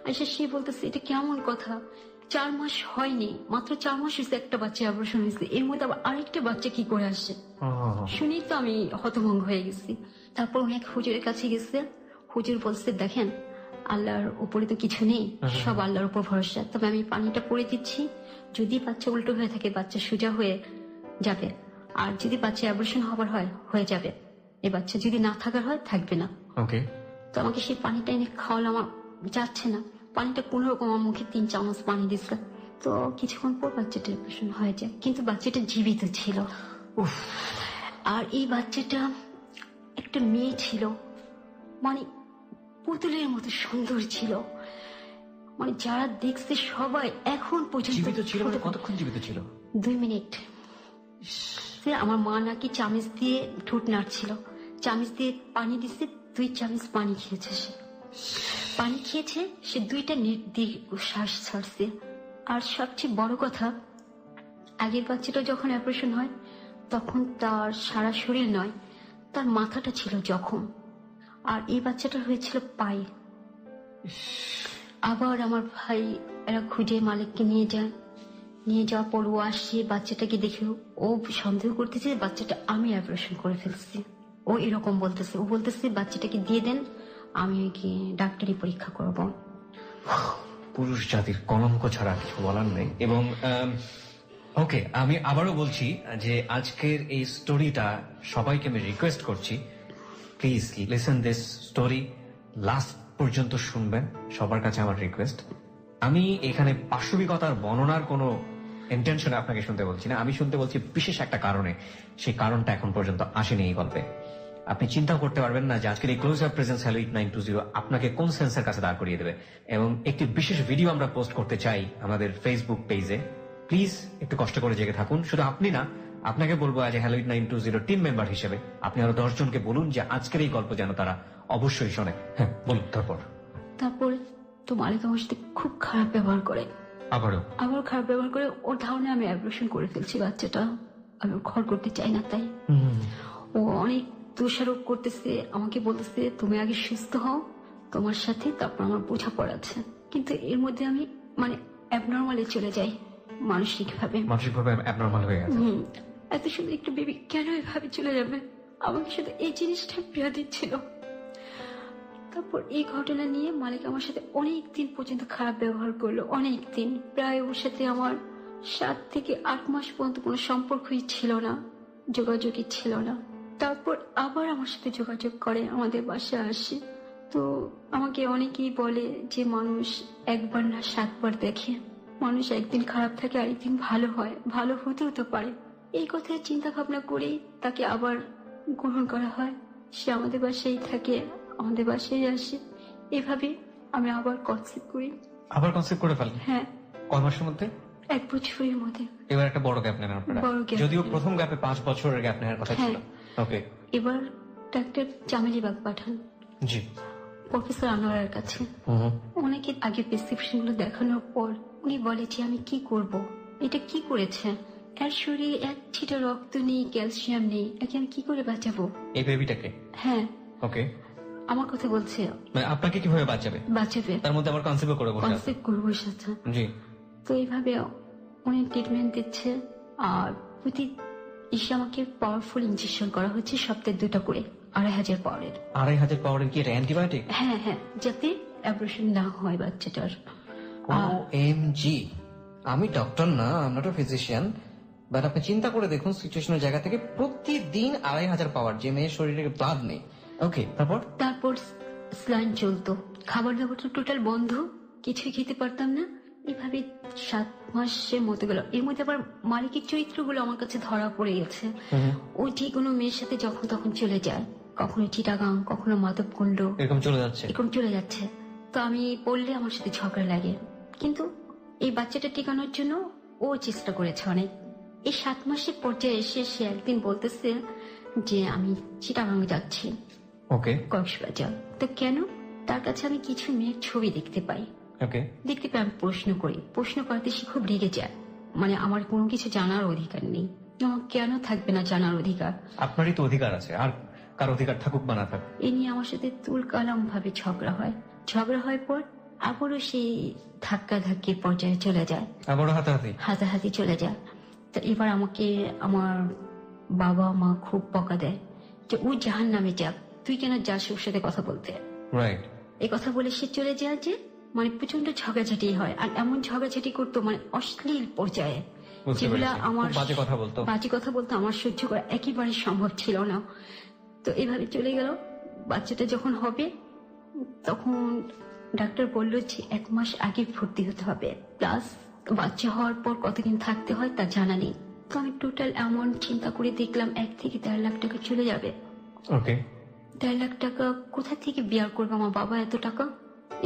আচ্ছা, সে বলতেছে এটা কেমন কথা, 4 মাস হয়নি, মাত্র 4 মাস হয়েছে একটা বাচ্চা অপারেশন হয়েছে, এর মধ্যে আবার আরেকটা বাচ্চা কি করে আসছে। শুনি তো আমি হতভঙ্গ হয়ে গেছি। তারপর উনি এক হুজুরের কাছে গেছে, হুজুর বলছে দেখেন আল্লাহর উপরে তো কিছু নেই, সব আল্লাহর উপর ভরসা, তবে আমি পানিটা পরে দিচ্ছি, যদি বাচ্চা উল্টো হয়ে থাকে বাচ্চা সোজা হয়ে যাবে, আর যদি বাচ্চা অ্যাবর্শন হবার হয় হয়ে যাবে, এই বাচ্চা যদি না থাকার হয় থাকবে না। ওকে। তো আমাকে সেই পানিটা এনে খাওয়ালো, আমার যাচ্ছে না, পানিটা কোন রকম আমার মুখে 3 চামচ পানি দিচ্ছে। তো কিছুক্ষণ পর বাচ্চাটা অপারেশন হয়ে যায়, কিন্তু বাচ্চাটা জীবিত ছিল। আর এই বাচ্চাটা একটা মেয়ে ছিল, মানে পুতুলের মতো সুন্দর ছিল। মানে যারা দেখছে সবাই এখন পর্যন্ত জীবিত ছিল মানে কতক্ষণ জীবিত ছিল? 2 মিনিট। আমার মা নাকি চামচ দিয়ে ঠোঁট নাড়ছিল, চামচ দিয়ে পানি দিচ্ছে, 2 চামচ পানি খেয়েছে সে। পানি খেয়েছে সে, 2টা নেট দিয়ে শ্বাস ছাড়ছে। আর সবচেয়ে বড় কথা, আগের বাচ্চাটা যখন অপারেশন হয় তখন তার সারা শরীর নয়, তার মাথাটা ছিল জখম। আর এই বাচ্চাটা হয়েছিল পায়ে। আবার আমার ভাই এরা খুঁজে মালিককে নিয়ে যায়, নিয়ে যাওয়ার পর ও আসছে, বাচ্চাটাকে দেখে ও সন্দেহ করতেছে বাচ্চাটা আমি অপারেশন করে ফেলছি। ও এরকম বলতেছে, ও বলতেছে বাচ্চাটাকে দিয়ে দেন, আমি গিয়ে ডাক্তারি পরীক্ষা করব। পুরুষ জাতির কলঙ্ক ছাড়া কিছু বলার নেই। এবং ওকে, আমি আবারও বলছি যে আজকের এই স্টোরিটা সবাইকে আমি রিকোয়েস্ট করছি, please listen this story, last পর্যন্ত শুনবেন, সবার কাছে আমার রিকোয়েস্ট। আমি এখানে পাশবিকতার বর্ণনার কোনো ইন্টেনশনে আপনাকে শুনতে বলছি না, আমি শুনতে বলছি বিশেষ একটা কারণে। সেই কারণটা এখন পর্যন্ত আসেনি এই গল্পে। আপনি চিন্তাও করতে পারবেন না যে আজকের এই ক্লোজ আপ প্রেজেন্স হ্যালো 8920 আপনাকে কোন সেন্সের কাছে দাঁড় করিয়ে দেবে। এবং একটি বিশেষ ভিডিও আমরা পোস্ট করতে চাই আমাদের ফেসবুক পেজে, প্লিজ একটু কষ্ট করে জেগে থাকুন। শুধু আপনি না, আপনাকে বলবো আজ হ্যালো 8920 টিম মেম্বার হিসেবে আপনি আরো 10 জনকে বলুন যে আজকের এই গল্প যেন তারা অবশ্যই শোনে। হ্যাঁ বলুন। তারপরে তো মালিক আমার সাথে খুব খারাপ ব্যবহার করে, আবার খারাপ ব্যবহার করে। ওর ধারণে আমি অপারেশন করে ফেলছি বাচ্চাটা, আমি ঘর করতে চাই না তাই। ও অনেক দোষারোপ করতেছে, আমাকে বলতেছে তুমি আগে সুস্থ হও, তোমার সাথে তারপর আমার বোঝাপড়া আছে। কিন্তু এর মধ্যে আমি মানে অ্যাবনর্মালে চলে যাই, মানসিকভাবে অ্যাবনর্মাল হয়ে গেছে। এত সুন্দর একটা বেবি কেন এভাবে চলে যাবে, আমাকে শুধু এই জিনিসটা প্রিয় দিচ্ছিল। তারপর এই ঘটনা নিয়ে মালিক আমার সাথে অনেক দিন পর্যন্ত খারাপ ব্যবহার করলো, অনেক দিন, প্রায় ওর সাথে আমার 7 থেকে 8 মাস পর্যন্ত কোনো সম্পর্কই ছিল না, যোগাযোগই ছিল না। তারপর আবার আমার সাথে যোগাযোগ করে, আমাদের বাসায় আসে। তো আমাকে অনেকেই বলে যে মানুষ একবার না 7 বার দেখে, মানুষ একদিন খারাপ থাকে আরেকদিন ভালো হয়, ভালো হতেও তো পারে। এই কথা চিন্তা ভাবনা করেই তাকে আবার গ্রহণ করা হয়, সে আমাদের বাসায় থাকে, আমাদের বাসায় আসে। এভাবে আমি আবার কনসেপ্ট করি। আবার কনসেপ্ট করে ফেলেন? হ্যাঁ। কয় মাসের মধ্যে? 1 বছরের মধ্যে। এবার একটা বড় গ্যাপ নেন আপনারা, যদিও প্রথম গ্যাপে 5 বছরের গ্যাপ নেওয়ার কথা ছিল। ওকে। এবার ডাক্তার জামিলিবাগ পাঠান, জি, প্রফেসর আনোয়ারের কাছে। অনেকে আগে প্রেসক্রিপশন গুলো দেখানোর পর উনি বলে যে আমি কি করব, এটা কি করেছে, এর শরীরে 1 ছিটা রক্ত নেই, ক্যালসিয়াম নেই, একে আমি কি করে বাঁচাবো এই বেবিটাকে? হ্যাঁ। ওকে, আমার কথা বলছে, মানে আপনাকে কিভাবে বাঁচাবে, তার মধ্যে আবার কনসেপ্ট করে বসে আছে। জি। তো এইভাবে উনি ট্রিটমেন্ট দিচ্ছে। আর প্রতি এসে আমাকে পাওয়ারফুল ইনজেকশন করা হচ্ছে, সপ্তাহে 2টা করে, 2500 পাওয়ারের। 2500 পাওয়ারের কি এটা অ্যান্টিবায়োটিক? হ্যাঁ হ্যাঁ, যাতে অ্যাবর্শন না হয় বাচ্চাটার। OMG, আমি ডক্টর না, আমি নট আ ফিজিশিয়ান, বাট আপনি চিন্তা করে দেখুন সিচুয়েশনের জায়গা থেকে, প্রতিদিন 2500 পাওয়ার, যে মেয়ের শরীরে ব্লাড নেই। ওকে, তারপর স্লাইন চলতো, খাবার দাবারটা টোটাল বন্ধ, কিছুই খেতে পারতাম না। এভাবে 7 মাসের মতো গেল। এর মধ্যে আবার মালিকের চরিত্রগুলো আমার কাছে ধরা পড়ে গেছে। ও যে কোনো মেয়ের সাথে যখন তখন চলে যায়, কখনো চিটাগাং, কখনো মাধবকুণ্ড, এরকম চলে যাচ্ছে। তো আমি বললে আমার সাথে ঝগড়া লাগে। কিন্তু এই বাচ্চাটা টিকানোর জন্য ও চেষ্টা করেছে অনেক। এই 7 মাসের পর্যায়ে এসে সে একদিন বলতেছে যে আমি চিটাগাং যাচ্ছি, ওকে, কক্সবাজার। তো কেন? তার কাছে আমি কিছু মেয়ের ছবি দেখতে পাই, আমি প্রশ্ন করতে সে খুব রেগে যায়। মানে আমার কোনো কিছু জানার অধিকার নেই। আমার কেন থাকবে না জানার অধিকার? আপনারই তো অধিকার আছে, আর কার অধিকার থাকুক বা না থাকুক। এ নিয়ে আমার সাথে তুলকালাম ভাবে ঝগড়া হয় পর আবারও সেই ধাক্কাধাক্কির পর্যায়ে চলে যায়, আবারও হাতাহাতি চলে যায়। তো এবার আমাকে আমার বাবা মা খুব বকা দেয় যে ও জাহান্নামে যাক, তুই কেন যাস ওর সাথে কথা বলতে। রাইট। এই কথা বলে সে চলে যায়, যে মানে প্রচন্ড ঝগড়াঝাটি হয়। আর এমন ঝগড়াঝাটি করতো মানে অশ্লীল পর্যায়ে, যেগুলো আমার বাজে কথা বলতো, আমার সহ্য করা একেবারে সম্ভব ছিল না। তো এভাবে চলে গেল। বাচ্চাটা যখন হবে তখন ডাক্তার বলল যে 1 মাস আগে ভর্তি হতে হবে, প্লাস বাচ্চা হওয়ার পর কতদিন থাকতে হয় তা জানা নেই। তো আমি টোটাল অ্যামাউন্ট চিন্তা করে দেখলাম 1 থেকে 1.5 লাখ টাকা চলে যাবে। ওকে, 1.5 লাখ টাকা কোথা থেকে বিয়ার করবো আমার বাবা এত টাকা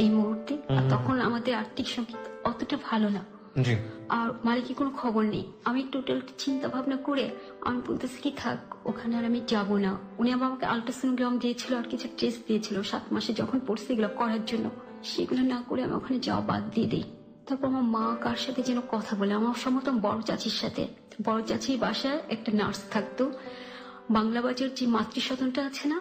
এই মুহূর্তে? আর তখন আমাদের আর্থিক সংকেত অতটা ভালো না, জি, আর মালিকের কোনো খবর নেই। আমি টোটাল চিন্তা ভাবনা করে আমি বলতেছি কি থাক, ওখানে আর আমি যাবো না। উনি আবার আমাকে আল্ট্রাসোনোগ্রাম দিয়েছিল আর কিছু টেস্ট দিয়েছিল 7 মাসে যখন পড়ছে এগুলো করার জন্য, সেগুলো না করে আমি ওখানে যাওয়া বাদ দিয়ে দিই। তারপর আমার মা কার সাথে যেন কথা বলে, আমার সম্ভবত বড় চাচির সাথে। বড় চাচির বাসায় একটা নার্স থাকতো, বাংলা বাজার যে মাতৃসদনটা আছে না,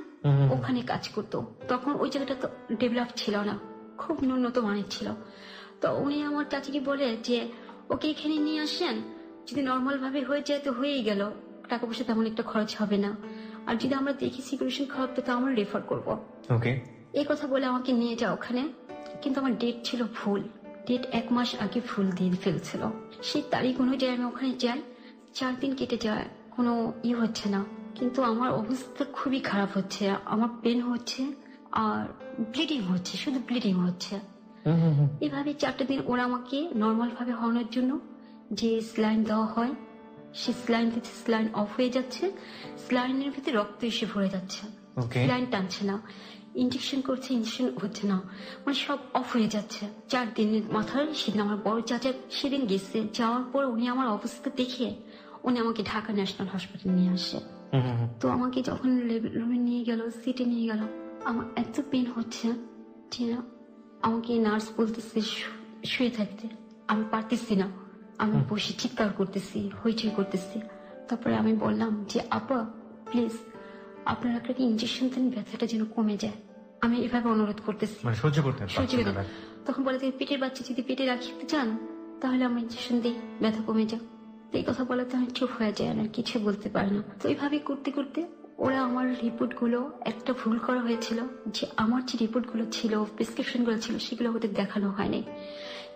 ওখানে কাজ করতো। তখন ওই জায়গাটা তো ডেভেলপ ছিল না, খুব ন্যূনত মানের ছিল। তো উনি আমার চাচিকে বলে যে ওকে এখানে নিয়ে আসেন, যদি নর্মাল ভাবে হয়ে যায় তো হয়েই গেল, টাকা পয়সা তেমন একটা খরচ হবে না, আর যদি আমরা দেখি সিচুয়েশন খারাপ তো আমরা রেফার করবো। ওকে, এই কথা বলে আমাকে নিয়ে যাও ওখানে। কিন্তু আমার ডেট ছিল ভুল, ডেট 1 মাস আগে ভুল দিয়ে ফেলছিল। সেই তারিখ অনুযায়ী আমি ওখানে যাই, 4 দিন কেটে যায়, কোনো হচ্ছে না। কিন্তু আমার অবস্থা খুবই খারাপ হচ্ছে, আমার পেন হচ্ছে আর ব্লিডিং হচ্ছে, শুধু ব্লিডিং হচ্ছে। এভাবে 4টা দিন ওরা আমাকে নর্মাল ভাবে হওয়ানোর জন্য যে স্লাইন দেওয়া হয়, সে স্লাইন দিচ্ছে, স্লাইন অফ হয়ে যাচ্ছে, স্লাইনের ভিতরে রক্ত এসে ভরে যাচ্ছে, স্লাইন টানছে না। ইঞ্জেকশন করছে, ইঞ্জেকশন হচ্ছে না, মানে সব অফ হয়ে যাচ্ছে। 4 দিনের মাথায় সেদিন আমার বড় চাচা সেদিন গেছে, যাওয়ার পর উনি আমার অবস্থা দেখে উনি আমাকে ঢাকা ন্যাশনাল হসপিটাল নিয়ে আসে। তো আমাকে যখন রুমে নিয়ে গেল, সিটে নিয়ে গেল, আমার এত পেন হচ্ছে যে আমাকে নার্স বলতেছে শুয়ে থাকতে, আমি পারতেছি না, আমি বসে চিৎকার করতেছি, হইচই করতেছি। তারপরে আমি বললাম যে আপা প্লিজ আপনারা একটা ইঞ্জেকশন দেন, ব্যথাটা যেন কমে যায়। আমি এভাবে অনুরোধ করতেছি, সহ্য করতে। তখন বলে যে পেটের বাচ্চা যদি পেটে রাখতে চান তাহলে আমরা ইঞ্জেকশন দিই, ব্যথা কমে যায়। এই কথা বলাতে আমি চুপ হয়ে যায়, আর কিছু বলতে পারে না। তো এইভাবে করতে করতে ওরা আমার রিপোর্ট গুলো, একটা ভুল করা হয়েছিল যে আমার যে রিপোর্ট গুলো ছিল, প্রেসক্রিপশন গুলো ছিল, সেগুলো ওদের দেখানো হয়নি।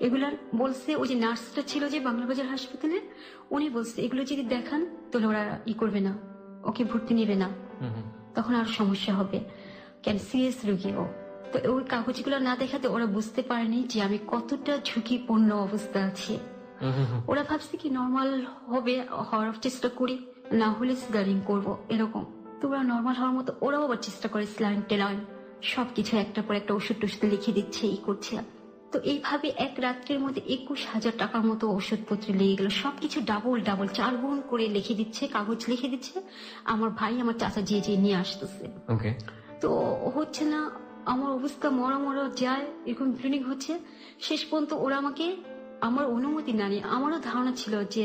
এগুলা বলছে ওই যে নার্সটা ছিল যে বাংলা বাজার হাসপাতালে, উনি বলছে এগুলো যদি দেখান তাহলে ওরা করবে না, ওকে ভর্তি নেবে না, তখন আর সমস্যা হবে, কেন সিরিয়াস রোগী ও। তো ওই কাগজগুলো না দেখাতে ওরা বুঝতে পারেনি যে আমি কতটা ঝুঁকিপূর্ণ অবস্থা আছি। ওরা ভাবছে কি নর্মাল হবে, হওয়ার চেষ্টা করি, না হলে সিজারিং করবো এরকম। তো ওরা নর্মাল হওয়ার মতো ওরাও আবার চেষ্টা করে, স্লাইন টেলাইন সবকিছু একটা পর একটা ওষুধ টষুধ লিখে দিচ্ছে, এই করছে। তো এইভাবে এক রাত্রের মধ্যে 21,000 টাকার মতো ওষুধপত্র লেগে গেল, সবকিছু ডাবল 4 গুণ করে লিখে দিচ্ছে, কাগজ লিখে দিচ্ছে। আমার ভাই আমার চাচা যে নিয়ে আসতেছে, তো হচ্ছে না, আমার অবস্থা মরা যায়, এরকম ব্লিডিং হচ্ছে। শেষ পর্যন্ত ওরা আমাকে, আমার অনুমতি না নিয়ে, আমারও ধারণা ছিল যে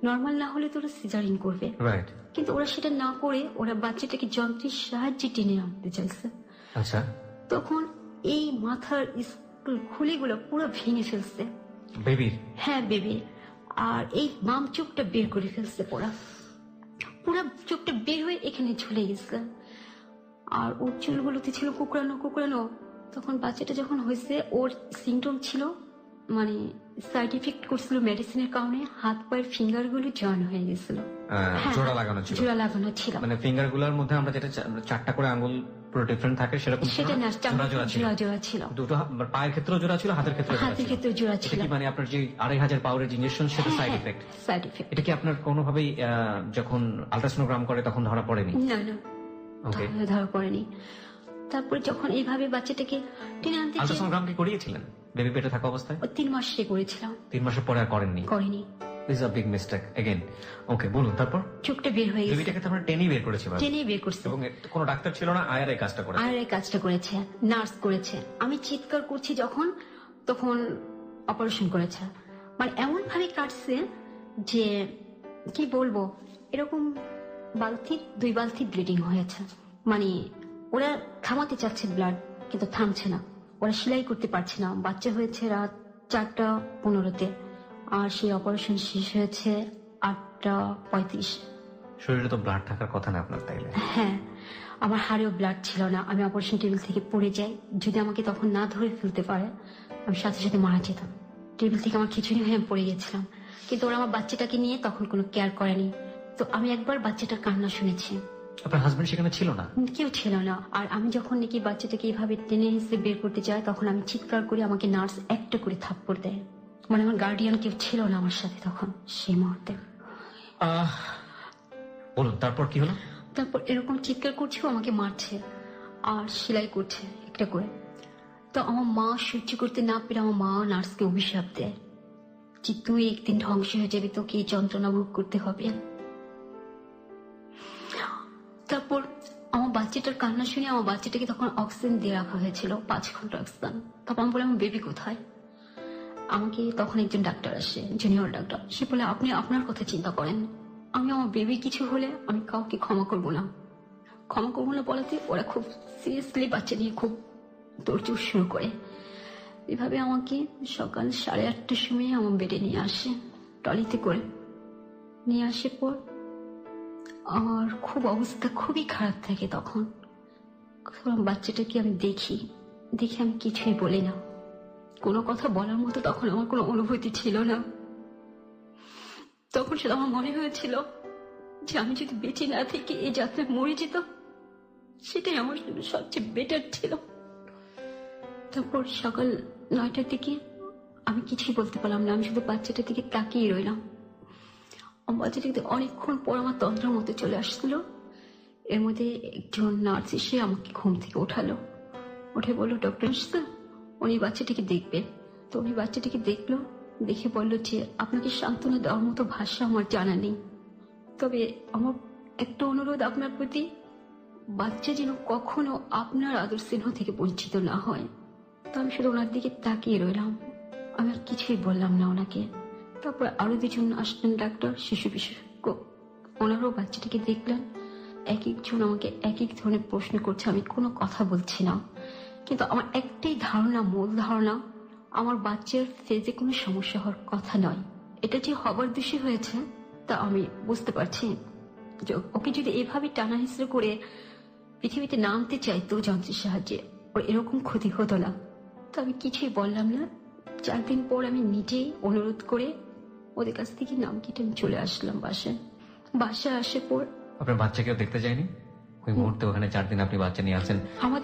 নর্মাল না হলে তো ওরা সিজারিং করবে, কিন্তু ওরা সেটা না করে ওরা বাচ্চাটাকে যন্ত্রের সাহায্যে টেনে আনতে চাইছে। আচ্ছা, তখন এই মাথার খুলিগুলো পুরো ভেঙে ফেলছে বেবির। হ্যাঁ বেবি, আর এই বাম চোখটা বের করে ফেলছে, পুরা চোখটা বের হয়ে এখানে ঝুলে গেছে। আর ওর চুলগুলোতে ছিল কুকড়ানো। তখন বাচ্চাটা যখন হয়েছে, ওর সিমটম ছিল মানে সাইড ইফেক্ট করছিল মেডিসিনের কারণে, হাত পায়ের ফিঙ্গার গুলো জয়েন হয়ে গেছিল, জোড়া লাগানো ছিল। মানে ফিঙ্গার গুলোর মধ্যে আমরা যেটা 4টা করে আঙ্গুল পুরো ডিফারেন্ট থাকে, সেরকম সেটা না, জোড়া ছিল। দুটো পায়ের ক্ষেত্রেও জোড়া ছিল, হাতের ক্ষেত্রেও জোড়া ছিল। মানে আপনার যে 2,500 পাওয়ারের ইঞ্জেকশন, সেটা সাইড ইফেক্ট। এটা কি আপনার কোনোভাবেই যখন আল্ট্রাসোনোগ্রাম করে তখন ধরা পড়েনি? না, ধরা পড়েনি। তারপরে যখন এইভাবে বাচ্চাটাকে টেনে আনতে, আল্ট্রাসোনোগ্রাম কি করিয়েছিলেন বেবি পেটে থাকা অবস্থায়? 3 মাসে করেছিলাম। 3 মাসের পরে আর করেননি? This is a big mistake again. Okay, বলুন তারপর। চোখটা বের হয়ে গেছে, বেবিটাকে তো আমরা টেনেই বের করেছি। টেনেই বের করছে, এবং কোনো ডাক্তার ছিল না, আয়ার এই কাজটা করেছে, নার্স করেছে। আমি চিৎকার করছি যখন, তখন অপারেশন করেছে। মানে এমন ভাবে কাটছে যে কি বলবো, এরকম 2 বালতি ব্লিডিং হয়েছে। মানে ওরা থামাতে চাচ্ছে ব্লাড, কিন্তু থামছে না, ওরা সেলাই করতে পারছে না। বাচ্চা হয়েছে রাত 4:15-তে, আর সেই অপারেশন শেষ হয়েছে 8:35। শরীরে তো ব্লাড থাকার কথা না আপনার, তাইলে? হ্যাঁ, আমার হাড়েও ব্লাড ছিল না। আমি অপারেশন টেবিল থেকে পড়ে যাই, যদি আমাকে তখন না ধরে ফেলতে পারে আমি সাথে সাথে মারা যেতাম। টেবিল থেকে আমার খিচুড়ি হয়ে পড়ে গেছিলাম। কিন্তু ওরা আমার বাচ্চাটাকে নিয়ে তখন কোনো কেয়ার করেনি। তো আমি একবার বাচ্চাটার কান্না শুনেছি, আপনার হাজবেন্ড সেখানে ছিল না? কেউ ছিল না। আর আমি যখন নাকি বাচ্চাটাকে এইভাবে টেনে হিসেবে বের করতে যাই, তখন আমি চিৎকার করে আমাকে নার্স একটা করে থাপ্পড় দেয়। মানে আমার গার্ডিয়ান কেউ ছিল না আমার সাথে তখন সেই মুহূর্তে। বলুন তারপর কি হলো? তারপর এরকম চিৎকার করছে, আমাকে মারছে আর সেলাই করছে একটা করে। তো আমার মা সহ্য করতে না পেরে আমার মা নার্সকে অভিশাপ দেয় যে তুই একদিন ধ্বংস হয়ে যাবি, তোকে এই যন্ত্রণা ভোগ করতে হবে। তারপর আমার বাচ্চাটার কান্না শুনে আমার বাচ্চাটাকে তখন অক্সিজেন দিয়ে রাখা হয়েছিল, 5 ঘন্টা অক্সিজেন। তখন আমি বললাম বেবি কোথায়? আমাকে তখন একজন ডাক্তার আসে, জুনিয়র ডাক্তার। সে বলে আপনি আপনার কথা চিন্তা করেন, আমি আমার বেবি কিছু হলে আমি কাউকে ক্ষমা করব না। ক্ষমা করবো না বলাতে ওরা খুব সিরিয়াসলি বাচ্চা নিয়ে খুব তোড়জোড় শুরু করে। এভাবে আমাকে সকাল 8:30টার সময় আমার বেডে নিয়ে আসে, ট্রলিতে করে নিয়ে আসে। পর আমার খুব অবস্থা খুবই খারাপ থাকে তখন। বাচ্চাটাকে আমি দেখি আমি কিছুই বলি না, কোনো কথা বলার মতো তখন আমার কোনো অনুভূতি ছিল না। তখন সেটা আমার মনে হয়েছিল যে আমি যদি বেঁচে না থেকে এই যাত্রায় মরে যেতাম, সেটাই আমার জন্য সবচেয়ে বেটার ছিল। তারপর সকাল 9টার দিকে আমি কিছুই বলতে পারলাম না, আমি শুধু বাচ্চাটার দিকে তাকিয়ে রইলাম। বাচ্চাটাকে অনেকক্ষণ পর আমার তন্ত্রের মতো চলে আসছিল। এর মধ্যে একজন নার্স এসে আমাকে ঘুম থেকে উঠালো, উঠে বললো ডক্টর স্যার উনি বাচ্চাটিকে দেখবে। তো উনি বাচ্চাটিকে দেখলো, দেখে বললো যে আপনাকে সান্ত্বনা দেওয়ার মতো ভাষা আমার জানা নেই, তবে আমার একটা অনুরোধ আপনার প্রতি, বাচ্চা যেন কখনো আপনার আদর স্নেহ থেকে বঞ্চিত না হয়। তো আমি শুধু ওনার দিকে তাকিয়ে রইলাম, আমি আর কিছুই বললাম না ওনাকে। তারপর আরো 2জন আসলেন ডাক্তার, শিশু বিশেষজ্ঞ, ওনারও বাচ্চাটিকে দেখলেন। এক একজন আমাকে এক এক ধরনের প্রশ্ন করছে, আমি কোনো কথা বলছি না। কিন্তু আমার একটাই ধারণা, মূল ধারণা, আমার বাচ্চার ফেজে কোনো সমস্যা হওয়ার কথা নয়। এটা যে হবার দোষী হয়েছে তা আমি বুঝতে পারছি। ওকে যদি এভাবে টানা হিসেবে করে পৃথিবীতে নামতে চাইতো যন্ত্রের সাহায্যে, ওর এরকম ক্ষতি হতো না। তো আমি কিছুই বললাম না। 4 দিন পর আমি নিজেই অনুরোধ করে ওদের কাছ থেকে নাম কেটে আমি চলে আসলাম বাসায় আসার পর। আপনার বাচ্চাকেও দেখতে যায়নি ওই মুহূর্তে? ওখানে 4 দিন আপনি বাচ্চা নিয়ে আছেন,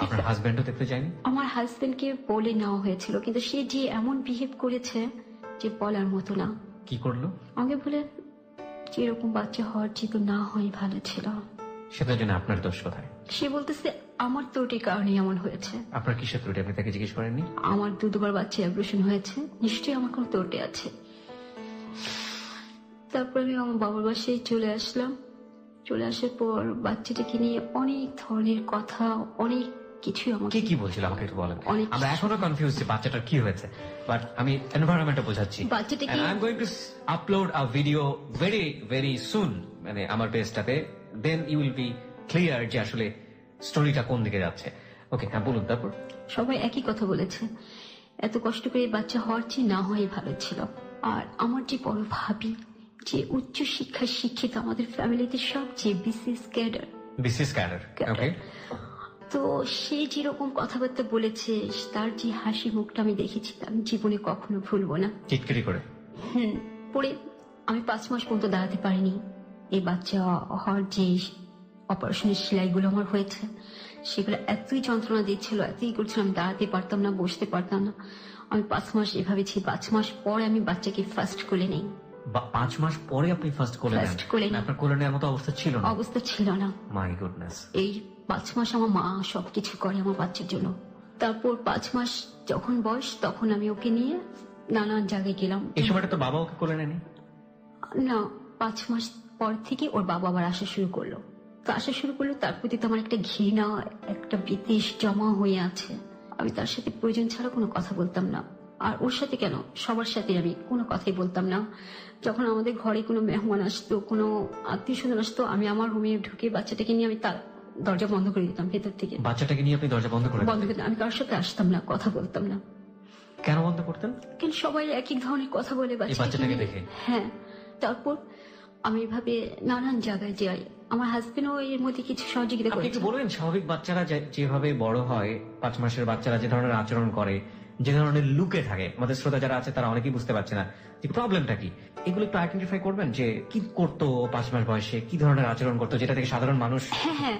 আপনার হাজবেন্ডও দেখতে যায়নি? আমার হাজবেন্ডকে বলে নেওয়া হয়েছিল, কিন্তু সে যে এমন বিহেভ করেছে যে বলার মতো না। কি করলো? আমাকে বলে যে এরকম বাচ্চা হওয়ার যেহেতু না হয় ভালো ছিল। সেটার জন্য আপনার দোষ কোথায়? সে বলতেছে আমার ত্রুটির কারণে এমন হয়েছে। আপনার কিসের ত্রুটি? আপনি তাকে জিজ্ঞেস করেননি? আমার 2 বার বাচ্চা অ্যাবর্শন হয়েছে, নিশ্চয়ই আমার কোনো ত্রুটি আছে। তারপর আমি আমার বাবার বাসায় চলে আসলাম। চলে আসার পর বাচ্চাটাকে নিয়ে অনেক ধরনের কথা, অনেক কিছু আমাকে কি বলছিল আমাকে একটু বলেন। অনেক আমরা এখনো কনফিউজ যে বাচ্চাটার কি হয়েছে, বাট আমি এনভায়রনমেন্টটা বোঝাচ্ছি। বাচ্চাটাকে I am going to upload a video very very soon, মানে আমার পেজটাতে, then you will be clear যে আসলে স্টোরিটা কোন দিকে যাচ্ছে। ওকে, হ্যাঁ বলুন তারপর। সবাই একই কথা বলেছে, এত কষ্ট করে বাচ্চা হওয়ার চেয়ে না হয়ে ভালো ছিল। আর আমার যে বড় ভাবি, যে উচ্চ শিক্ষায় শিক্ষিত, আমাদের ফ্যামিলিতে সবচেয়ে বিসিএস ক্যাডার, ওকে। তো সে যেরকম কথাবার্তা বলেছে, তার যে হাসি মুখটা আমি দেখেছি, আমি জীবনে কখনো ভুলবো না। চিৎকারি করে পরে আমি 5 মাস পর্যন্ত দাঁড়াতে পারিনি। এই বাচ্চা হওয়ার যে অপারেশনের সেলাইগুলো আমার হয়েছে, সেগুলো এতই যন্ত্রণা দিচ্ছিল, এতই করছিল, আমি দাঁড়াতে পারতাম না, বসতে পারতাম না। আমি 5 মাস এভাবে ছিল। 5 মাস পরে আমি বাচ্চাকে ফার্স্ট কোলে নেই। 5 মাস পরে আপনি ফার্স্ট কোলে নেন? আপনার কোলে নেওয়ার মতো অবস্থা ছিল না? অবস্থা ছিল না। My goodness. এই 5 মাস আমার মা সবকিছু করে আমার বাচ্চার জন্য। তারপর 5 মাস যখন বয়স, তখন আমি ওকে নিয়ে নানান জায়গায় গেলাম। এই সময়টা তো বাবা ওকে কোলে নেয়নি? না, 5 মাস পর থেকে ওর বাবা আবার আসা শুরু করলো। তার প্রতি তো আমার একটা ঘৃণা, একটা বিদ্বেষ জমা হয়ে আছে। আমি তার সাথে প্রয়োজন ছাড়া কোনো কথা বলতাম না। আর ওর সাথে কেন, সবার সাথে আমি কোনো কথাই বলতাম না। যখন আমাদের ঘরে কোনো মেহমান আসতো, কোনো আত্মীয় স্বজন আসতো, আমি আমার রুমে ঢুকে বাচ্চাটাকে নিয়ে আমি তার দরজা বন্ধ করে দিতাম ভেতর থেকে। বাচ্চাটাকে নিয়ে আপনি দরজা বন্ধ করে দিতাম। আমি কারোর সাথে আসতাম না, কথা বলতাম না। কেন বন্ধ করতেন? কিন্তু সবাই এক এক ধরনের কথা বলে বাচ্চাটাকে দেখে। হ্যাঁ। তারপর আমি এভাবে নানান জায়গায় যাই। আমার হাজবেন্ডও এর মধ্যে কিছু সহযোগিতা করে। আপনি একটু বলবেন, স্বাভাবিক বাচ্চারা যেভাবে বড় হয়, 5 মাসের বাচ্চারা যে ধরনের আচরণ করে, যে ধরনের লুকে থাকে, আমাদের শ্রোতা যারা আছে তারা অনেকেই বুঝতে পারছে না যে প্রবলেমটা কি, এগুলো একটু আইডেন্টিফাই করবেন যে কি করতো 5 মাস বয়সে, কি ধরনের আচরণ করতো যেটা থেকে সাধারণ মানুষ। হ্যাঁ,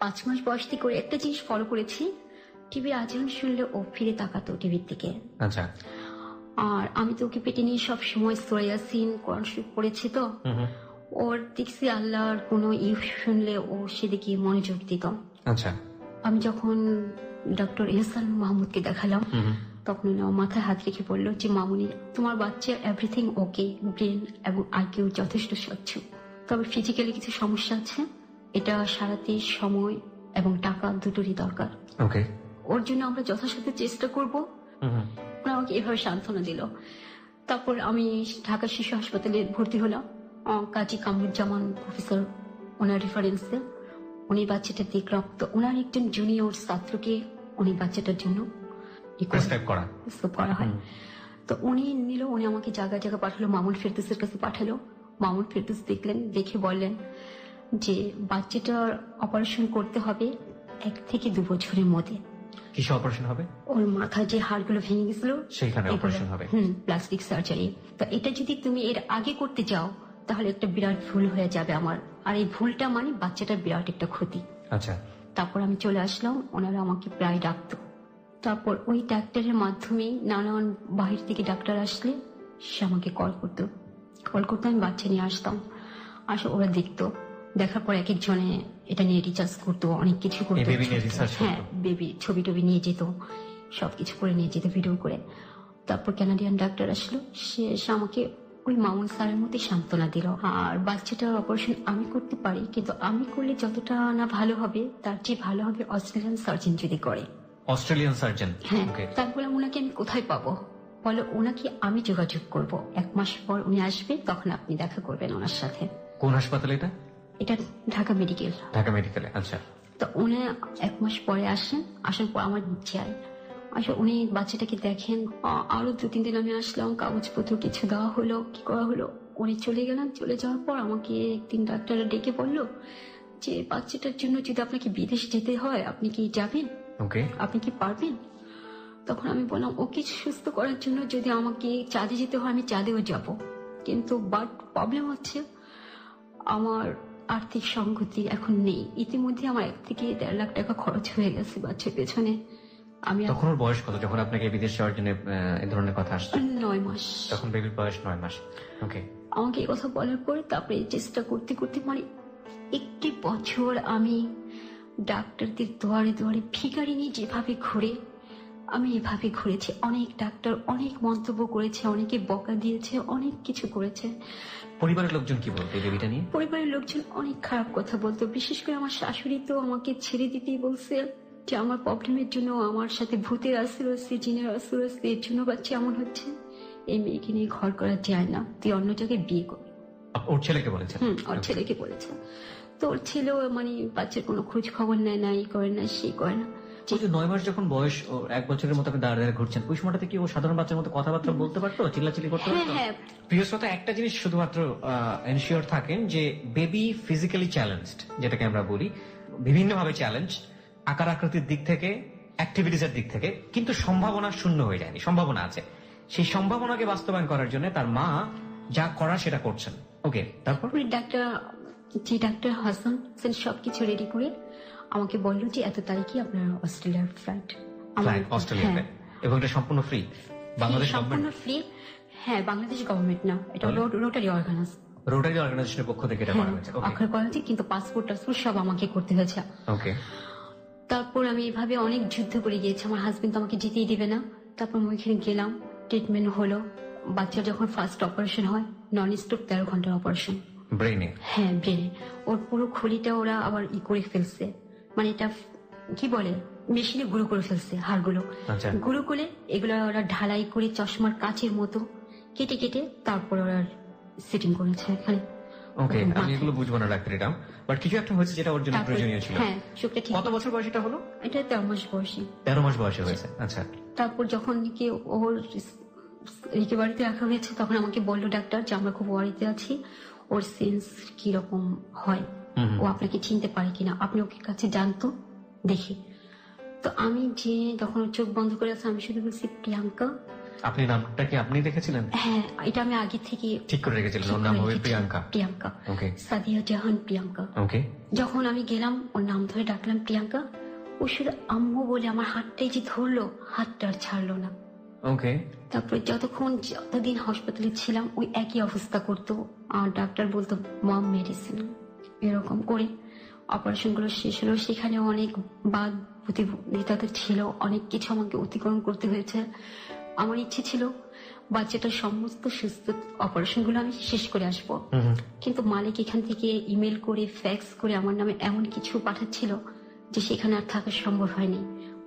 5 মাস বয়স থেকে করে একটা জিনিস ফলো করেছি, টিভির আচরণ শুনলে ও ফিরে তাকাতো টিভির দিকে। আচ্ছা। আর আমি তো ওকে পেটে নিয়ে সব সময় সূরা ইয়াসিন কোরআন শরীফ পড়েছি, তো ওর দেখছি আল্লাহর কোনো শুনলে ও সেদিকে মনোযোগ দিত। আচ্ছা। আমি যখন ডক্টর ইহসান মাহমুদকে দেখালাম তখন ওনার মাথায় হাত রেখে বললো যে মামুনি, তোমার বাচ্চা এভরিথিং ওকে, ব্রেন এবং আইকিউ যথেষ্ট স্বচ্ছ, তবে ফিজিক্যালি কিছু সমস্যা আছে, এটা সারাতে সময় এবং টাকা দুটোরই দরকার। ওকে। ওর জন্য আমরা যথাসাধ্য চেষ্টা করব। ওরা আমাকে এভাবে সান্ত্বনা দিল। তারপর আমি ঢাকা শিশু হাসপাতালে ভর্তি হলাম। কাজী কামরুজ্জামান প্রফেসর ওনার রেফারেন্সে উনি বাচ্চাটা দেখলাম, তো ওনার একজন জুনিয়র ছাত্রকে উনি বাচ্চাটার জন্য প্রেসক্রাইব করা হয়। তো উনি নিল, উনি আমাকে জায়গায় জায়গায় পাঠালো, মামুন ফেরদৌসের কাছে পাঠালো। মামুন ফেরদৌস দেখলেন, দেখে বললেন যে বাচ্চাটার অপারেশন করতে হবে 1 থেকে 2 বছরের মধ্যে। কিসে অপারেশন হবে? ওর মাথায় যে হাড়গুলো ভেঙে গেছিল সেইখানে অপারেশন হবে। Plastic surgery. তো এটা যদি তুমি এর আগে করতে যাও তাহলে একটা বিরাট ভুল হয়ে যাবে আমার, আর এই ভুলটা মানে বাচ্চাটার বিরাট একটা ক্ষতি। আচ্ছা। তারপর আমি চলে আসলাম, ওনারা আমাকে প্রায় ডাকতো। তারপর ওই ডাক্তারের মাধ্যমে নানান বাহির থেকে ডাক্তার আসলে সে আমাকে কল করতো, আমি বাচ্চা নিয়ে আসতাম, ওরা দেখতো, দেখার পর এক একজনে এটা নিয়ে রিসার্চ করতো, অনেক কিছু করতো। হ্যাঁ, বেবি ছবি টবি নিয়ে যেত, সবকিছু করে নিয়ে যেত ভিডিও করে। তারপর কানাডিয়ান ডাক্তার আসলো, সে এসে আমাকে ওই মামুন স্যারের মধ্যে সান্ত্বনা দিল। আর বাচ্চাটার অপারেশন আমি করতে পারি, কিন্তু আমি করলে যতটা না ভালো হবে তার চেয়ে ভালো হবে অস্ট্রেলিয়ান সার্জন যদি করে। Australian surgeon? হ্যাঁ। তারপরে ওনাকে আমি কোথায় পাবো? বলো, ওনাকে আমি যোগাযোগ করব, 1 মাস পর উনি আসবে, তখন আপনি দেখা করবেন ওনার সাথে। কোন হাসপাতালে এটা? এটা ঢাকা মেডিকেল। ঢাকা মেডিকেলে। আচ্ছা। তো উনি 1 মাস পরে আসেন, আসার পর আমার চাই আসলে উনি বাচ্চাটাকে দেখেন। আরো 2-3 দিন আমি আসলাম, কাগজপত্র কিছু দেওয়া হলো, কি করা হলো, উনি চলে গেলেন। চলে যাওয়ার পর আমাকে একদিন ডাক্তাররা ডেকে বললো যে বাচ্চাটার জন্য যদি আপনাকে বিদেশ যেতে হয় আপনি কি যাবেন? ওকে। আপনি কি পারবেন? তখন আমি বললাম ওকে সুস্থ করার জন্য যদি আমাকে চাঁদে যেতে হয় আমি চাঁদেও যাব, কিন্তু বাট প্রবলেম হচ্ছে আমার আর্থিক সংগতি এখন নেই। ইতিমধ্যে আমার 1 থেকে 1.5 লাখ টাকা খরচ হয়ে গেছে বাচ্চার পেছনে। আমি তখন ওর বয়স কত যখন আপনাকে বিদেশ যাওয়ার জন্য এই ধরনের কথা আসছে? 9 মাস। তখন বেবির বয়স 9 মাস। ওকে। আমাকে এই কথা বলার পরে তারপরে চেষ্টা করতে করতে মানে 1 বছর আমি ডাক্তারদের দুয়ারে দুয়ারে ভিখারি নিয়ে যেভাবে ঘুরে, আমি এভাবে ঘুরেছি। অনেক ডাক্তার অনেক মন্তব্য করেছে, অনেকে বকা দিয়েছে, অনেক কিছু করেছে। পরিবারের লোকজন কি বলতো এই বেবিটা নিয়ে? পরিবারের লোকজন অনেক খারাপ কথা বলতো, বিশেষ করে আমার শাশুড়ি তো আমাকে ছেড়ে দিতেই বলছে যে আমার প্রবলেমের জন্য আমার সাথে ভূতের আসর হচ্ছে, জিনের আসর হচ্ছে, এর জন্য বাচ্চা এমন হচ্ছে। এই মেয়েকে নিয়ে ঘর করা যায় না, তুই অন্য জায়গায় বিয়ে কর। ওর ছেলেকে বলেছে? ওর ছেলেকে বলেছে। তো ওর ছেলেও মানে বাচ্চার কোনো খোঁজ খবর নেয় না, এই করে না সেই করে না। 9 মাস যখন বয়স, 1 বছরের মতো আপনি দাঁড়িয়ে ঘুরছেন, ওই সময়টাতে কি ও সাধারণ বাচ্চার মতো কথাবার্তা বলতে পারতো, চিল্লাচিল্লি করতে পারতো? হ্যাঁ। প্রিয় শ্রোতা, একটা জিনিস শুধুমাত্র এনশিওর থাকেন যে বেবি ফিজিক্যালি চ্যালেঞ্জড, যেটাকে আমরা বলি, বিভিন্ন ভাবে চ্যালেঞ্জ, আকার আকৃতির দিক থেকে, অ্যাক্টিভিটিস এর দিক থেকে, কিন্তু সম্ভাবনা শূন্য হয়ে যায়নি, সম্ভাবনা আছে। সেই সম্ভাবনাকে বাস্তবায়ন করার জন্য তার মা যা করার সেটা করছেন। ওকে, তারপর ডাক্তার হাসান সবকিছু রেডি করে আমাকে বললো যে এত তারিখে আপনার অস্ট্রেলিয়ার ফ্লাইট। অস্ট্রেলিয়াতে? এবং এটা সম্পূর্ণ ফ্রি? বাংলাদেশ সম্পূর্ণ ফ্রি। হ্যাঁ, বাংলাদেশ গভর্নমেন্ট না, এটা রোটারি অর্গানাইজেশনের পক্ষ থেকে এটা করা হয়েছে। কিন্তু পাসপোর্ট সব আমাকে করতে হয়েছে। ওকে। তারপর আমি এভাবে অনেক যুদ্ধ করে গিয়েছি, আমার হাজবেন্ড আমাকে যেতেই দিবে না। তারপর আমি ওইখানে গেলাম, ট্রিটমেন্ট হলো। বাচ্চার যখন ফার্স্ট অপারেশন হয়, নন স্টপ 13 ঘন্টার অপারেশন ব্রেনে। হ্যাঁ, ব্রেনে। ওর পুরো খুলিটা ওরা আবার করে ফেলছে, মানে এটা কি বলে মেশিনে গুঁড়ো করে ফেলছে হাড়গুলো। গুঁড়ো করে এগুলো ওরা ঢালাই করে চশমার কাচের মতো কেটে কেটে তারপর ওরা সেটিং করেছে এখানে। ওকে, আমি এগুলো বুঝবো না ডাক্তার, এটা বাট কিছু একটা হয়েছে যেটা ওর জন্য প্রয়োজনীয় ছিল। হ্যাঁ, চোখটা ঠিক। কত বছর বয়স এটা হলো? এটা 13 মাস বয়সী। 13 মাস বয়সে হয়েছে। আচ্ছা। তারপর যখন কি ওর রিকভারিতে রাখা হয়েছে তখন আমাকে বললো ডাক্তার যে আমরা খুব ওয়ারিতে আছি, ওর সেন্স কিরকম হয়, ও আপনাকে চিনতে পারে কিনা, আপনি ওকে কাছে জানতো দেখি। তো আমি যে যখন ওর চোখ বন্ধ করে আছে আমি শুধু বলছি প্রিয়াঙ্কা। আপনি নামটা কি আপনি দেখেছিলেন? হ্যাঁ, এটা আমি আগে থেকে ঠিক করে রেখেছিলেন, ওর নাম হবে প্রিয়াঙ্কা। প্রিয়াঙ্কা, ওকে, সাদিয়া জাহান প্রিয়াঙ্কা। ওকে। যখন আমি গেলাম ওর নাম ধরে ডাকলাম প্রিয়াঙ্কা, ও শুধু আম্মু বলে আমার হাতটাই যে ধরলো, হাতটা আর ছাড়লো না। ওকে। তারপরে যতদিন হাসপাতালে ছিলাম ওই একই অবস্থা করতো, আর ডাক্তার বলতো মম মেডিসিন, এরকম করে অপারেশন গুলো শেষ হলো। সেখানে অনেক বাদ প্রতিযোগিতা ছিল, অনেক কিছু আমাকে অতিক্রম করতে হয়েছে। আমার ইচ্ছে ছিল বাচ্চাটার সমস্ত সুস্থ অপারেশন গুলো আমি শেষ করে আসবো, কিন্তু মালিক এখান থেকে ইমেল করে ফ্যাক্স করে আমার নামে এমন কিছু পাঠাচ্ছিল যে সেখানে আর থাকা সম্ভব হয়নি।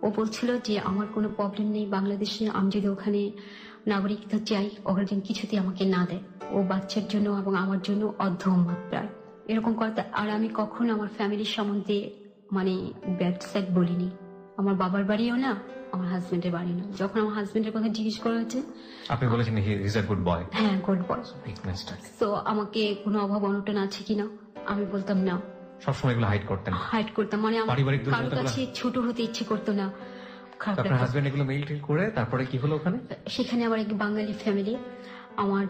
ও বলছিল যে আমার কোনো প্রবলেম নেই বাংলাদেশে, আমি যদি ওখানে নাগরিকতা চাই ওখানে যেন কিছুতেই আমাকে না দেয়। ও বাচ্চার জন্য এবং আমার জন্য অর্ধমত প্রায় এরকম করতে। আর আমি কখনো আমার ফ্যামিলির সম্বন্ধে মানে ব্যাড সাইড বলিনি, আমার বাবার বাড়িও না, আমার হাজবেন্ডের বাড়ি না। যখন আমার হাজবেন্ডের কথা জিজ্ঞেস করা হয়েছে আপনি বলেছেন he is a good boy. হ্যাঁ, গুড বয়। তো আমাকে কোনো অভাব অনটন আছে কিনা আমি বলতাম না, সবসময় এগুলো হাইড করতাম। মানে আমার কারোর কাছে ছোট হতে ইচ্ছে করতো না, খারাপ আপনার হাজবেন্ড এগুলো মেইল টেল করে তারপরে কি হলো ওখানে? সেখানে আবার এক বাঙালি ফ্যামিলি আমার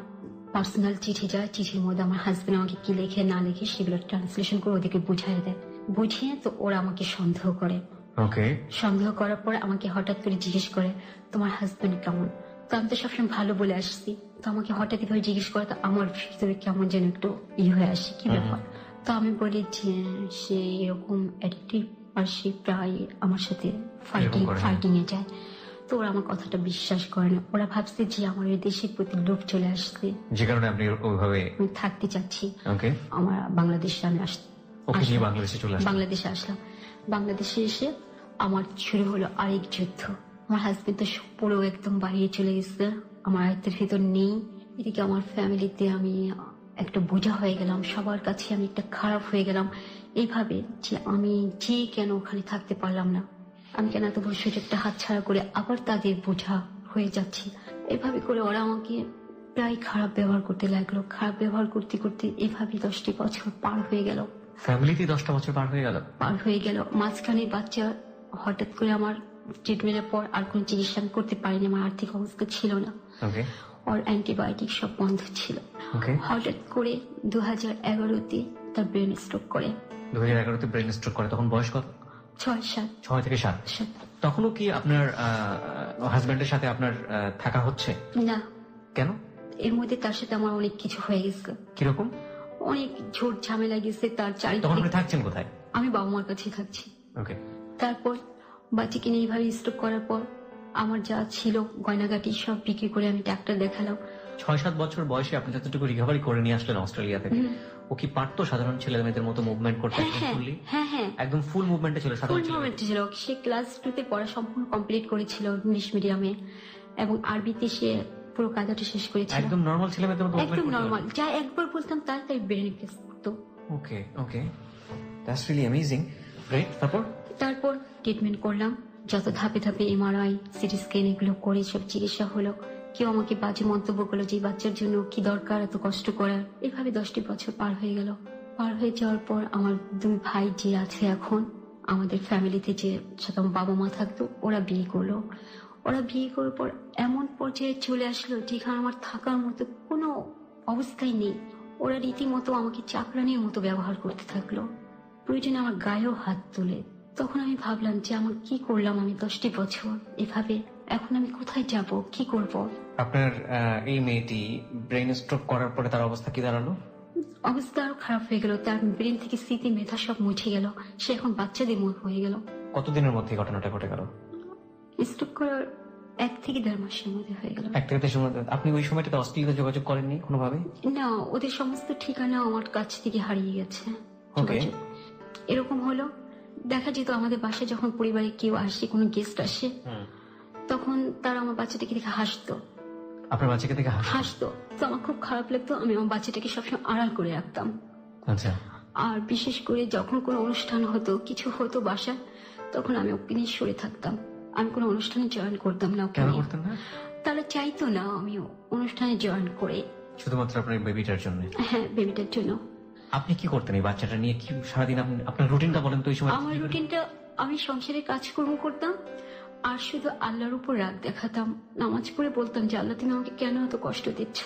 পার্সোনাল চিঠি যায়, চিঠির মধ্যে আমার হাজবেন্ড আমাকে কি লেখে না লেখে সেগুলো ট্রান্সলেশন করে ওদেরকে বুঝাই দেয়। বুঝিয়ে তো ওরা আমাকে সন্দেহ করে। ওকে। সন্দেহ করার পর আমাকে হঠাৎ করে জিজ্ঞেস করে তোমার হাজবেন্ড কেমন। তো আমি তো সবসময় ভালো বলে আসছি, তো আমাকে হঠাৎ এভাবে জিজ্ঞেস করে তো আমার ভিতরে কেমন যেন একটু হয়ে আসে, কি ব্যাপার। তো আমি বলি যে সে এরকম অ্যাডিক্টিভ, আর সে প্রায় আমার সাথে ফাইটিং এ যায়। তো ওরা আমার কথাটা বিশ্বাস করে না, ওরা ভাবছে যে আমার এই দেশের প্রতি লোভ চলে আসছে, যে কারণে আপনি ওইভাবে আমি থাকতে চাচ্ছি। ওকে। আমার বাংলাদেশে আমি বাংলাদেশে আসলাম। বাংলাদেশে এসে আমার শুরু হলো আরেক যুদ্ধ। আমার হাজবেন্ড তো পুরো একদম বাইরে চলে গেছে, আমার আয়ত্তের ভিতর নেই। এদিকে আমার ফ্যামিলিতে আমি একটা বোঝা হয়ে গেলাম, সবার কাছে আমি একটা খারাপ হয়ে গেলাম। এইভাবে যে আমি যে কেন ওখানে থাকতে পারলাম না, আমি কেন এত বড় সুযোগটা হাতছাড়া করে আবার তাদের বোঝা হয়ে যাচ্ছি। এভাবে করে ওরা আমাকে প্রায় খারাপ ব্যবহার করতে লাগলো। খারাপ ব্যবহার করতে করতে এভাবে 10টি বছর পার হয়ে গেল। ফ্যামিলিতে 10টা বছর পার হয়ে গেল। মাঝখানে বাচ্চা হঠাৎ করে আমার ট্রিটমেন্টের পর আর কোন চিকিৎসা আমি করতে পারিনি, আমার আর্থিক অবস্থা ছিল না, ওর অ্যান্টিবায়োটিক সব বন্ধ ছিল। হঠাৎ করে 2011-তে তার ব্রেন স্ট্রোক করে। 2011-তে ব্রেন স্ট্রোক করে, তখন বয়স কত? 6 থেকে 7। তখনও কি আপনার হাজবেন্ডের সাথে আপনার থাকা হচ্ছে না? কেন? এর মধ্যে তার সাথে আমার অনেক কিছু হয়ে গেছে। কিরকম? অনেক ঝোট ঝামেলা গেছে তার চারিদিকে। তখন আপনি থাকছেন কোথায়? আমি বাবা মার কাছে থাকছি। ওকে। তারপর বাচ্চাকে নিয়ে এইভাবে স্ট্রোক করার পর আমার যা ছিল গয়নাগাটি সব বিক্রি করে আমি ডাক্তার দেখালাম। 6-7 বছর বয়সে আপনি যতটুকু রিকভারি করে নিয়ে আসলেন অস্ট্রেলিয়া থেকে, ও কি পারতো সাধারণ ছেলে মেয়েদের মতো মুভমেন্ট করতে? হ্যাঁ, একদম ফুল মুভমেন্টে ছিল। সে ক্লাস 2-তে পড়া সম্পূর্ণ কমপ্লিট করেছিল ইংলিশ মিডিয়ামে, এবং আরবিতে সে পুরো কাজটা শেষ করেছিল। একদম নরমাল ছেলে মেয়েদের মতো, একদম নরমাল, যা একবার বলতাম তাড়াতাড়ি ব্রেনে কেস করতো। ওকে, দ্যাটস রিয়েলি অ্যামেজিং। গ্রেট। তারপর ট্রিটমেন্ট করলাম, যত ধাপে ধাপে এমআরআই, সিটি স্ক্যান এগুলো করে সব চিকিৎসা হলো। কেউ আমাকে বাজে মন্তব্য করলো যে বাচ্চার জন্য কি দরকার এত কষ্ট করার। এভাবে 10টি বছর পার হয়ে গেল। পার হয়ে যাওয়ার পর আমার 2 ভাই যে আছে এখন আমাদের ফ্যামিলিতে, যে সাথে আমার বাবা মা থাকতো, ওরা বিয়ে করলো। ওরা বিয়ে করার পর এমন পর্যায়ে চলে আসলো যেখানে আমার থাকার মতো কোনো অবস্থাই নেই। ওরা রীতিমতো আমাকে চাকরানির মতো ব্যবহার করতে থাকলো, প্রয়োজনে আমার গায়েও হাত তুলে। তখন আমি ভাবলাম যে আমার কি করলাম আমি 10টি বছর এভাবে, এখন আমি কোথায় যাব, কি করব। আপনার এই মেয়েটি ব্রেন স্ট্রোক করার পরে তার অবস্থা কি দাঁড়ালো? অবস্থা আরো খারাপ হয়ে গেল, তার ব্রেন থেকে স্মৃতি মেধা সব মুছে গেল, সে এখন বাচ্চাদের মতো হয়ে গেল। কতদিনের মধ্যে ঘটনাটা ঘটে গেল? স্ট্রোক করার 1 থেকে 1.5 মাসের মধ্যে হয়ে গেল। 1 থেকে 1.5 মাস। আপনি ওই সময়টাতে অস্ট্রেলিয়াতে যোগাযোগ করেননি কোনোভাবে? না, ওদের সমস্ত ঠিকানা আমার কাছ থেকে হারিয়ে গেছে। এরকম হলো, দেখা যেত আমাদের বাসায় যখন পরিবারে কেউ আসে, কোনো গেস্ট আসে, তখন তারা আমার বাচ্চাটাকে দেখে হাসতো। আপনার বাচ্চাকে দেখে হাসতো, তো আমার খুব খারাপ লাগতো। আমি আমার বাচ্চাটাকে সবসময় আড়াল করে রাখতাম। আচ্ছা। আর বিশেষ করে যখন কোনো অনুষ্ঠান হতো, কিছু হতো বাসায়, তখন আমি ওকে নিয়ে সরে থাকতাম। আমি কোনো অনুষ্ঠানে জয়েন করতাম না। কেন করতেন না? তারা চাইতো না আমি অনুষ্ঠানে জয়েন করে। শুধুমাত্র আপনার বেবিটার জন্য? হ্যাঁ, বেবিটার জন্য। আপনি কি করতেন এই বাচ্চাটা নিয়ে? কি সারাদিন আপনার রুটিনটা বলেন তো? এই সময় আমার রুটিনটা, আমি সংসারে কাজকর্ম করতাম আর শুধু আল্লাহর উপর রাগ দেখাতাম। নামাজ পড়ে বলতাম যে আল্লাহ তুমি আমাকে কেন এত কষ্ট দিচ্ছ,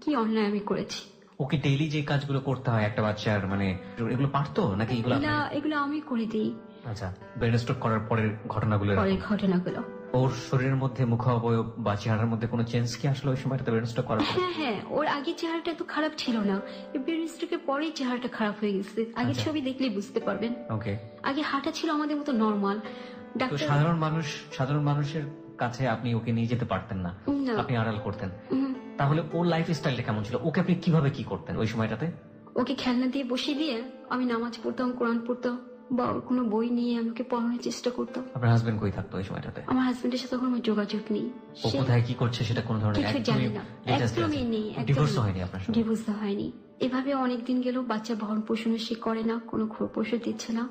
কি অন্যায় আমি করেছি। ওকে ডেইলি যে কাজগুলো করতে হয় একটা বাচ্চার, মানে এগুলো পারতো নাকি এগুলো না, এগুলো আমি করে দিই। আচ্ছা, ব্রেন স্ট্রোক করার পরের ঘটনাগুলো এরকম? পরের ঘটনাগুলো। ওর শরীরের মধ্যে মুখ অবয়ব বা চেহারার মধ্যে কোনো চেঞ্জ কি আসলে ওই সময়টাতে ব্রেন স্ট্রোক করার পরে? হ্যাঁ হ্যাঁ, ওর আগে চেহারাটা এত খারাপ ছিল না, ব্রেন স্ট্রোকের পরেই চেহারাটা খারাপ হয়ে গেছে। আগে আচ্ছা। ছবি দেখলেই বুঝতে পারবেন। ওকে। আগে হাঁটা ছিল আমাদের মতো নরমাল। তো ডাক্তার সাধারণ মানুষের কাছে আপনি ওকে নিয়ে যেতে পারতেন না, না। আপনি আড়াল করতেন। উম, তাহলে ওর লাইফ স্টাইলটা কেমন ছিল? ওকে আপনি কিভাবে কি করতেন ওই সময়টাতে? ওকে খেলনা দিয়ে বসিয়ে দিয়ে আমি নামাজ পড়তাম, কোরআন পড়তাম, বা ওর কোনো বই নিয়ে আমাকে পড়ানোর চেষ্টা করতাম। আপনার হাজবেন্ড কই থাকতো ওই সময়টাতে? আমার হাজবেন্ডের সাথে কোনো যোগাযোগ নেই, ও কোথায় কি করছে সেটা কোনো ধরনের কিছু জানি না, একদমই নেই। ডিভোর্স হয়নি আপনার সাথে? ডিভোর্স হয়নি। এভাবে অনেকদিন গেল, বাচ্চা ভরণ পোষণ সে করে না, কোনো খোরপোষও দিচ্ছে না।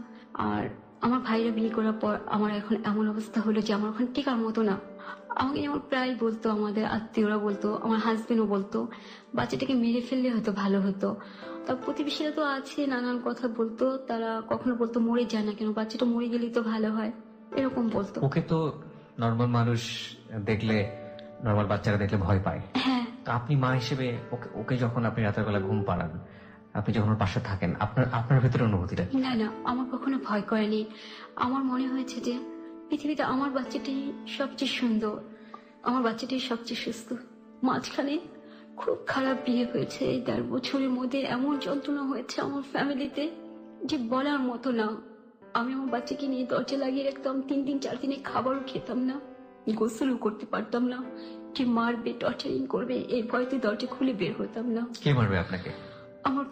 আর আমার ভাইরা বিয়ে করার পর আমার এখন এমন অবস্থা হলো যে আমার ওখানে টিকার মতো না। আমাকে যেমন প্রায় বলতো, আমাদের আত্মীয়রা বলতো, আমার হাজবেন্ডও বলতো বাচ্চাটাকে মেরে ফেললে হয়তো ভালো হতো। তার প্রতিবেশীরা তো আছে, নানান কথা বলতো। তারা কখনো বলতো মরে যায় না কেন, বাচ্চাটা মরে গেলেই তো ভালো হয়, এরকম বলতো। ওকে তো নর্মাল মানুষ দেখলে, নর্মাল বাচ্চারা দেখলে ভয় পায়। হ্যাঁ, তো আপনি মা হিসেবে ওকে যখন আপনি রাতের বেলা ঘুম পাড়ান, আপনি যখন ওর পাশে থাকেন, আপনার ভেতরে অনুভূতিটা কি? না না, আমার কখনো ভয় করেনি। আমার মনে হয়েছে যে পৃথিবীতে আমার বাচ্চাটাই সবচেয়ে সুন্দর, আমার বাচ্চাটাই সবচেয়ে সুস্থ। মাঝখানে খুব খারাপ বিয়ে হয়েছে, এই ১.৫ বছরের মধ্যে এমন যন্ত্রণা হয়েছে আমার ফ্যামিলিতে যে বলার মতো না। আমি আমার বাচ্চাকে নিয়ে দরজা লাগিয়ে রাখতাম, ৩ দিন ৪ দিনে খাবারও খেতাম না, গোসলও করতে পারতাম না। যে মারবে, টর্চারিং করবে, এই ভয়তে দরজা খুলে বের হতাম না। কে মারবে আপনাকে? আমার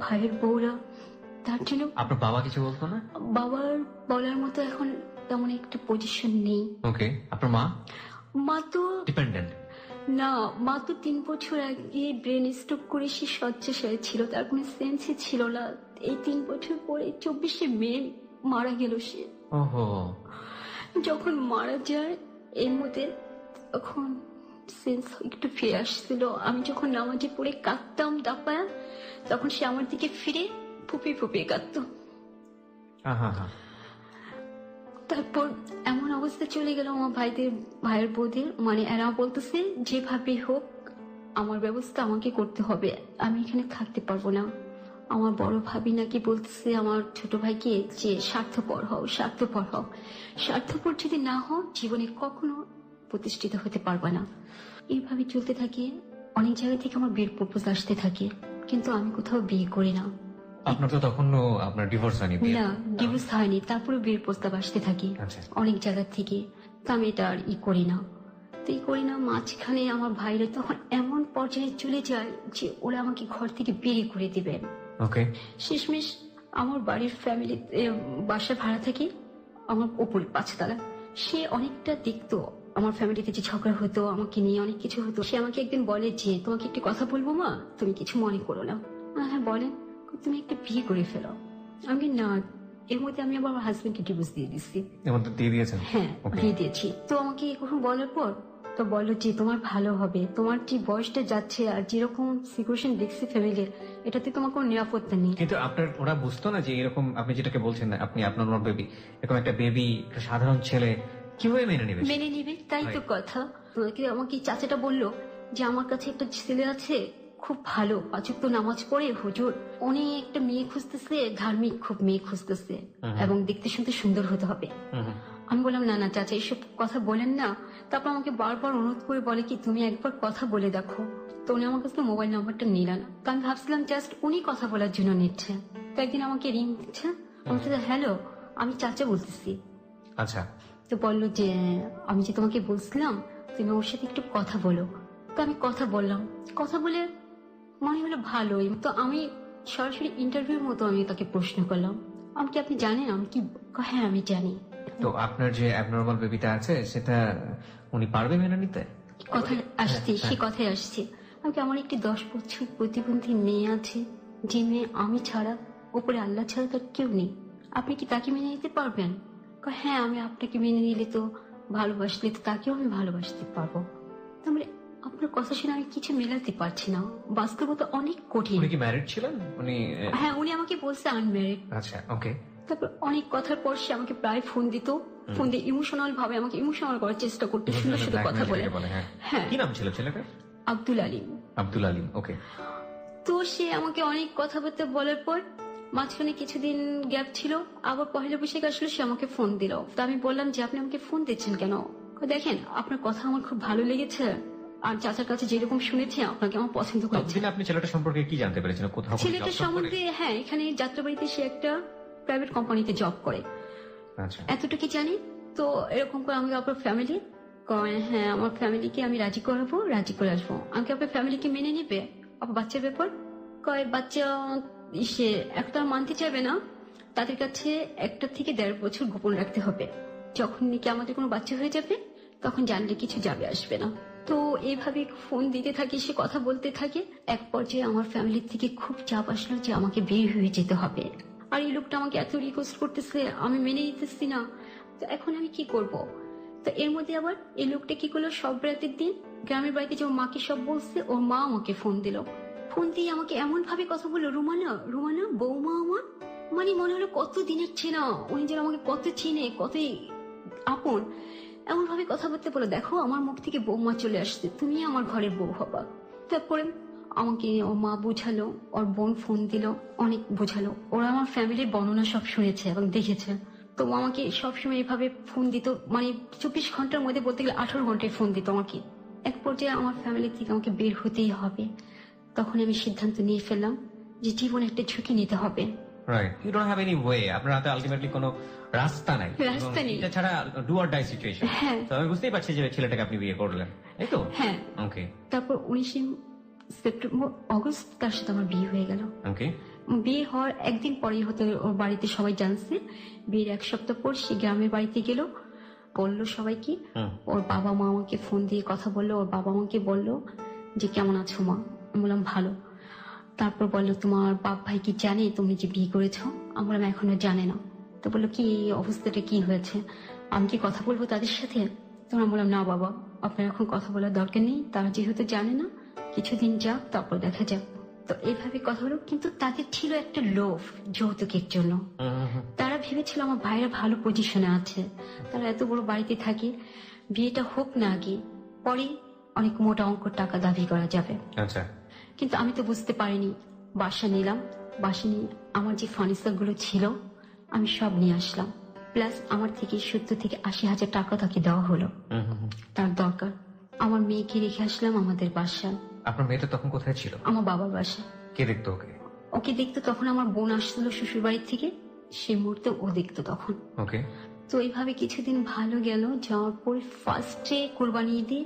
ভাইয়ের বউরা। তার জন্য আপনার বাবা কিছু বলতো না? বাবার বলার মতো এখন তেমন একটা পজিশন নেই। ওকে। আপনার মা তো ডিপেন্ডেন্ট? না, মা তো ৩ বছর আগে ব্রেন স্ট্রোক করে সে শয্যাশায়ী ছিল, তার কোনো সেন্সই ছিল না। এই ৩ বছর পরে ২৪শে মে মারা গেল সে। ওহো। যখন মারা যায় এর মধ্যে তখন সেন্স একটু ফিরে আসছিল। আমি যখন নামাজে পড়ে কাঁদতাম দাপায়া, তখন সে আমার দিকে ফিরে ফুপিয়ে ফুপিয়ে কাঁদতো। তারপর এমন অবস্থা চলে গেল আমার ভাইয়ের বউদের, মানে এরা বলতেছে যেভাবে হোক আমার ব্যবস্থা আমাকে করতে হবে, আমি এখানে থাকতে পারবো না। আমার বড় ভাবি নাকি বলতেছে আমার ছোট ভাইকে যে স্বার্থপর হও, স্বার্থপর হও। স্বার্থপর যদি না হও জীবনে কখনো প্রতিষ্ঠিত হতে পারবে না। এইভাবে চলতে থাকে। অনেক জায়গা থেকে আমার বিয়ের প্রপোজ আসতে থাকে, কিন্তু আমি কোথাও বিয়ে করি না। আপনার তো তখনও আপনার ডিভোর্স হয়নি? না, ডিভোর্স হয়নি, তারপরে বিয়ের প্রস্তাব আসতে থাকে অনেক জায়গা থেকে। তো আমি এটা আর করি না। তো করি না। মাঝখানে আমার ভাইরা তখন এমন পর্যায়ে চলে যায় যে ওরা আমাকে ঘর থেকে বেরিয়ে করে দিবেন। ওকে। শেষমেশ আমার বাড়ির ফ্যামিলি বাসা ভাড়া থাকে আমার উপর ৫ তলা। সে অনেকটা দেখতো আমার ফ্যামিলিতে যে ঝগড়া হতো, আমাকে নিয়ে অনেক কিছু হতো। সে আমাকে একদিন বলে যে তোমাকে একটি কথা বলবো মা, তুমি কিছু মনে করো না। হ্যাঁ বলেন। তুমি একটা বিয়ে করে ফেলো। আমি না, এর মধ্যে আমি আবার আমার হাজবেন্ডকে ডিভোর্স দিয়ে দিচ্ছি। দিয়ে দিয়েছেন? হ্যাঁ, দিয়ে দিয়েছি। তো আমাকে এখন বলার পর তো বললো যে তোমার ভালো হবে, তোমার যে বয়সটা যাচ্ছে আর যেরকম সিচুয়েশন দেখছি ফ্যামিলির, এটাতে তোমার কোনো নিরাপত্তা নেই। কিন্তু ওরা বুঝতো না যে এরকম আপনি যেটাকে বলছেন না, আপনি আপনার বেবি, এরকম একটা বেবি, একটা সাধারণ ছেলে কিভাবে মেনে নেবে? মেনে নিবে, তাই তো কথা। আমাকে চাচাটা বললো যে আমার কাছে একটা ছেলে আছে খুব ভালো, ৫ ওয়াক্ত নামাজ পড়ে, হুজুর, উনি একটা মেয়ে খুঁজতেছে, ধার্মিক খুব মেয়ে খুঁজতেছে, এবং দেখতে শুনতে সুন্দর হতে হবে। আমি বললাম না না চাচা, এইসব কথা বলেন না। তারপর আমাকে বারবার অনুরোধ করে বলে কি তুমি একবার কথা বলে দেখো। তো উনি আমার কাছে মোবাইল নাম্বারটা নিলেন। তো আমি ভাবছিলাম জাস্ট উনি কথা বলার জন্য নিচ্ছে। তো একদিন আমাকে রিং দিচ্ছে, আমি হ্যালো, আমি চাচা বলতেছি। আচ্ছা। তো বললো যে আমি যে তোমাকে বলছিলাম তুমি ওর সাথে একটু কথা বলো। তো আমি কথা বললাম, কথা বলে মনে হলো ভালোই। তো আমি সরাসরি ইন্টারভিউর মতো আমি তাকে প্রশ্ন করলাম, আমি কি আপনি জানেন? আমি কি, হ্যাঁ আমি জানি। তো আপনার যে অ্যাবনর্মাল বেবিটা আছে সেটা উনি পারবে মেনে নিতে? কথায় আসছে, সে কথায় আসছে। আমাকে আমার একটি 10 বছর প্রতিবন্ধী মেয়ে আছে, যে মেয়ে আমি ছাড়া, উপরে আল্লাহ ছাড়া তার কেউ নেই। আপনি কি তাকে মেনে নিতে পারবেন? হ্যাঁ, আমি আপনাকে মেনে নিলে তো, ভালোবাসলে তো তাকেও আমি ভালোবাসতে পারবো। তাহলে আপনার কথা শুনে আমি কিছু মেলাতে পারছি না, বাস্তবতা অনেক কঠিন। উনি কি ম্যারিড ছিলেন? উনি? হ্যাঁ, উনি আমাকে বলছে আনম্যারিড। আচ্ছা, ওকে। তারপর অনেক কথার পর সে আমাকে প্রায় ফোন দিত, ফোন দিয়ে ইমোশনাল ভাবে আমাকে ইমোশনাল করার চেষ্টা করতে, সুন্দর সুন্দর কথা বলে। হ্যাঁ, কি নাম ছিল ছেলেটার? আব্দুল আলিম। আব্দুল আলিম, ওকে। তো সে আমাকে অনেক কথাবার্তা বলার পর মাঝখানে কিছুদিন গ্যাপ ছিল, আবার পহেলা বৈশাখ আসলে সে আমাকে ফোন দিল। তো আমি বললাম যে আপনি আমাকে ফোন দিচ্ছেন কেন? দেখেন আপনার কথা আমার খুব ভালো লেগেছে, আর চাচার কাছে যেরকম শুনেছি আপনাকে আমার পছন্দ করেছে। আপনি ছেলেটা সম্পর্কে কি জানতে পেরেছেন? কোথাও ছেলেটার সম্বন্ধে, হ্যাঁ, এখানে যাত্রাবাড়িতে সে একটা প্রাইভেট কোম্পানিতে জব করে, আচ্ছা, এতটুকু জানি। তো এরকম করে আমাকে আপনার ফ্যামিলি কয়, হ্যাঁ আমার ফ্যামিলিকে আমি রাজি করাবো, রাজি করে আসবো। আমাকে আপনার ফ্যামিলিকে মেনে নেবে? আপনার বাচ্চার ব্যাপার কয়, বাচ্চা সে একটা মানতে চাইবে না, তাদের কাছে 1 থেকে 1.5 বছর গোপন রাখতে হবে। যখন নাকি আমাদের কোনো বাচ্চা হয়ে যাবে তখন জানলে কিছু যাবে আসবে না। তো এইভাবে ফোন দিতে থাকি, সে কথা বলতে থাকে। এক পর্যায়ে আমার ফ্যামিলির থেকে খুব চাপ আসলো যে আমাকে বিয়ে হয়ে যেতে হবে, আর এই লোকটা আমাকে এত রিকোয়েস্ট করতেছে, আমি মেনে নিতেছি না। তো এখন আমি কি করব? তো এর মধ্যে আবার এই লোকটা কি করলো, সব রাতের দিন গ্রামের বাড়িতে যে ওর মাকে সব বলছে, ওর মা আমাকে ফোন দিল। ফোন দিয়ে আমাকে এমন ভাবে কথা বললো, রুমানা রুমানা বৌমা আমার, মানে মনে হলো কত দিনের চেনা, উনি যেন আমাকে কত চিনে, কতই আপন, এমন ভাবে কথা বলতে বলে, দেখো আমার মুখ থেকে বৌমা চলে আসছে, তুমি আমার ঘরের বউ হবা। তারপরে আমাকে ওর মা বুঝালো, ওর বোন ফোন দিল, অনেক বোঝালো। ওরা আমার ফ্যামিলির বর্ণনা সব শুনেছে এবং দেখেছে। তো ও আমাকে সবসময় এভাবে ফোন দিত, মানে 24 ঘন্টার মধ্যে বলতে গেলে 18 ঘন্টায় ফোন দিত আমাকে। এক পর্যায়ে আমার ফ্যামিলি থেকে আমাকে বের হতেই হবে। তখন আমি সিদ্ধান্ত নিয়ে ফেললাম যে জীবনে একটা ঝুঁকি নিতে হবে। Right, you don't have any way, আপনার হাতে আলটিমেটলি কোনো রাস্তা নাই, রাস্তা নেই, এটা ছাড়া ডু অর ডাই সিচুয়েশন। হ্যাঁ, তো আমি বুঝতেই পারছি যে ছেলেটাকে আপনি বিয়ে করলেন, তাই তো? হ্যাঁ। ওকে। তারপর 19 সেপ্টেম্বর অগস্ট তার সাথে আমার বিয়ে হয়ে গেল। ওকে। বিয়ে হওয়ার একদিন পরেই হতে ওর বাড়িতে সবাই জানছে। বিয়ের 1 সপ্তাহ পর সে গ্রামের বাড়িতে গেল, বললো সবাইকে। ওর বাবা মা আমাকে ফোন দিয়ে কথা বললো, ওর বাবা আমাকে বললো যে কেমন আছো মা? আমি বললাম ভালো। তারপর বললো তোমার বাপ ভাই কি জানে তুমি যে বিয়ে করেছো? আমি বললাম এখনো জানে না। তো বললো কি অবস্থাটা কি হয়েছে, আমি কি কথা বলবো তাদের সাথে? তখন আমি বললাম না বাবা, আপনার এখন কথা বলার দরকার নেই, তারা যেহেতু জানে না, কিছুদিন যাক তারপর দেখা যাক। তো এইভাবে কথা হলো, কিন্তু তাদের ছিল একটা লোভ যৌতুকের জন্য। তারা ভেবেছিল আমার ভাইরা ভালো পজিশনে আছে, তারা এত বড় বাড়িতে থাকে, বিয়েটা হোক না আগে, পরে অনেক মোটা অঙ্ক টাকা দাবি করা যাবে। আচ্ছা। কিন্তু আমি তো বুঝতে পারিনি। বাসা নিলাম, বাসা নিয়ে আমার যে ফার্নিচার গুলো ছিল আমি সব নিয়ে আসলাম, প্লাস আমার থেকে 70 থেকে 80,000 টাকা তাকে দেওয়া হলো, তার দরকার। আমার মেয়েকে রেখে আসলাম আমাদের বাসায়। আপনার মেয়েটা তখন কোথায় ছিল? আমার বাবার বাসায়। কে দেখতো ওকে? ওকে দেখতো তখন আমার বোন আসছিল শ্বশুর বাড়ি থেকে, সে মুহূর্তে ও দেখতো তখন। ওকে। তো এইভাবে কিছুদিন ভালো গেল। যাওয়ার পর ফার্স্টে কোরবানি ঈদে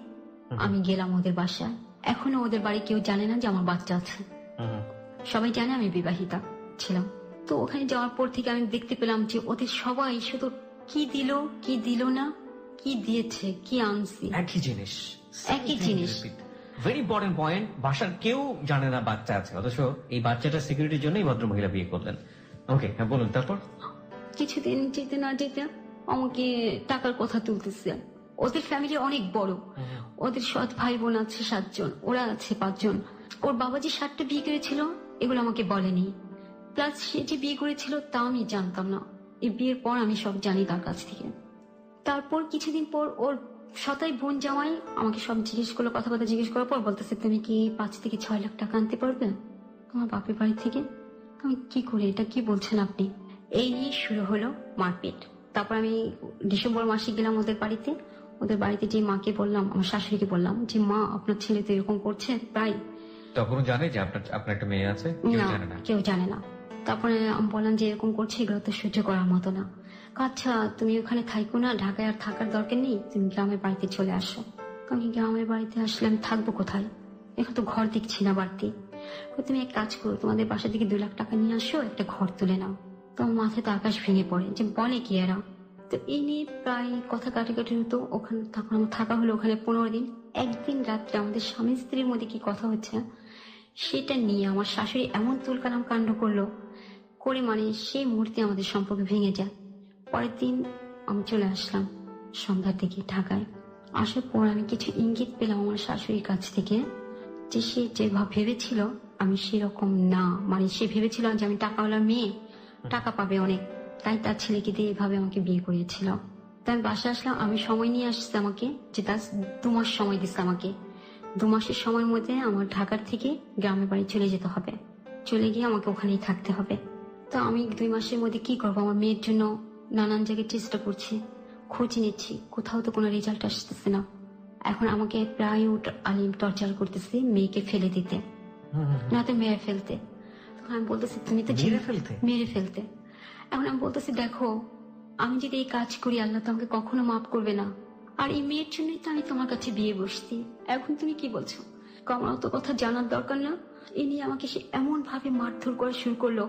আমি গেলাম ওদের বাসায়। এখনো ওদের বাড়ি কেউ জানে না যে আমার বাচ্চা আছে, সবাই জানে আমি বিবাহিতা ছিলাম। তো ওখানে যাওয়ার পর থেকে আমি দেখতে পেলাম যে ওদের সবাই শুধু কি দিল না, কি দিয়েছে, কি আনছি, একই জিনিস, একই জিনিস। ভেরি ইম্পর্টেন্ট পয়েন্ট, বাসার কেউ জানে না বাচ্চা আছে, অথচ এই বাচ্চাটার সিকিউরিটির জন্যই ভদ্র মহিলা বিয়ে করলেন। ওকে, হ্যাঁ বলুন। তারপর কিছুদিন যেতে না যেতে আমাকে টাকার কথা তুলতেছে। ওদের ফ্যামিলি অনেক বড়, ওদের সৎ ভাই বোন আছে 7 জন, ওরা আছে 5 জন। ওর বাবা যে 7টা বিয়ে করেছিল এগুলো আমাকে বলেনি, প্লাস সে যে বিয়ে করেছিল তা আমি জানতাম না। এই বিয়ের পর আমি সব জানি তার কাছ থেকে। তারপর কিছুদিন পর ওর সতাই বোন জামাই আমাকে সব জিজ্ঞেস করলো, কথাবার্তা জিজ্ঞেস করার পর বলতেছে তুমি কি 5 থেকে 6 লাখ টাকা আনতে পারবে তোমার বাপের বাড়ি থেকে? আমি কি করে, এটা কি বলছেন আপনি? এই নিয়ে শুরু হলো মারপিট। তারপর আমি ডিসেম্বর মাসে গেলাম ওদের বাড়িতে। ওদের বাড়িতে যে মাকে বললাম, আমার শাশুড়িকে বললাম যে মা আপনার ছেলে তো এরকম করছে প্রায়। তখন জানে যে আপনার একটা মেয়ে আছে? কেউ জানে না। তারপরে আমি বললাম যে এরকম করছে, এগুলো তো সহ্য করার মতো না। আচ্ছা তুমি ওখানে থাইকো না, ঢাকায় আর থাকার দরকার নেই, তুমি গ্রামের বাড়িতে চলে আসো। আমি গ্রামের বাড়িতে আসলে আমি থাকবো কোথায়, এখন তো ঘর দেখছি না বাড়তি। তুমি এক কাজ করো, তোমাদের বাসা থেকে 2 লাখ টাকা নিয়ে আসো, একটা ঘর তুলে নাও। তোমার মাথায় তো আকাশ ভেঙে পড়ে যে বলে কি এরা। তো এই নিয়ে প্রায় কথা কাটাকাটি হতো। ওখানে তখন আমার থাকা হলো ওখানে 15 দিন। একদিন রাত্রে আমাদের স্বামী স্ত্রীর মধ্যে কি কথা হচ্ছে সেটা নিয়ে আমার শাশুড়ি এমন তুলকালাম কাণ্ড করলো করে, মানে সেই মুহূর্তে আমাদের সম্পর্ক ভেঙে যায়। পরের দিন আমি চলে আসলাম সন্ধ্যার দিকে ঢাকায়। আসার পর আমি কিছু ইঙ্গিত পেলাম আমার শাশুড়ির কাছ থেকে যে সে যেভাবে ভেবেছিল আমি সেরকম না। মানে সে ভেবেছিল যে আমি টাকাওয়ালা মেয়ে, টাকা পাবে অনেক, তাই তার ছেলেকে দিয়ে এভাবে আমাকে বিয়ে করিয়েছিল। তাই আমি বাসায় আসলাম, আমি সময় নিয়ে আসছে আমাকে, যে তার 2 মাস সময় দিচ্ছে আমাকে। 2 মাসের সময়ের মধ্যে আমার ঢাকার থেকে গ্রামের বাড়ি চলে যেতে হবে, চলে গিয়ে আমাকে ওখানেই থাকতে হবে। তো আমি 2 মাসের মধ্যে কি করবো, আমার মেয়ের জন্য নানান জায়গায় চেষ্টা করছি, খোঁজ নিচ্ছি, কোথাও তো কোনো রেজাল্ট আসতেছে না। এখন আমাকে প্রায় আলিম টর্চার করতেছে মেয়েকে ফেলে দিতে, নাতে মেরে ফেলতে। তখন আমি বলতেছি তুমি তো মেরে ফেলতে। এখন আমি বলতেছি দেখো, আমি যদি এই কাজ করি আল্লাহ তো আমাকে কখনো মাফ করবে না, আর এই মেয়ের জন্যই তো আমি তোমার কাছে বিয়ে বসছি। এখন তুমি কি বলছো, আমার তো কথা জানার দরকার না। এ নিয়ে আমাকে সে এমন ভাবে মারধর করা শুরু করলো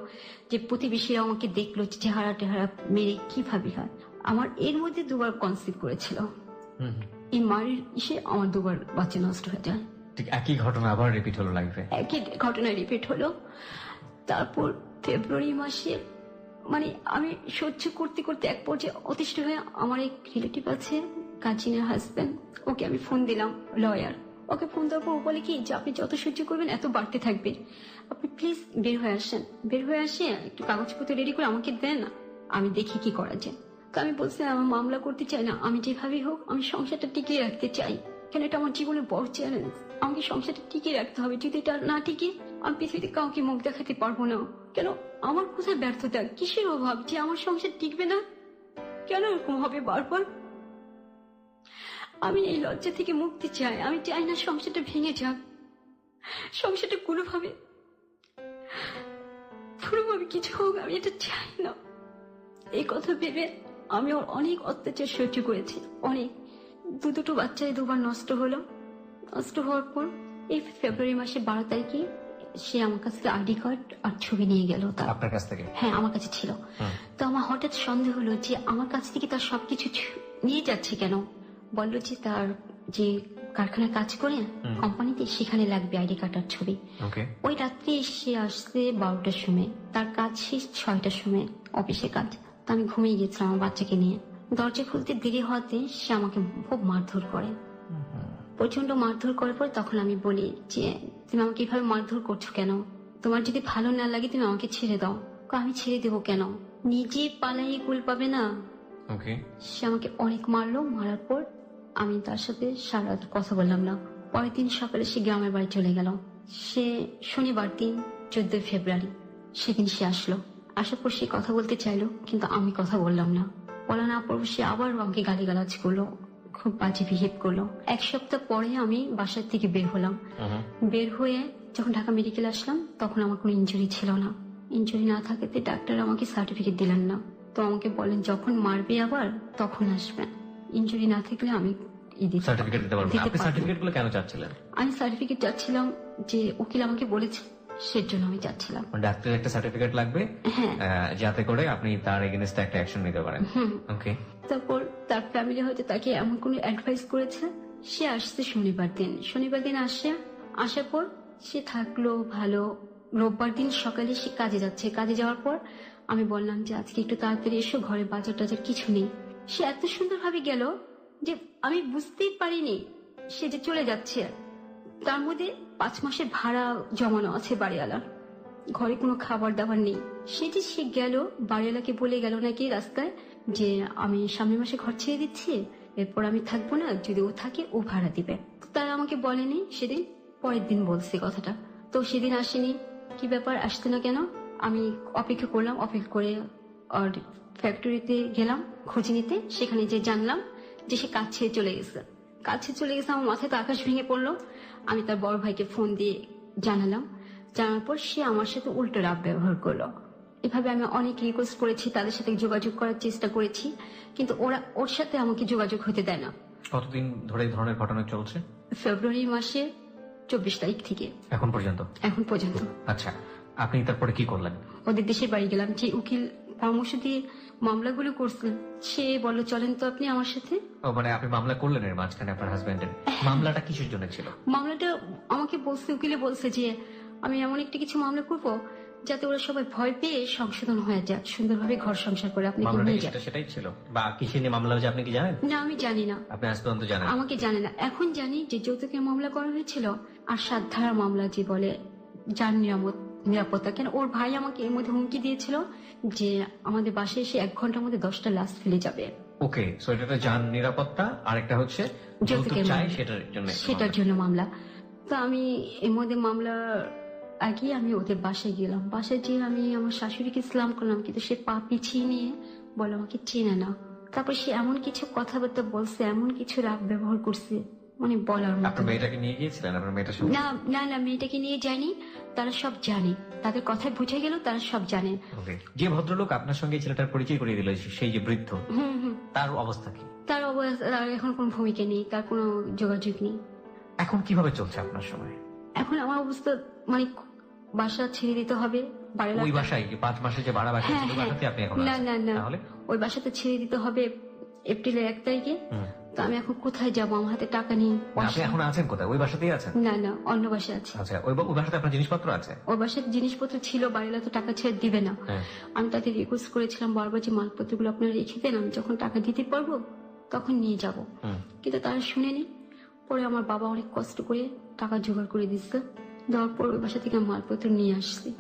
যে প্রতিবেশীরা আমাকে দেখলো চেহারা টেহারা মেরে কিভাবে হয়। আমার এর মধ্যে 2 বার কনসিভ করেছিল, এই মায়ের ইসে আমার 2 বার বাচ্চা নষ্ট হয়ে যায়। ঠিক একই ঘটনা আবার রিপিট হলো লাইফে, একই ঘটনা রিপিট হলো। তারপর ফেব্রুয়ারি মাসে মানে আমি সহ্য করতে করতে এক পর্যায়ে অতিষ্ঠ হয়ে আমার এক রিলেটিভ আছে কাজিনের হাজবেন্ড, ওকে আমি ফোন দিলাম, লয়ার। ওকে ফোন দেওয়ার পর ও বলে কি যে আপনি যত সহ্য করবেন এত বাড়তে থাকবে, আপনি প্লিজ বের হয়ে আসেন, বের হয়ে আসে একটু কাগজপত্র রেডি করে আমাকে দেন, আমি দেখি কি করা যায়। তো আমি বলছি আমার মামলা করতে চাই না, আমি যেভাবেই হোক আমি সংসারটা টিকিয়ে রাখতে চাই, কেন এটা আমার জীবনের বড় চ্যালেঞ্জ। আমাকে সংসারটা টিকিয়ে রাখতে হবে, যদি এটা না টিকে আমি পৃথিবীতে কাউকে মুখ দেখাতে পারবো না। কেন আমার কোথায় ব্যর্থতা, কিসের অভাব যে আমার সংসার টিকবে না, কেন এরকম হবে বারবার। আমি এই লজ্জা থেকে মুক্তি চাই, আমি চাই না সংসারটা ভেঙে যাক, সংসারটা কোনোভাবে কিছু হোক, আমি এটা চাই না। এই কথা ভেবে আমি ওর অনেক অত্যাচার সহ্য করেছি, অনেক। 2 বাচ্চায় 2 বার নষ্ট হলো। নষ্ট হওয়ার পর এই ফেব্রুয়ারি মাসের 12 তারিখে সে আমার কাছ থেকে আইডি কার্ড আর ছবি নিয়ে গেল। আপনার কাছ থেকে? হ্যাঁ, আমার কাছে ছিল। তো আমার হঠাৎ সন্দেহ হলো যে আমার কাছ থেকে তার সবকিছু নিয়ে যাচ্ছে কেন। বললো যে তার যে কারখানায় কাজ করে কোম্পানিতে, সেখানে লাগবে আইডি কার্ড আর ছবি। ওই রাত্রে সে আসছে 12টার সময়, তার কাজ শেষ 6টার সময়, অফিসে কাজ। তো আমি ঘুমিয়ে গেছিলাম আমার বাচ্চাকে নিয়ে। দরজা খুলতে দেরি হওয়াতে সে আমাকে খুব মারধর করে, প্রচন্ড মারধর করার পর তখন আমি বলি যে তুমি আমাকে এভাবে মারধর করছো কেন, তোমার যদি ভালো না লাগে তুমি আমাকে ছেড়ে দাও। আমি ছেড়ে দেবো কেন, নিজে পালাই কুল পাবে না। সে আমাকে অনেক মারলো, মারার পর আমি তার সাথে সারা রাত কথা বললাম না। পরের দিন সকালে সে গ্রামের বাড়ি চলে গেল। সে শনিবার দিন 14 ফেব্রুয়ারি সেদিন সে আসলো। আসার পর সে কথা বলতে চাইলো, কিন্তু আমি কথা বললাম না। বলা না পর সে আবার আমাকে গালিগালাজ করলো, খুব বাজে বিহেভ করলো। 1 সপ্তাহ পরে আমি বাসার থেকে বের হলাম। বের হয়ে যখন ঢাকা মেডিকেল আসলাম তখন আমার কোনো ইনজুরি ছিল না। ইনজুরি না থাকাতে ডাক্তার আমাকে সার্টিফিকেট দিলেন না। তো আমাকে বলেন যখন মারবে আবার তখন আসবেন, ইনজুরি না থাকলে আমি সার্টিফিকেট দিতে পারবো। আপনি সার্টিফিকেটগুলো কেন চাচ্ছিলেন? আমি সার্টিফিকেট চাচ্ছিলাম যে উকিল আমাকে বলেছে, সেজন্য আমি চাচ্ছিলাম। ডাক্তারের একটা সার্টিফিকেট লাগবে যাতে করে আপনি তার এগেইনস্টে একটা অ্যাকশন নিতে পারেন। ওকে। তারপর তার ফ্যামিলি হয়তো তাকে এমন কোনো অ্যাডভাইস করেছে। সে আসছে শনিবার দিন আসার পর সে থাকলো ভালো। রোববার দিন সকালে সে কাজে যাচ্ছে। কাজে যাওয়ার পর আমি বললাম যে আজকে একটু তাড়াতাড়ি এসো, ঘরে বাজার টাজার কিছু নেই। সে এত সুন্দর ভাবে গেল যে আমি বুঝতেই পারিনি সে যে চলে যাচ্ছে। তার মধ্যে 5 মাসের ভাড়া জমানো আছে বাড়িওয়ালার, ঘরে কোনো খাবার দাবার নেই। সেটি সে গেল, বাড়িওয়ালাকে বলে গেল নাকি রাস্তায় যে আমি সামনের মাসে ঘর ছেড়ে দিচ্ছি, এরপর আমি থাকবো না, যদি ও থাকে ও ভাড়া দিবে। তারা আমাকে বলেনি সেদিন, পরের দিন বলছে কথাটা। তো সেদিন আসেনি, কি ব্যাপার আসতে না কেন। আমি অপেক্ষা করলাম, অপেক্ষা করে ফ্যাক্টরিতে গেলাম খোঁজ নিতে। সেখানে যে জানলাম যে সে কাজ ছেড়ে চলে গেছে। আমার মাথায় তো আকাশ ভেঙে পড়লো। আমি তার বড় ভাইকে ফোন দিয়ে জানালাম। জানার পর সে আমার সাথে উল্টো রাগ ব্যবহার করলো। এভাবে আমি অনেক রিকোয়েস্ট করেছি, তাদের সাথে যোগাযোগ করার চেষ্টা করেছি, কিন্তু ওর সাথে আমাকে যোগাযোগ হতে দেয় না। কতদিন ধরে এই ধরনের ঘটনা চলছে? ফেব্রুয়ারি মাসে 24 তারিখ থেকে এখন পর্যন্ত। আচ্ছা, আপনি তারপরে কি করলেন? ওদের দেশের বাড়ি গেলাম। যে উকিল পরামর্শ দিয়ে মামলাগুলো করছিলেন সে বলল চলেন তো আপনি আমার সাথে। মানে আপনি মামলা করলেন এর মাঝখানে আপনার হাজবেন্ডের? মামলাটা কিসের জন্য ছিল? মামলাটা আমাকে বলছে, উকিলে বলছে যে আমি এমন একটা কিছু মামলা করব যাতে ওরা সবাই ভয় পেয়ে সংশোধন হয়ে যায়, সুন্দরভাবে ঘর সংসার করে। আপনি সেটাই ছিল বা কিসের নিয়ে মামলা হয়েছে আপনি কি জানেন? না, আমি জানি না। আপনি আজ পর্যন্ত জানেন? আমাকে জানে না। এখন জানি যে যৌতুকের মামলা করা হয়েছিল আর 7 ধারা মামলা, যে বলে যান নিরামত নিরাপত্তা। কেন ওর ভাই আমাকে এর মধ্যে হুমকি দিয়েছিল যে আমাদের বাসায় এসে 1 ঘন্টার মধ্যে 10টা লাশ ফেলে যাবে। ওকে, সো এটা একটা যান নিরাপত্তা, আর একটা হচ্ছে যৌতুক চাই সেটার জন্য মামলা। তো আমি এর মধ্যে মামলার আগে আমি ওদের বাসায় গেলাম। বাসায় যেয়ে আমি আমার শাশুড়িকে ইসলাম করলাম, কিন্তু সে পা পিছিয়ে নিয়ে বলে আমাকে চেনে না। তারপর সে এমন কিছু কথাবার্তা বলছে, এমন কিছু রাগ ব্যবহার করছে, মানে বলার মতো। আপনার মেয়েটাকে নিয়ে গিয়েছিলেন? আপনার মেয়েটার সঙ্গে? না না না, মেয়েটাকে নিয়ে যায়নি। তারা সব জানে, তাদের কথায় বুঝে গেল, তারা সব জানে। যে ভদ্রলোক আপনার সঙ্গে ছেলেটার পরিচয় করিয়ে দিল, সেই যে বৃদ্ধ, তার অবস্থা কি? তার এখন কোনো ভূমিকা নেই, তার কোনো যোগাযোগ নেই। এখন কিভাবে চলছে আপনার সময়? এখন আমার অবস্থা মানে বাসা ছেড়ে দিতে হবে। ওই বাসায় 5 মাসে যে ভাড়া বাসা ছিল, বাসাতে আপনি এখন না আছেন? না না, তাহলে ওই বাসাতে ছেড়ে দিতে হবে এপ্রিলের 1 তারিখে। তো আমি এখন কোথায় যাবো? আমার হাতে টাকা নেই। আপনি এখন আছেন কোথায়? ওই বাসাতেই আছেন? না না, অন্য বাসায় আছে। আচ্ছা, ওই বাসাতে আপনার জিনিসপত্র আছে? ওই বাসায় জিনিসপত্র ছিল, বাড়িওয়ালা তো টাকা ছেড়ে দিবে না। আমি তাদের রিকোয়েস্ট করেছিলাম বারবার যে মালপত্রগুলো আপনারা রেখে দেন, আমি যখন টাকা দিতে পারবো তখন নিয়ে যাব। কিন্তু তারা শুনেনি। পরে আমার বাবা অনেক কষ্ট করে টাকা জোগাড় করে দিচ্ছে, দেওয়ার পর ওই বাসা থেকে মালপত্র নিয়ে আসছি।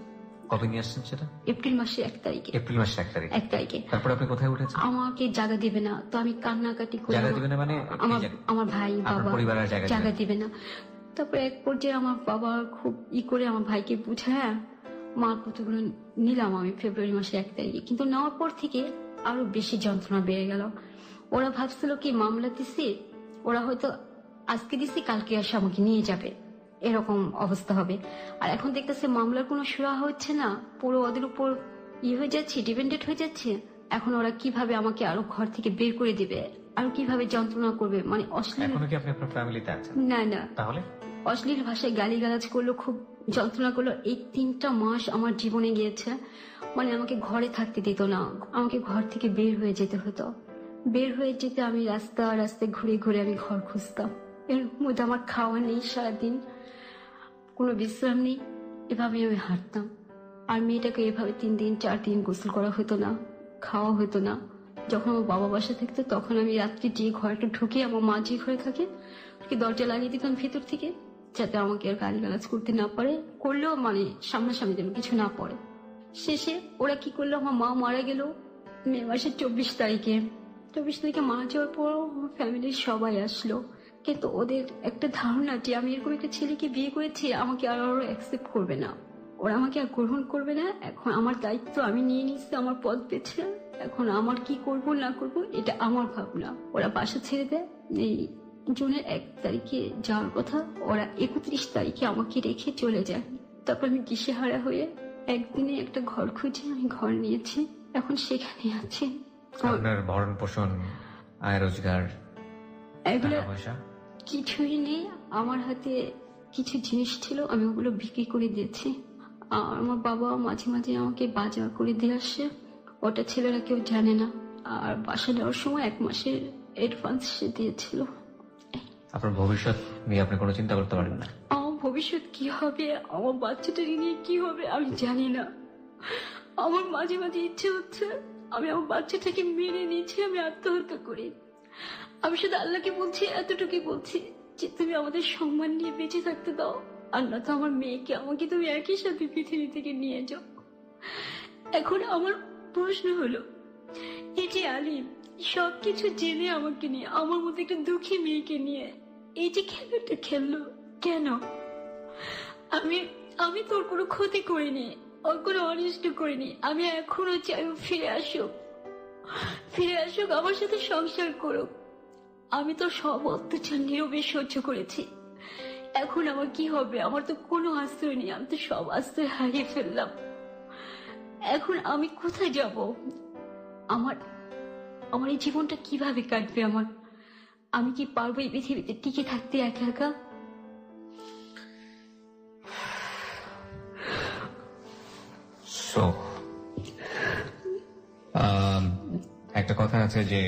কবে নিয়ে আসছেন সেটা? এপ্রিল মাসের 1 তারিখে। এপ্রিল মাসের 1 তারিখে। তারপর আপনি কোথায় উঠেছেন? আমাকে জায়গা দিবে না, তো আমি কান্নাকাটি করি। জায়গা দিবে না মানে? আমার ভাই বাবা পরিবারের জায়গা দিবে না। তারপরে এক পর্যায়ে আমার বাবা খুব করে আমার ভাইকে বুঝায় মালপত্রগুলো নিলাম আমি ফেব্রুয়ারি মাসের 1 তারিখে। কিন্তু নেওয়ার পর থেকে আরো বেশি যন্ত্রণা বেড়ে গেল। ওরা ভাবছিল কি মামলা দিছি, ওরা হয়তো আজকে দিছি কালকে এসে আমাকে নিয়ে যাবে, এরকম অবস্থা হবে। আর এখন দেখতেছে মামলার কোনো সুরা হচ্ছে না, পুরো ওদের উপর হয়ে যাচ্ছে, ডিপেন্ডেন্ট হয়ে যাচ্ছে। এখন ওরা কিভাবে আমাকে আরো ঘর থেকে বের করে দিবে, আর কিভাবে যন্ত্রণা করবে, মানে অশ্লীল। এখনো কি আপনি আপনার ফ্যামিলিতে আছেন? না না। তাহলে অশ্লীল ভাষায় গালিগালাজ করলো, খুব যন্ত্রণা করলো। এই 3টা মাস আমার জীবনে গিয়েছে, মানে আমাকে ঘরে থাকতে দিত না, আমাকে ঘর থেকে বের হয়ে যেতে হতো। বের হয়ে যেতে আমি রাস্তায় ঘুরে ঘুরে আমি ঘর খুঁজতাম। এর মধ্যে আমার খাওয়া নেই, সারাদিন কোনো বিশ্রাম নেই, এভাবে আমি হাঁটতাম। আর মেয়েটাকে এভাবে 3 দিন 4 দিন গোসল করা হতো না, খাওয়া হতো না। যখন আমার বাবা বাসা থাকতো তখন আমি রাত্রি যে ঘরটা ঢুকে, আমার মা যে ঘরে থাকে দরজা লাগিয়ে দিতাম ভেতর থেকে, যাতে আমাকে আর গালিগালাজ করতে না পারে, করলেও মানে সামনাসামনি যেন কিছু না পড়ে। শেষে ওরা কি করলো, আমার মা মারা গেল মে মাসের 24 তারিখে। 24 তারিখে মারা যাওয়ার পর আমার ফ্যামিলির সবাই আসলো, কিন্তু ওদের একটা ধারণা যে আমি এরকম একটা ছেলেকে বিয়ে করেছি, আমাকে আর অ্যাকসেপ্ট করবে না, ওরা আমাকে আর গ্রহণ করবে না। এখন আমার দায়িত্ব আমি নিয়ে নিচ্ছি, আমার পথ বেছে। এখন আমার কি করব না করব এটা আমার ভাবনা। ওরা বাসা ছেড়ে দেয় এই জুনের 1 তারিখে যাওয়ার কথা, ওরা 31 তারিখে আমাকে রেখে চলে যায়। তারপর আমি দিশেহারা হয়ে একদিনে একটা ঘর খুঁজে আমি ঘর নিয়েছি, এখন সেখানে আছি। আপনার ভরণ পোষণ, আয় রোজগার, এগুলো কিছুই নেই। আমার হাতে কিছু জিনিস ছিল, আমি ওগুলো বিক্রি করে দিয়েছি। আর আমার বাবা মাঝে মাঝে আমাকে বাজার করে দিয়ে আসে, ওটা ছেলেরা কেউ জানে না। আর বাসা যাওয়ার সময় 1 মাসের অ্যাডভান্স সে দিয়েছিল। আপনার ভবিষ্যৎ নিয়ে আপনি কোনো চিন্তা করতে পারেন না? আমার ভবিষ্যৎ কি হবে, আমার বাচ্চাটা নিয়ে কি হবে আমি জানি না। আমার মাঝে মাঝে ইচ্ছে হচ্ছে আমি আমার বাচ্চাটাকে মেরে নিয়েছি, আমি আত্মহত্যা করি। আমি শুধু আল্লাহকে বলছি, এতটুকুই বলছি যে তুমি আমাদের সম্মান নিয়ে বেঁচে থাকতে দাও, আর না তো আমার মেয়েকে আমাকে তুমি একই সাথে পৃথিবী থেকে নিয়ে যাও। এখন আমার প্রশ্ন হলো, এই যে আলিম সবকিছু জেনে আমাকে নিয়ে, আমার মতো একটা দুঃখী মেয়েকে নিয়ে এই যে খেলাটা খেললো কেন? আমি তোর কোনো ক্ষতি করিনি, ওর কোনো অনিষ্ট করিনি। আমি এখনো চাই ফিরে আসুক, আমার সাথে সংসার করুক। আমি তো সব অত্যাচার নীরবে সহ্য করেছি, এখন আমার কি হবে? আমার তো কোনো আশ্রয় নেই, আমি তো সব আশ্রয় হারিয়ে ফেললাম। এখন আমি কোথায় যাব? আমার এই জীবনটা কিভাবে কাটবে? আমি কি পারবো এই পৃথিবীতে টিকে থাকতে একা একা? একটা কথা আছে যে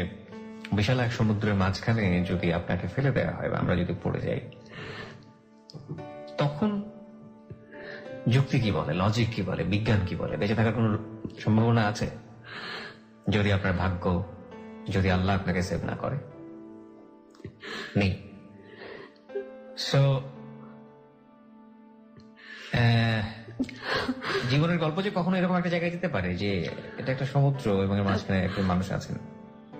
বিশাল এক সমুদ্রের মাঝখানে যদি আপনাকে ফেলে দেওয়া হয় বা আমরা যদি পড়ে যাই, তখন যুক্তি কি বলে, লজিক কি বলে, বিজ্ঞান কি বলে? বেঁচে থাকার কোন সম্ভাবনা আছে যদি আপনার ভাগ্য, যদি আল্লাহ আপনাকে সেভ না করে? নেই। সো জীবনের গল্প যে কখনো এরকম একটা জায়গায় যেতে পারে যে এটা একটা সমুদ্র এবং এর মাঝখানে একজন মানুষ আছেন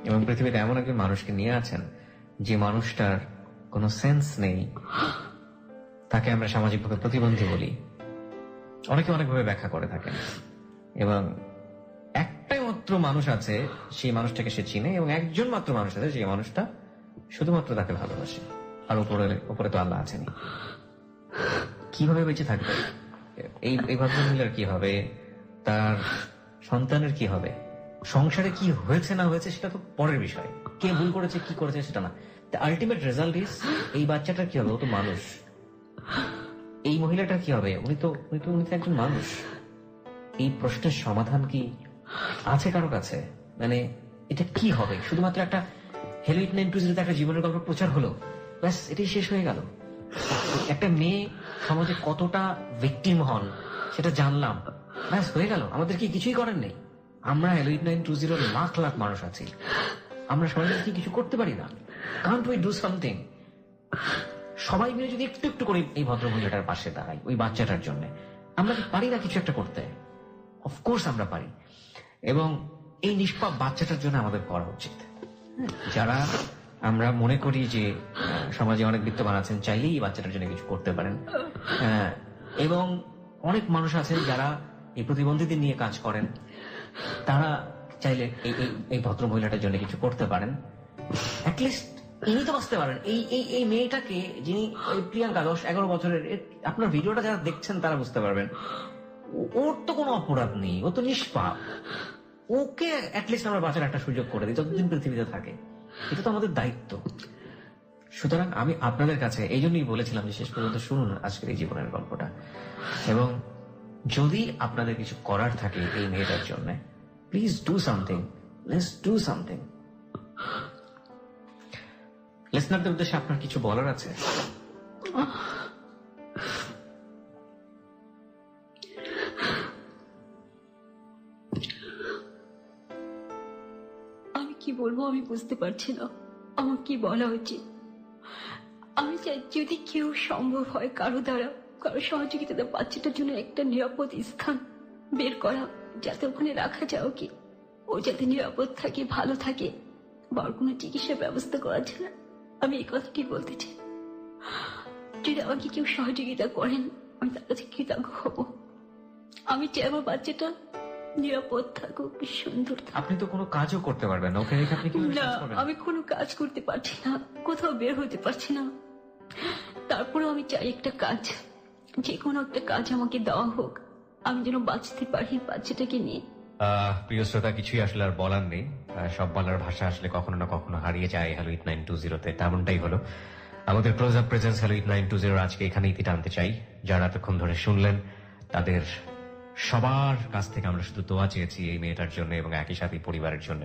এবং পৃথিবীতে এমন একজন মানুষকে নিয়ে আছেন যে মানুষটার কোনো সেন্স নেই, তাকে আমরা সামাজিকভাবে প্রতিবন্ধী বলি, অনেকে অনেকভাবে ব্যাখ্যা করে থাকেন, এবং একটাই মাত্র মানুষ আছে সেই মানুষটাকে সে চিনে, এবং একজন মাত্র মানুষ আছে যে মানুষটা শুধুমাত্র তাকে ভালোবাসে, আর উপরে তো আল্লাহ আছেনই। কিভাবে বেঁচে থাকবে এই ভদ্রমহিলার কি হবে, তার সন্তানের কি হবে, সংসারে কি হয়েছে না হয়েছে সেটা তো পরের বিষয়, কে ভুল করেছে কি করেছে সেটা না, আলটিমেট রেজাল্ট ইজ এই বাচ্চাটার কি হবে, ও তো মানুষ। এই মহিলাটার কি হবে, উনি তো একজন মানুষ। এই প্রশ্নের সমাধান কি আছে কারো কাছে? মানে এটা কি হবে? শুধুমাত্র একটা হ্যালো ইট 920 একটা জীবনের গল্প প্রচার হলো, ব্যাস এটাই শেষ হয়ে গেল। একটা মেয়ে সমাজে কতটা ভিকটিম হন সেটা জানলাম, ব্যাস হয়ে গেল। আমাদের কি কিছুই করার নেই? আমরা হ্যালো ইট 920 লাখ লাখ মানুষ আছি, আমরা সমাজে কি কিছু করতে পারি না? Can't we do something? সবাই মিলে যদি একটু একটু করে এই ভদ্রমহিলাটার পাশে দাঁড়াই, ওই বাচ্চাটার জন্য, আমরা কি পারি না কিছু একটা করতে? অফকোর্স আমরা পারি, এবং এই নিষ্পাপ বাচ্চাটার জন্য আমাদের করা উচিত। যারা আমরা মনে করি যে সমাজে অনেক বিত্তবান আছেন, চাইলেই এই বাচ্চাটার জন্য কিছু করতে পারেন, এবং অনেক মানুষ আছেন যারা এই প্রতিবন্ধীদের নিয়ে কাজ করেন, তারা চাইলে এই ভদ্রমহিলাটার জন্য কিছু করতে পারেন। অ্যাটলিস্ট ইনি তো বাঁচতে পারেন। এই মেয়েটাকে, যিনি প্রিয়াঙ্কা 10-11 বছরের, আপনার ভিডিওটা যারা দেখছেন তারা বুঝতে পারবেন, ওর তো কোনো অপরাধ নেই, ও তো নিষ্পাপ। ওকে অ্যাটলিস্ট আমরা বাঁচার একটা সুযোগ করে দিই যতদিন পৃথিবীতে থাকে। এটা তো আমাদের দায়িত্ব। সুতরাং আমি আপনাদের কাছে এই জন্যই বলেছিলাম যে শেষ পর্যন্ত শুনুন আজকের এই জীবনের গল্পটা, এবং যদি আপনাদের কিছু করার থাকে এই মেয়েটার জন্য, please do something, let's do something. লিসনারদের উদ্দেশ্যে আপনার কিছু বলার আছে? আমি কি বলবো আমি বুঝতে পারছি না, আমার কি বলা উচিত। আমি চাই যদি কেউ সম্ভব হয় কারো দ্বারা, কারো সহযোগিতা বাচ্চাটার জন্য একটা নিরাপদ স্থান বের করা, যাতে ওখানে রাখা যায়, কি ও যাতে নিরাপদ থাকে, ভালো থাকে, বা ওর কোনো চিকিৎসার ব্যবস্থা করা যায় না। আমি এই কথাটি বলতে চাই, যদি আমাকে কেউ সহযোগিতা করেন আমি তার কাছে কৃতজ্ঞ হব। আমি চাই আমার বাচ্চাটা নিরাপদ থাকুক, সুন্দর থাকুক। আপনি তো কোনো কাজও করতে পারবেন না, ওকে রেখে আপনি কি না, আমি কোনো কাজ করতে পারছি না, কোথাও বের হতে পারছি না। তারপরে আমি চাই একটা কাজ, যে কোনো একটা কাজ আমাকে দেওয়া হোক, আমি যেন বাঁচতে পারি বাচ্চাটাকে নিয়ে। প্রিয় শ্রোতা, কিছুই আসলে আর বলার নেই। সব বলার ভাষা আসলে কখনো না কখনো হারিয়ে যায় হ্যালো ইট 920-তে। তেমনটাই হলো। আমাদের ক্লোজ আপ প্রেজেন্স হ্যালো ইট 920 আজকে এখানে ইতি টানতে চাই। যারা এতক্ষণ ধরে শুনলেন তাদের সবার কাছ থেকে আমরা শুধু দোয়া চেয়েছি এই মেয়েটার জন্য এবং একই সাথে পরিবারের জন্য।